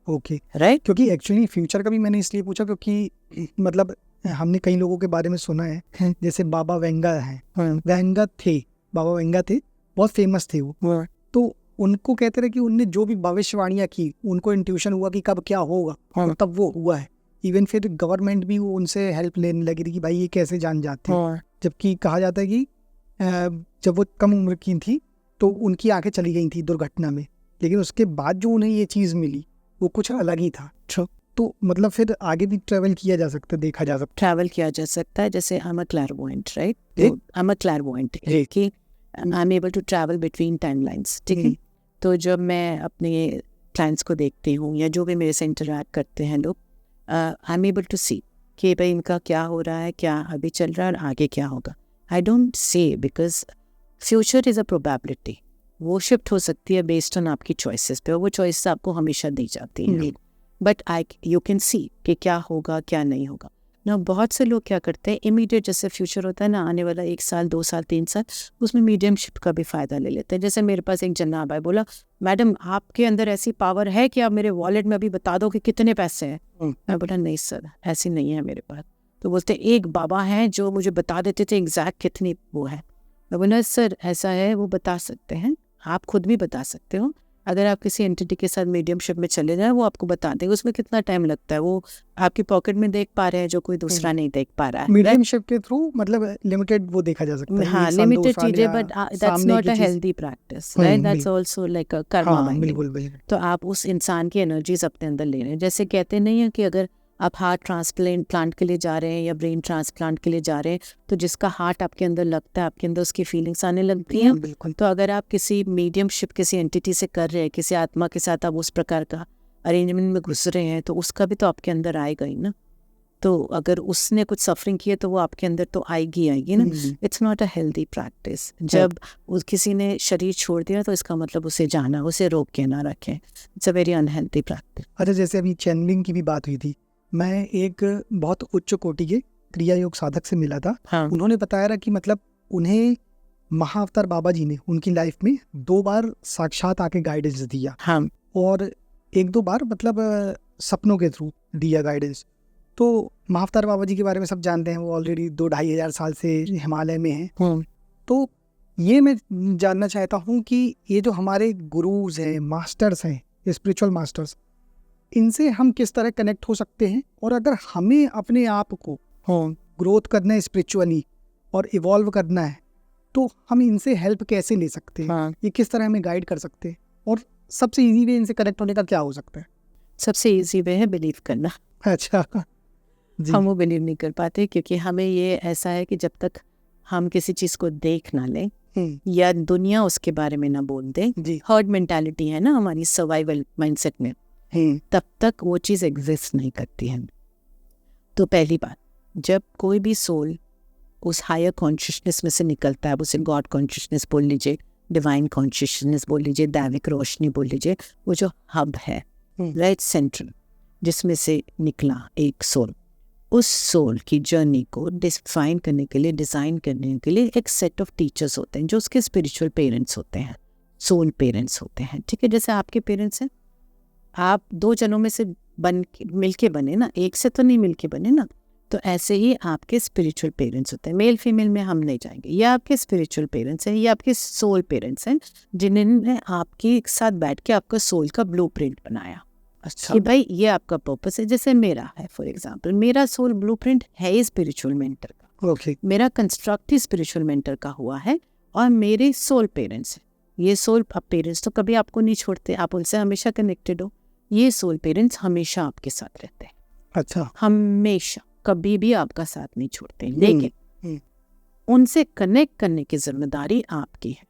ओके, राइट? क्योंकि एक्चुअली फ्यूचर का भी मैंने इसलिए पूछा क्योंकि मतलब हमने कई लोगों के बारे में सुना है, जैसे बाबा वेंगा है, वेंगा थे, बाबा वेंगा थे, बहुत फेमस थे वो, तो उनको कहते रहे कि उनने जो भी भविष्यवाणियां की उनको इंट्यूशन हुआ कि कब क्या होगा, तो तब वो हुआ है। इवन फिर गवर्नमेंट भी वो उनसे हेल्प लेने लगी थी कि भाई ये कैसे जान जाते हैं, जबकि कहा जाता है कि जब वो कम उम्र की थी तो उनकी आंखें चली गई थी दुर्घटना में, लेकिन उसके बाद जो उन्हें ये चीज़ मिली वो कुछ अलग ही था। तो मतलब फिर आगे भी ट्रेवल किया जा सकता है, देखा जा सकता ट्रैवल किया जा सकता है, जैसे I am a clairvoyant, right? जी। आई एम अ क्लैरवॉयंट कि I am able to travel between timelines, ठीक है? तो जब मैं अपने क्लाइंट्स को देखती हूँ या जो भी मेरे से इंटरैक्ट करते हैं लोग, आई एम एबल टू सी कि भाई इनका क्या हो रहा है, क्या अभी चल रहा है और आगे क्या होगा। I don't say, because future is a probability, वो शिफ्ट हो सकती है बेस्ड ऑन आपकी चॉइसेस पे, और वो चॉइस आपको हमेशा दी जाती है, बट यू कैन सी कि क्या होगा क्या नहीं होगा ना। बहुत से लोग क्या करते हैं, इमीडिएट जैसे फ्यूचर होता है ना, आने वाला 1 साल 2 साल 3 साल, उसमें मीडियमशिप का भी फ़ायदा ले लेते हैं। जैसे मेरे पास एक जनाब है, बोला मैडम आपके अंदर ऐसी पावर है कि आप मेरे वॉलेट में अभी बता दो कि कितने पैसे हैं। मैं बोला नहीं सर, ऐसी नहीं है मेरे पास। तो बोलते एक बाबा हैं जो मुझे बता देते थे एग्जैक्ट कितनी वो है। मैं बोला सर ऐसा है, वो बता सकते हैं, आप खुद भी बता सकते हो। अगर आप किसी एंटिटी के साथ मीडियमशिप में चले जाएं, वो आपको बता देंगे उसमें कितना टाइम लगता है, वो आपकी पॉकेट में देख पा रहे हैं जो कोई दूसरा नहीं देख पा रहा है। मीडियमशिप के थ्रू मतलब लिमिटेड वो देखा जा सकता है, हाँ, लिमिटेड चीजें, but that's not a healthy practice, right? That's also like a Karma binding. बिल्कुल बिल्कुल। तो आप उस इंसान की एनर्जीज अपने अंदर ले रहे हैं। जैसे कहते नहीं है कि अगर आप हार्ट ट्रांसप्लांट के लिए जा रहे हैं या ब्रेन ट्रांसप्लांट के लिए जा रहे हैं, तो जिसका हार्ट आपके अंदर लगता है, आपके अंदर उसकी फीलिंग्स आने लगती हैं। बिल्कुल। तो अगर आप किसी मीडियमशिप किसी एंटिटी से कर रहे हैं, किसी आत्मा के साथ आप उस प्रकार का अरेंजमेंट में घुस रहे हैं, तो उसका भी तो आपके अंदर आएगा ही ना। तो अगर उसने कुछ सफरिंग की है तो वो आपके अंदर तो आएगी ना। It's not a healthy practice. जब किसी ने शरीर छोड़ दिया तो इसका मतलब उसे जाना, उसे रोक के ना रखें। It's a very unhealthy practice. अच्छा, जैसे अभी चैनलिंग की भी बात हुई थी, मैं एक बहुत उच्च कोटि के क्रिया योग साधक से मिला था। हाँ। उन्होंने बताया रहा कि मतलब उन्हें महाअवतार बाबा जी ने उनकी लाइफ में 2 बार साक्षात आके गाइडेंस दिया। हाँ। और 1-2 बार मतलब सपनों के थ्रू दिया गाइडेंस। तो महाअवतार बाबा जी के बारे में सब जानते हैं, वो ऑलरेडी 2-2.5 हज़ार साल से हिमालय में हैं। तो ये मैं जानना चाहता हूँ कि ये जो हमारे गुरुज हैं, मास्टर्स हैं, स्पिरिचुअल मास्टर्स, इनसे हम किस तरह कनेक्ट हो सकते हैं, और अगर हमें अपने आप को ग्रोथ करना है स्पिरिचुअली और इवॉल्व करना है, तो हम इनसे हेल्प कैसे ले सकते हैं? हाँ। ये किस तरह हमें गाइड कर सकते हैं, और सबसे इजी वे इनसे कनेक्ट होने का क्या हो सकता है? सबसे इजी वे है बिलीव करना। अच्छा जी। हम वो बिलीव नहीं कर पाते क्योंकि हमें ये ऐसा है कि जब तक हम किसी चीज़ को देख ना लें या दुनिया उसके बारे में ना बोल दे, हर्ड मेंटालिटी है ना हमारी सर्वाइवल माइंडसेट में, तब तक वो चीज़ एग्जिस्ट नहीं करती है। तो पहली बात, जब कोई भी सोल उस हायर कॉन्शियसनेस में से निकलता है, उसे गॉड कॉन्शियसनेस बोल लीजिए, डिवाइन कॉन्शियसनेस बोल लीजिए, दैविक रोशनी बोल लीजिए, वो जो हब है राइट सेंट्रल जिसमें से निकला एक सोल, उस सोल की जर्नी को डिफाइन करने के लिए, डिज़ाइन करने के लिए एक सेट ऑफ टीचर्स होते हैं जो उसके स्पिरिचुअल पेरेंट्स होते हैं, सोल पेरेंट्स होते हैं। ठीक है, जैसे आपके पेरेंट्स हैं, आप 2 जनों में से मिल के बने ना, एक से तो नहीं मिल के बने ना। तो ऐसे ही आपके स्पिरिचुअल पेरेंट्स होते हैं, मेल फीमेल में हम नहीं जाएंगे। ये आपके स्पिरिचुअल पेरेंट्स हैं, ये आपके सोल पेरेंट्स हैं, जिन्होंने आपके साथ बैठ के आपका सोल का ब्लूप्रिंट बनाया। अच्छा। कि भाई ये आपका पर्पस है। जैसे मेरा है, फॉर एग्जांपल मेरा सोल ब्लूप्रिंट है ही स्पिरिचुअल मेंटर का, ओके। मेरा कंस्ट्रक्ट ही स्पिरिचुअल मेंटर का हुआ है, और मेरे सोल पेरेंट्स हैं। ये सोल पेरेंट्स तो कभी आपको नहीं छोड़ते, आप उनसे हमेशा कनेक्टेड हो। ये सोल पेरेंट्स हमेशा आपके साथ रहते हैं, अच्छा। हमेशा, कभी भी आपका साथ नहीं छोड़ते। लेकिन उनसे कनेक्ट करने की जिम्मेदारी आपकी है।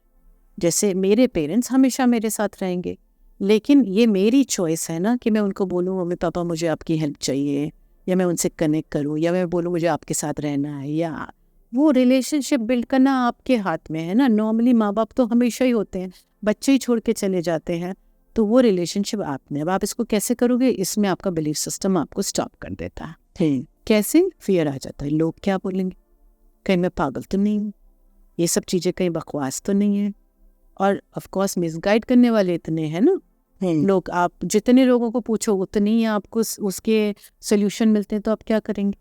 जैसे मेरे पेरेंट्स हमेशा मेरे साथ रहेंगे, लेकिन ये मेरी चॉइस है ना कि मैं उनको बोलूँ मम्मी पापा मुझे आपकी हेल्प चाहिए, या मैं उनसे कनेक्ट करूँ, या मैं बोलूँ मुझे आपके साथ रहना है। या वो रिलेशनशिप बिल्ड करना आपके हाथ में है ना। नॉर्मली माँ बाप तो हमेशा ही होते हैं, बच्चे ही छोड़ के चले जाते हैं, तो वो रिलेशनशिप आपने, अब आप इसको कैसे करोगे, इसमें आपका बिलीफ सिस्टम आपको स्टॉप कर देता है। कैसे? फियर आ जाता है, लोग क्या बोलेंगे, कहीं मैं पागल तो नहीं हूँ, ये सब चीज़ें कहीं बकवास तो नहीं है। और ऑफ कोर्स मिसगाइड करने वाले इतने हैं ना लोग, आप जितने लोगों को पूछो उतने ही आपको उसके सोल्यूशन मिलते हैं, तो आप क्या करेंगे?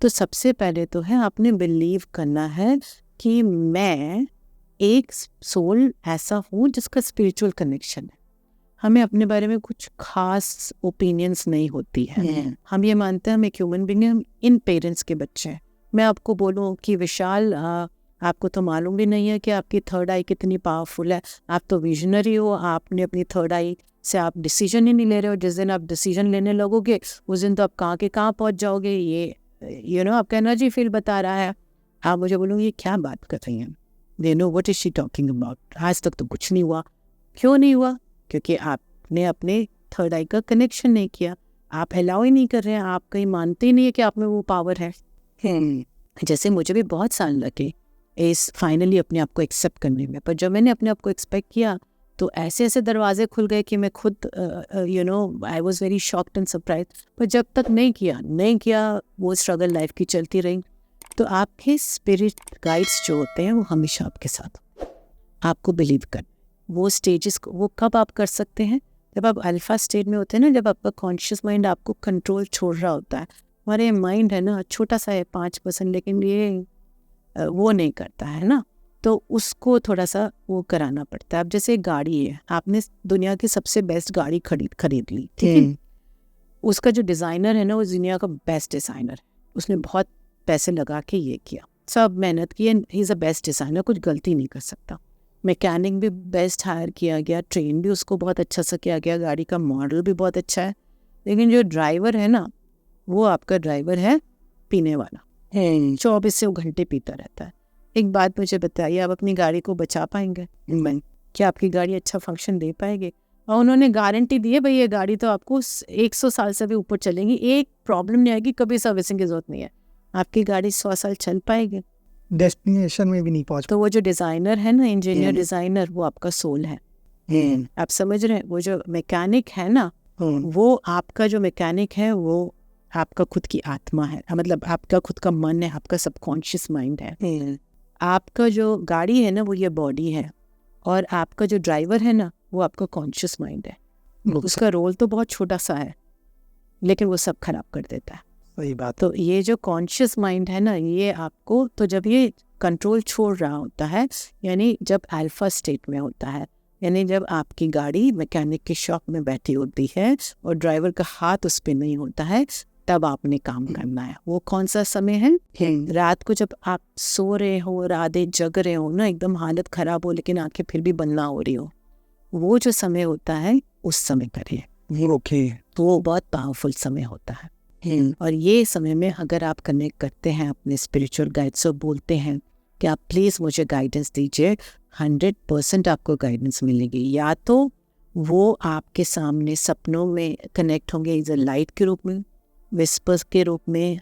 तो सबसे पहले तो है आपने बिलीव करना है कि मैं एक सोल ऐसा हूँ जिसका स्पिरिचुअल कनेक्शन है। हमें अपने बारे में कुछ खास ओपिनियंस नहीं होती है। हम ये मानते हैं हम एक ह्यूमन बीइंग हैं, इन पेरेंट्स के बच्चे हैं। मैं आपको बोलूँ कि विशाल आपको तो मालूम भी नहीं है कि आपकी थर्ड आई कितनी पावरफुल है। आप तो विजनरी हो, आपने अपनी थर्ड आई से आप डिसीजन ही नहीं ले रहे हो। जिस दिन आप डिसीजन लेने लगोगे उस दिन तो आप कहाँ के कहाँ पहुँच जाओगे। ये आपका एनर्जी फील्ड बता रहा है। आप मुझे बोलोगे ये क्या बात कर रही हैं, they know what is she talking about. आज तक तो कुछ नहीं हुआ। क्यों नहीं हुआ? क्योंकि आपने अपने थर्ड आई का कनेक्शन नहीं किया, आप अलाउ ही नहीं कर रहे हैं, आप कहीं मानते ही नहीं है कि आप में वो पावर है। जैसे मुझे भी बहुत साल लगे इस फाइनली अपने आप को एक्सेप्ट करने में, पर जब मैंने अपने आप को एक्सपेक्ट किया तो ऐसे ऐसे दरवाजे खुल गए कि मैं खुद I was very shocked and surprise. पर जब तक नहीं किया वो स्ट्रगल लाइफ की चलती रही। तो आपके स्पिरिट गाइड्स जो होते हैं वो हमेशा आपके साथ, आपको बिलीव कर। वो स्टेजेस को वो कब आप कर सकते हैं? जब आप अल्फा स्टेट में होते हैं ना, जब आपका कॉन्शियस माइंड आपको कंट्रोल छोड़ रहा होता है। हमारे माइंड है ना छोटा सा है 5%, लेकिन ये वो नहीं करता है ना, तो उसको थोड़ा सा वो कराना पड़ता है। अब जैसे एक गाड़ी है, आपने दुनिया की सबसे बेस्ट गाड़ी खरीद ली, ठीक है। उसका जो डिज़ाइनर है ना वो दुनिया का बेस्ट डिज़ाइनर है, उसने बहुत पैसे लगा के ये किया, सब मेहनत की, and he is a best designer, कुछ गलती नहीं कर सकता। मैकेनिक भी बेस्ट हायर किया गया, ट्रेन भी उसको बहुत अच्छा सा किया गया, गाड़ी का मॉडल भी बहुत अच्छा है। लेकिन जो ड्राइवर है ना, वो आपका ड्राइवर है पीने वाला, 24 घंटे पीता रहता है। एक बात मुझे बताइए, आप अपनी गाड़ी को बचा पाएंगे? क्या आपकी गाड़ी अच्छा फंक्शन दे पाएगी? और उन्होंने गारंटी दी है भाई ये गाड़ी तो आपको 100 साल से भी ऊपर चलेगी, एक प्रॉब्लम नहीं आएगी, कभी सर्विसिंग की जरूरत नहीं है। आपकी गाड़ी 100 साल चल पाएगी? डेस्टिनेशन में भी नहीं पहुंच। तो वो जो डिज़ाइनर है ना, इंजीनियर डिज़ाइनर, वो आपका सोल है। आप समझ रहे हैं? वो जो मैकेनिक है ना, वो आपका जो मैकेनिक है वो आपका खुद की आत्मा है, मतलब आपका खुद का मन है, आपका सबकॉन्शियस माइंड है। आपका जो गाड़ी है ना वो ये बॉडी है, और आपका जो ड्राइवर है ना वो आपका कॉन्शियस माइंड है। उसका रोल तो बहुत छोटा सा है, लेकिन वो सब खराब कर देता है। सही बात। तो ये जो कॉन्शियस माइंड है ना, ये आपको, तो जब ये कंट्रोल छोड़ रहा होता है, यानी जब अल्फा स्टेट में होता है, यानी जब आपकी गाड़ी मैकेनिक के शॉप में बैठी होती है और ड्राइवर का हाथ उस पर नहीं होता है, तब आपने काम करना है। वो कौन सा समय है? रात को जब आप सो रहे हो और आधे जग रहे हो ना, एकदम हालत खराब हो लेकिन आंखें फिर भी बंद ना हो रही हो, वो जो समय होता है उस समय करिए। ओके। तो वो बहुत पावरफुल समय होता है। और ये समय में अगर आप कनेक्ट करते हैं अपने स्पिरिचुअल गाइड से, बोलते हैं कि आप प्लीज़ मुझे गाइडेंस दीजिए, 100% आपको गाइडेंस मिलेगी। या तो वो आपके सामने सपनों में कनेक्ट होंगे इज़ अ लाइट के रूप में, विस्पर्स के रूप में,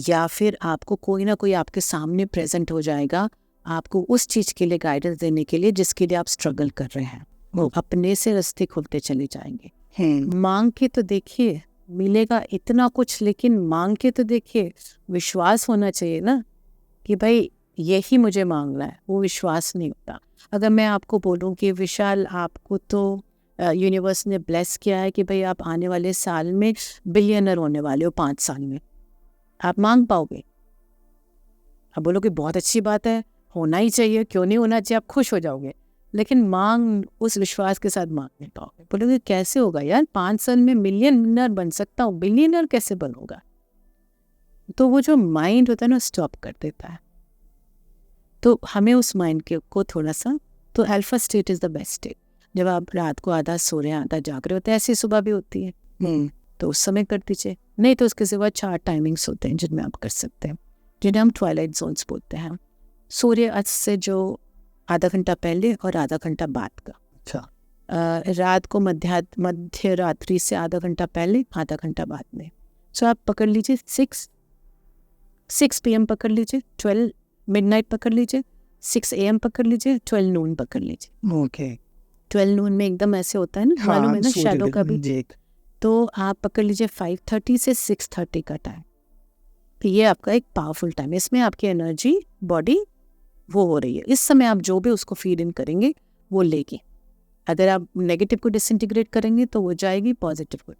या फिर आपको कोई ना कोई आपके सामने प्रेजेंट हो जाएगा आपको उस चीज़ के लिए गाइडेंस देने के लिए जिसके लिए आप स्ट्रगल कर रहे हैं। अपने से रास्ते खुलते चले जाएंगे। मांग के तो देखिए मिलेगा इतना कुछ, लेकिन मांग के तो देखिए, विश्वास होना चाहिए ना कि भाई यही मुझे मांगना है। वो विश्वास नहीं होता। अगर मैं आपको बोलूं कि विशाल आपको तो यूनिवर्स ने ब्लेस किया है कि भाई आप आने वाले साल में बिलियनर होने वाले हो, 5 साल में, आप मांग पाओगे? आप बोलोगे बहुत अच्छी बात है, होना ही चाहिए, क्यों नहीं होना चाहिए, आप खुश हो जाओगे, लेकिन मांग उस विश्वास के साथ मांग नहीं पाओगे। बोलोगे कैसे होगा यार, 5 साल में मिलियनर बन सकता हूँ, बिलियनर कैसे बनूंगा? तो वो जो माइंड होता है ना, स्टॉप कर देता है। तो हमें उस माइंड को थोड़ा सा, तो alpha state is the best state. जब आप रात को आधा सो रहे हैं आधा जाग रहे होते हैं, ऐसी सुबह भी होती है, तो उस समय कर दीजिए। नहीं तो उसके सिवा 4 टाइमिंग्स होते हैं जिनमें आप कर सकते हैं, जिन्हें हम ट्वाइलाइट जोन्स बोलते हैं। सूर्य अस्त से जो आधा घंटा पहले और आधा घंटा बाद का। अच्छा। रात को मध्य रात्रि से आधा घंटा पहले आधा घंटा बाद में। सो आप पकड़ लीजिए 6 PM पकड़ लीजिए, 12 मिडनाइट पकड़ लीजिए, 6 AM पकड़ लीजिए, 12 नून पकड़ लीजिए। ओके। 12 नून में एकदम ऐसे होता है ना, मालूम है ना, शैडो का भी। जी। तो आप पकड़ लीजिए 5:30 से 6:30 का टाइम। तो ये आपका एक पावरफुल टाइम है, इसमें आपकी एनर्जी बॉडी वो हो रही है। इस समय आप जो भी उसको फीड इन करेंगे वो लेगी। अगर आप नेगेटिव को डिसइंटीग्रेट करेंगे तो वो जाएगी पॉजिटिव को।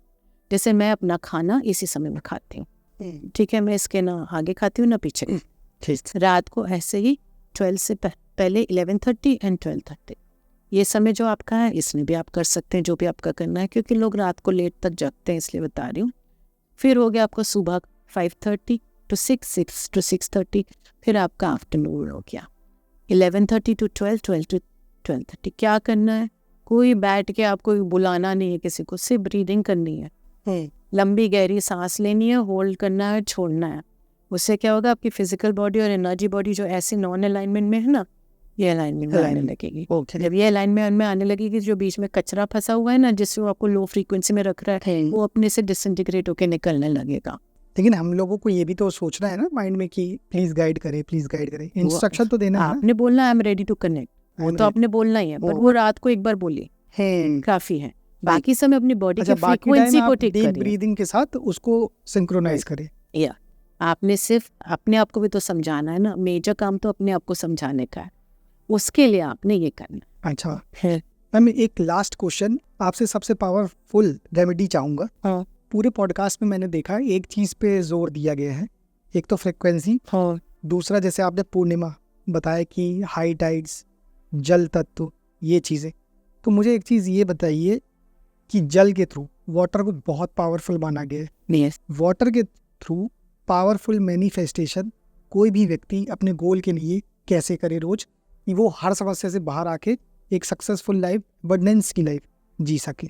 जैसे मैं अपना खाना इसी समय में खाती हूँ, ठीक है, मैं इसके ना आगे खाती हूँ ना पीछे। रात को ऐसे ही 12 से पहले 11:30 एंड 12:30 ये समय जो आपका है, इसमें भी आप कर सकते हैं जो भी आपका करना है, क्योंकि लोग रात को लेट तक जगते हैं इसलिए बता रही हूँ। फिर हो गया आपको सुबह 5:30 to 6, 6 to 6:30, फिर आपका आफ्टरनून हो गया 11:30 to 12, 12 to 12:30। क्या करना है? कोई बैठ के आपको बुलाना नहीं है किसी को, सिर्फ ब्रीदिंग करनी है। लंबी गहरी सांस लेनी है, होल्ड करना है, छोड़ना है। उससे क्या होगा, आपकी फिजिकल बॉडी और एनर्जी बॉडी जो ऐसे नॉन अलाइनमेंट में है ना, ये अलाइनमेंट में आने लगेगी। जब ये अलाइनमेंट में आने लगेगी, जो बीच में कचरा फंसा हुआ है ना, जिससे वो आपको लो फ्रीक्वेंसी में रख रहा है, वो अपने से डिसइंटीग्रेट होकर निकलने लगेगा। लेकिन हम लोगों को ये भी तो सोचना है ना माइंड में कि प्लीज गाइड करे, प्लीज गाइड करे, इंस्ट्रक्शन तो देना है ना। आपने बोलना I am ready to connect, वो तो आपने बोलना ही है, पर वो रात को एक बार बोलिए काफी है, बाकी समय अपनी बॉडी की फ्रीक्वेंसी को ठीक करिए, ब्रीदिंग के साथ उसको सिंक्रोनाइज करें। या आपने सिर्फ अपने आप को भी तो समझाना है ना, मेजर काम तो अपने आप को समझाने का है, उसके लिए आपने ये करना। अच्छा है मैम, एक लास्ट क्वेश्चन आपसे, सबसे पावरफुल रेमेडी चाहूंगा। पूरे पॉडकास्ट में मैंने देखा है एक चीज पे जोर दिया गया है, एक तो फ्रिक्वेंसी, दूसरा जैसे आपने पूर्णिमा बताया कि हाई टाइड्स, जल तत्व, ये चीज़ें। तो मुझे एक चीज़ ये बताइए कि जल के थ्रू वाटर को बहुत पावरफुल माना गया है। वाटर के थ्रू पावरफुल मैनिफेस्टेशन कोई भी व्यक्ति अपने गोल के लिए कैसे करे रोज, कि वो हर समस्या से बाहर आके एक सक्सेसफुल लाइफ, अबंडेंस की लाइफ जी सके।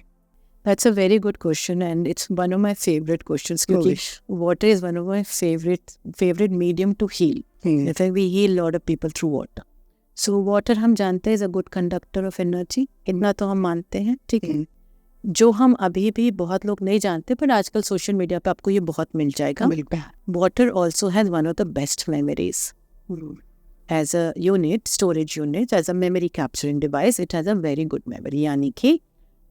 That's a very good question and it's one of my favorite questions क्योंकि water is one of my favorite medium to heal. In fact, we heal a lot of people through water. So water हम जानते हैं is a good conductor of energy, इतना तो हम मानते हैं, ठीक है। जो हम अभी भी बहुत लोग नहीं जानते, पर आजकल सोशल मीडिया पे आपको ये बहुत मिल जाएगा। Water also has one of the best memories. As a unit, storage unit, as a memory capturing device, it has a very good memory. यानी कि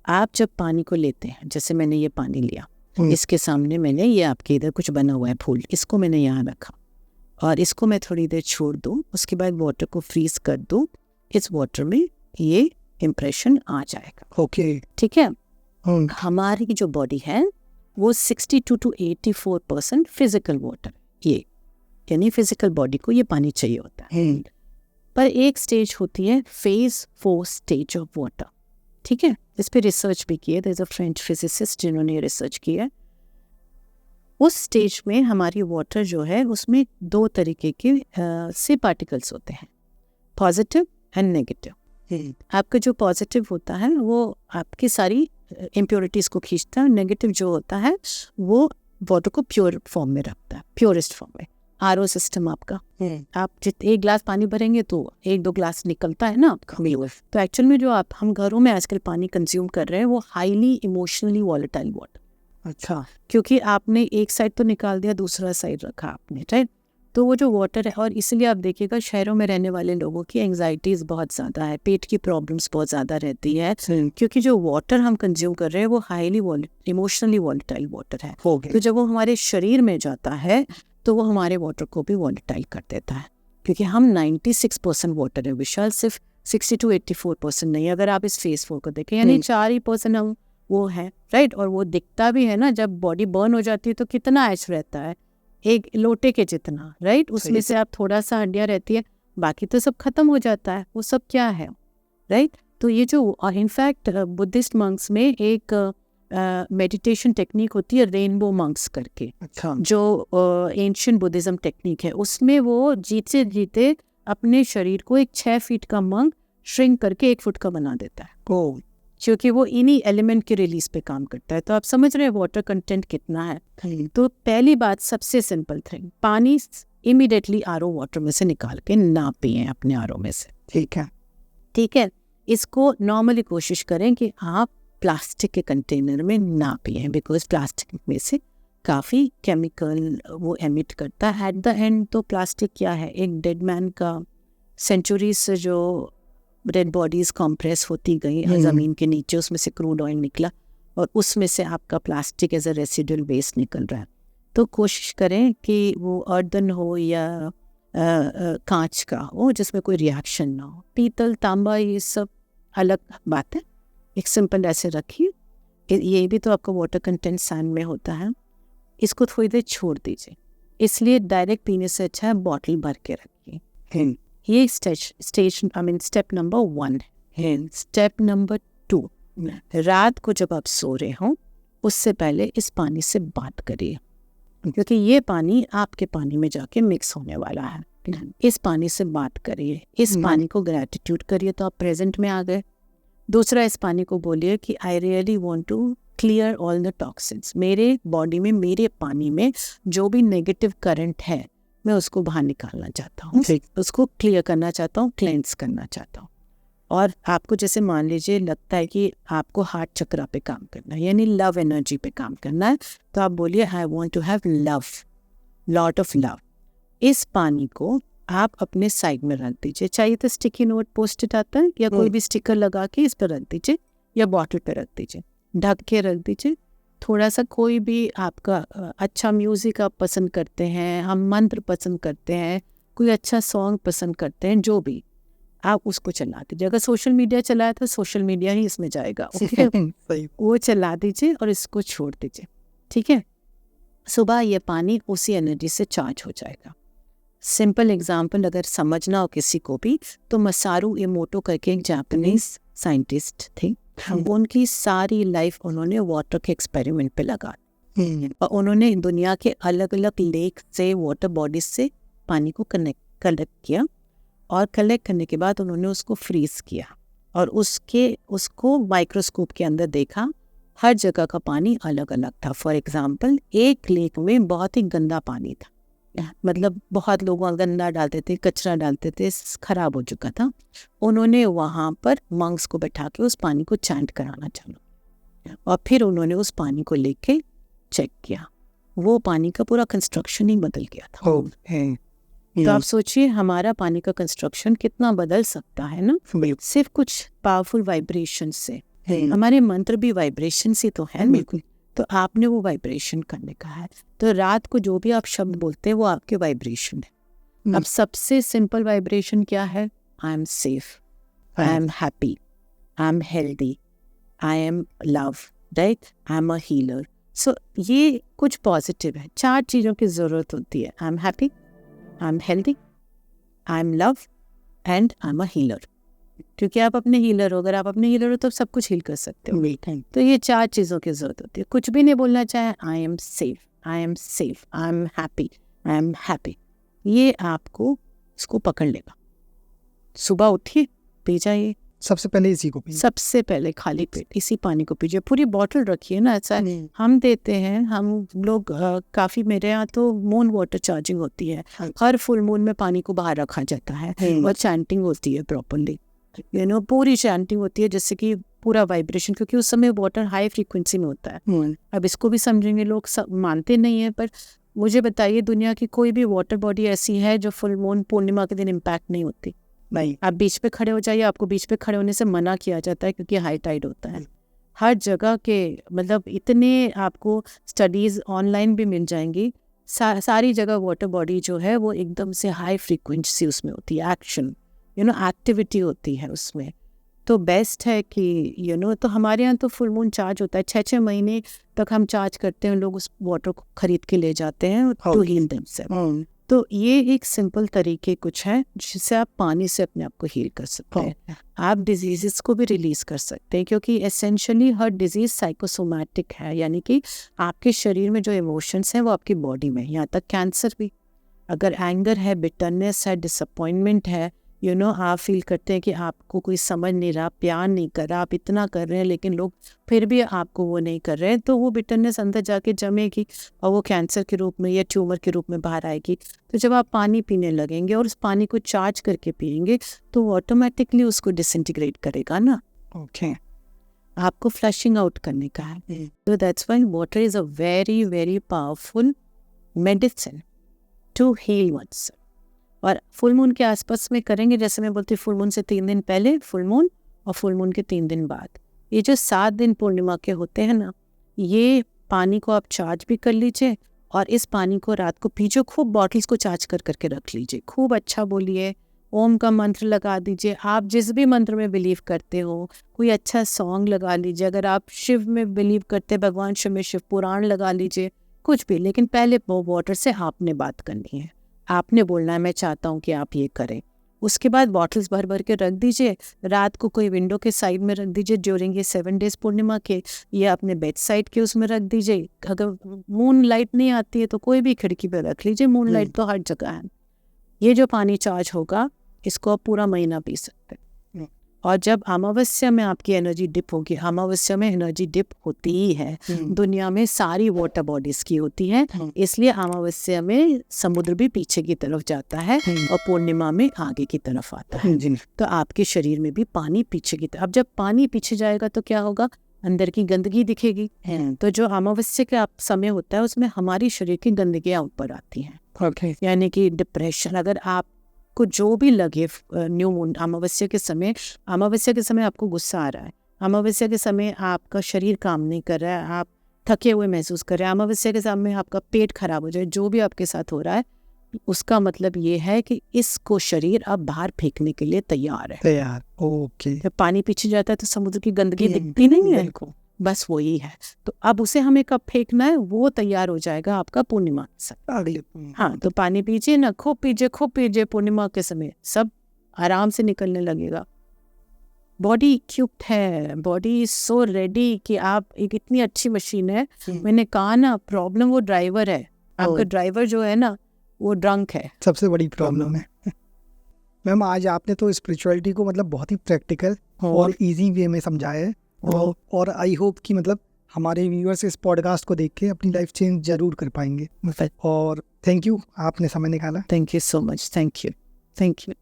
आप जब पानी को लेते हैं, जैसे मैंने ये पानी लिया, इसके सामने मैंने ये आपके इधर कुछ बना हुआ है फूल, इसको मैंने यहाँ रखा और इसको मैं थोड़ी देर छोड़ दूँ, उसके बाद वाटर को फ्रीज कर दूँ, इस वाटर में ये इम्प्रेशन आ जाएगा। ओके, ठीक है। हमारी जो बॉडी है वो 62 to 84% फिजिकल वाटर, ये यानी फिजिकल बॉडी को ये पानी चाहिए होता है। पर एक स्टेज होती है फेज 4 स्टेज ऑफ वाटर, ठीक है। इस पे रिसर्च भी की है, there is a French physicist जिन्होंने रिसर्च की है। उस स्टेज में हमारी वाटर जो है उसमें 2 तरीके के से पार्टिकल्स होते हैं, पॉजिटिव एंड नेगेटिव। आपका जो पॉजिटिव होता है वो आपकी सारी इम्प्योरिटीज़ को खींचता है, नेगेटिव जो होता है वो वाटर को प्योर फॉर्म में रखता है, प्योरेस्ट फॉर्म में। आरओ सिस्टम आपका, आप जितने 1 ग्लास पानी भरेंगे तो 1-2 ग्लास निकलता है ना। तो एक्चुअल में जो हम घरों में आजकल पानी कंज्यूम कर रहे हैं वो हाईली इमोशनली वॉलेटाइल वाटर। अच्छा, क्योंकि आपने एक साइड तो निकाल दिया, दूसरा साइड रखा आपने, राइट। तो वो जो वाटर है, और इसलिए आप देखिएगा शहरों में रहने वाले लोगों की एंग्जाइटीज़ बहुत ज़्यादा है, पेट की प्रॉब्लम्स बहुत ज़्यादा रहती है, क्योंकि जो वाटर हम कंज्यूम कर रहे हैं वो हाईली इमोशनली वॉलेटाइल वाटर है। तो जब वो हमारे शरीर में जाता है तो वो हमारे वाटर को भी वॉलेटाइल कर देता है, क्योंकि हम 96% वाटर है विशाल, सिर्फ 60 to 84% नहीं। अगर आप इस फेज 4 को देखें, यानी 4% हम वो है, राइट। और वो दिखता भी है ना, जब बॉडी बर्न हो जाती है तो कितना ऐश रहता है, एक लोटे के जितना, राइट? उसमें से आप थोड़ा सा हड्डियाँ रहती है, बाकी तो सब खत्म हो जाता है। वो सब क्या है, राइट? तो ये जो इनफैक्ट बुद्धिस्ट मंक्स में एक मेडिटेशन टेक्निक होती है रेनबो मंक्स करके, अच्छा, जो एंशियंट बुद्धिज्म टेक्निक है, उसमें वो जीते जीते अपने शरीर को एक 6 फीट का मंक श्रिंक करके 1 फुट का बना देता है, ओ क्योंकि वो इन्हीं एलिमेंट के रिलीज पे काम करता है। तो आप समझ रहे हैं वाटर कंटेंट कितना है। तो पहली बात, सबसे सिंपल थिंग, पानी इमीडिएटली आरओ वाटर में से निकाल के ना पिएं अपने आरओ में से, ठीक है। ठीक है? इसको नॉर्मली कोशिश करें कि आप प्लास्टिक के कंटेनर में ना पिएं, बिकॉज प्लास्टिक में से काफ़ी केमिकल वो एमिट करता है। एट द एंड तो प्लास्टिक क्या है, एक डेड मैन का सेंचुरीज से जो डेड बॉडीज कंप्रेस होती गई ज़मीन के नीचे, उसमें से क्रूड ऑयल निकला और उसमें से आपका plastic as a residual waste निकल रहा है। तो कोशिश करें कि वो अर्दन हो या कांच का हो जिसमें कोई रिएक्शन ना हो। पीतल, तांबा, ये सब अलग बात है, एक सिंपल ऐसे रखिए। ये भी तो आपका वाटर कंटेंट सैंड में होता है। इसको थोड़ी देर छोड़ दीजिए, इसलिए डायरेक्ट पीने से अच्छा है बॉटल भर के रखिए। ये स्टेप नंबर 1 है। स्टेप नंबर 2, रात को जब आप सो रहे हो उससे पहले इस पानी से बात करिए, क्योंकि ये पानी आपके पानी में जाके मिक्स होने वाला है। इस पानी से बात करिए, इस पानी को ग्रैटिट्यूड करिए तो आप प्रेजेंट में आ गए। दूसरा, इस पानी को बोलिए कि I really want to clear all the toxins. मेरे बॉडी में, मेरे पानी में जो भी नेगेटिव करंट है मैं उसको बाहर निकालना चाहता हूँ, उसको क्लियर करना चाहता हूँ, क्लेंस करना चाहता हूँ। और आपको जैसे मान लीजिए लगता है कि आपको हार्ट चक्रा पे काम करना है, यानी लव एनर्जी पे काम करना है, तो आप बोलिए I want to have love, lot of love. इस पानी को आप अपने साइड में रख दीजिए, चाहिए तो स्टिकी नोट पोस्ट-इट आता है या कोई भी स्टिकर लगा के इस पर रख दीजिए या बॉटल पे रख दीजिए, ढक के रख दीजिए। थोड़ा सा कोई भी आपका अच्छा म्यूज़िक आप पसंद करते हैं, हम मंत्र पसंद करते हैं, कोई अच्छा सॉन्ग पसंद करते हैं, जो भी, आप उसको चला दीजिए। अगर सोशल मीडिया चलाया तो सोशल मीडिया ही इसमें जाएगा, ओके? वो चला दीजिए और इसको छोड़ दीजिए, ठीक है? सुबह ये पानी उसी एनर्जी से चार्ज हो जाएगा। सिंपल एग्जाम्पल अगर समझना हो किसी को भी, तो मसारू इमोटो करके एक जापानीज साइंटिस्ट थे, उनकी सारी लाइफ उन्होंने वाटर के एक्सपेरिमेंट पे लगा और उन्होंने दुनिया के अलग अलग लेक से, वाटर बॉडीज से पानी को कलेक्ट किया और कलेक्ट करने के बाद उन्होंने उसको फ्रीज किया और उसको माइक्रोस्कोप के अंदर देखा। हर जगह का पानी अलग अलग था। फॉर एग्जाम्पल, एक लेक में बहुत ही गंदा पानी था, मतलब बहुत लोग गंदा डालते थे, कचरा डालते थे, खराब हो चुका था। उन्होंने वहाँ पर मंक्स को बैठा के उस पानी को चैंट कराना चाहा और फिर उन्होंने उस पानी को लेके चेक किया, वो पानी का पूरा कंस्ट्रक्शन ही बदल गया था। तो आप सोचिए हमारा पानी का कंस्ट्रक्शन कितना बदल सकता है ना, सिर्फ कुछ पावरफुल वाइब्रेशन से। हमारे मंत्र भी वाइब्रेशन से तो है, बिल्कुल। तो आपने वो वाइब्रेशन करने का है। तो रात को जो भी आप शब्द बोलते हैं वो आपके वाइब्रेशन है। अब सबसे सिंपल वाइब्रेशन क्या है? I am safe, I am happy, I am healthy, I am love, right? I am a healer. So ये कुछ पॉजिटिव है। 4 चीज़ों की ज़रूरत होती है। I am happy, I am healthy, I am love and I am a healer. क्योंकि आप अपने हीलर हो, अगर आप अपने हीलर हो तो सब कुछ हील कर सकते हो। तो ये 4 चीज़ों की ज़रूरत होती है। कुछ भी नहीं बोलना चाहे, आई am safe, I am safe, I am happy, I am happy, ये आपको इसको पकड़ लेगा। सुबह उठिए, पी जाइए, सबसे पहले इसी को पीजिए, सबसे पहले खाली पेट इसी पानी को पीजिए। पूरी बॉटल रखिए ना, ऐसा हम देते हैं, हम लोग काफ़ी, मेरे यहाँ तो मून वाटर चार्जिंग होती है, हर फुल मून में पानी को बाहर रखा जाता है और चैंटिंग होती है प्रॉपरली, पूरी चैंटिंग होती है, जैसे कि पूरा वाइब्रेशन, क्योंकि उस समय वाटर हाई फ्रीक्वेंसी में होता है। अब इसको भी समझेंगे लोग, सब मानते नहीं है, पर मुझे बताइए दुनिया की कोई भी वाटर बॉडी ऐसी है जो फुल मून पूर्णिमा के दिन इम्पैक्ट नहीं होती? नहीं। आप बीच पे खड़े हो जाइए, आपको बीच पे खड़े होने से मना किया जाता है क्योंकि हाई टाइड होता है। हर जगह के, मतलब इतने आपको स्टडीज़ ऑनलाइन भी मिल जाएंगी, सारी जगह वाटर बॉडी जो है वो एकदम से हाई फ्रीक्वेंसी उसमें होती है, एक्शन, एक्टिविटी होती है उसमें। तो बेस्ट है कि तो हमारे यहाँ तो फुल मून चार्ज होता है 6-6 महीने तक हम चार्ज करते हैं, लोग उस वाटर को खरीद के ले जाते हैं टू हील देमसेल्फ। तो ये एक सिंपल तरीके कुछ है जिससे आप पानी से अपने आप को हील कर सकते हैं। आप डिजीज़ को भी रिलीज़ कर सकते हैं, क्योंकि एसेंशियली हर डिजीज़ साइकोसोमैटिक है, यानी कि आपके शरीर में जो इमोशंस हैं वो आपकी बॉडी में, यहाँ तक कैंसर भी। अगर एंगर है, बिटरनेस है, डिसअपॉइंटमेंट है, आप फील करते हैं कि आपको कोई समझ नहीं रहा, प्यार नहीं कर रहा, आप इतना कर रहे हैं लेकिन लोग फिर भी आपको वो नहीं कर रहे हैं, तो वो बिटरनेस अंदर जाके जमेगी और वो कैंसर के रूप में या ट्यूमर के रूप में बाहर आएगी। तो जब आप पानी पीने लगेंगे और उस पानी को चार्ज करके पिएंगे तो वो ऑटोमेटिकली उसको डिसइंटीग्रेट करेगा ना। ओके, आपको फ्लशिंग आउट करने का है। तो that's why water is a very very powerful medicine to heal oneself. और फुल मून के आसपास में करेंगे, जैसे मैं बोलती हूँ फुल मून से 3 दिन पहले फुल मून और फुल मून के 3 दिन बाद। ये जो 7 दिन पूर्णिमा के होते हैं ना, ये पानी को आप चार्ज भी कर लीजिए और इस पानी को रात को पीजिए। खूब बॉटल्स को चार्ज कर करके रख लीजिए, खूब अच्छा बोलिए, ओम का मंत्र लगा दीजिए। आप जिस भी मंत्र में बिलीव करते हो, कोई अच्छा सॉन्ग लगा लीजिए। अगर आप शिव में बिलीव करते हैं, भगवान शिव में शिव पुराण लगा लीजिए, कुछ भी। लेकिन पहले वो वाटर से आपने बात करनी है, आपने बोलना है मैं चाहता हूँ कि आप ये करें। उसके बाद बॉटल्स भर भर के रख दीजिए, रात को कोई विंडो के साइड में रख दीजिए ड्यूरिंग ये 7 डेज पूर्णिमा के, या अपने बेड साइड के उसमें रख दीजिए। अगर मून लाइट नहीं आती है तो कोई भी खिड़की पे रख लीजिए, मून लाइट तो हर जगह है। ये जो पानी चार्ज होगा इसको आप पूरा महीना पी सकते हैं। और जब अमावस्या में आपकी एनर्जी डिप होगी, अमावस्या में एनर्जी डिप होती ही है, दुनिया में सारी वाटर बॉडीज की होती है, इसलिए अमावस्या में समुद्र भी पीछे की तरफ जाता है और पूर्णिमा में आगे की तरफ आता है। तो आपके शरीर में भी पानी पीछे की तरफ। अब जब पानी पीछे जाएगा तो क्या होगा, अंदर की गंदगी दिखेगी। तो जो अमावस्या का समय होता है उसमें हमारी शरीर की गंदगियाँ ऊपर आती हैं। यानी कि डिप्रेशन, अगर आप को जो भी लगे न्यू मून अमावस्या के समय आपको गुस्सा आ रहा है, अमावस्या के समय आपका शरीर काम नहीं कर रहा है, आप थके हुए महसूस कर रहे हैं, अमावस्या के समय आपका पेट खराब हो जाए, जो भी आपके साथ हो रहा है, उसका मतलब ये है कि इसको शरीर अब बाहर फेंकने के लिए तैयार है। ओके। जब पानी पीछे जाता है तो समुद्र की गंदगी दिखती नहीं है, बस वही है। तो अब उसे हमें कब फेंकना है, वो तैयार हो जाएगा आपका पूर्णिमा से अगले। हाँ, तो पानी पीजिए ना, खूब पीजिए पूर्णिमा के समय, सब आराम से निकलने लगेगा। बॉडी इक्विप्ड है, बॉडी इज सो रेडी कि आप एक इतनी अच्छी मशीन है। मैंने कहा ना, प्रॉब्लम वो ड्राइवर है, आपका ड्राइवर जो है ना वो ड्रंक है, सबसे बड़ी प्रॉब्लम है। मैम आज आपने तो स्पिरिचुअलिटी को मतलब बहुत ही प्रैक्टिकल और इजी वे में समझाया है, और आई होप कि मतलब हमारे व्यूअर्स इस पॉडकास्ट को देख के अपनी लाइफ चेंज जरूर कर पाएंगे। और थैंक यू, आपने समय निकाला। Thank you so much. Thank you.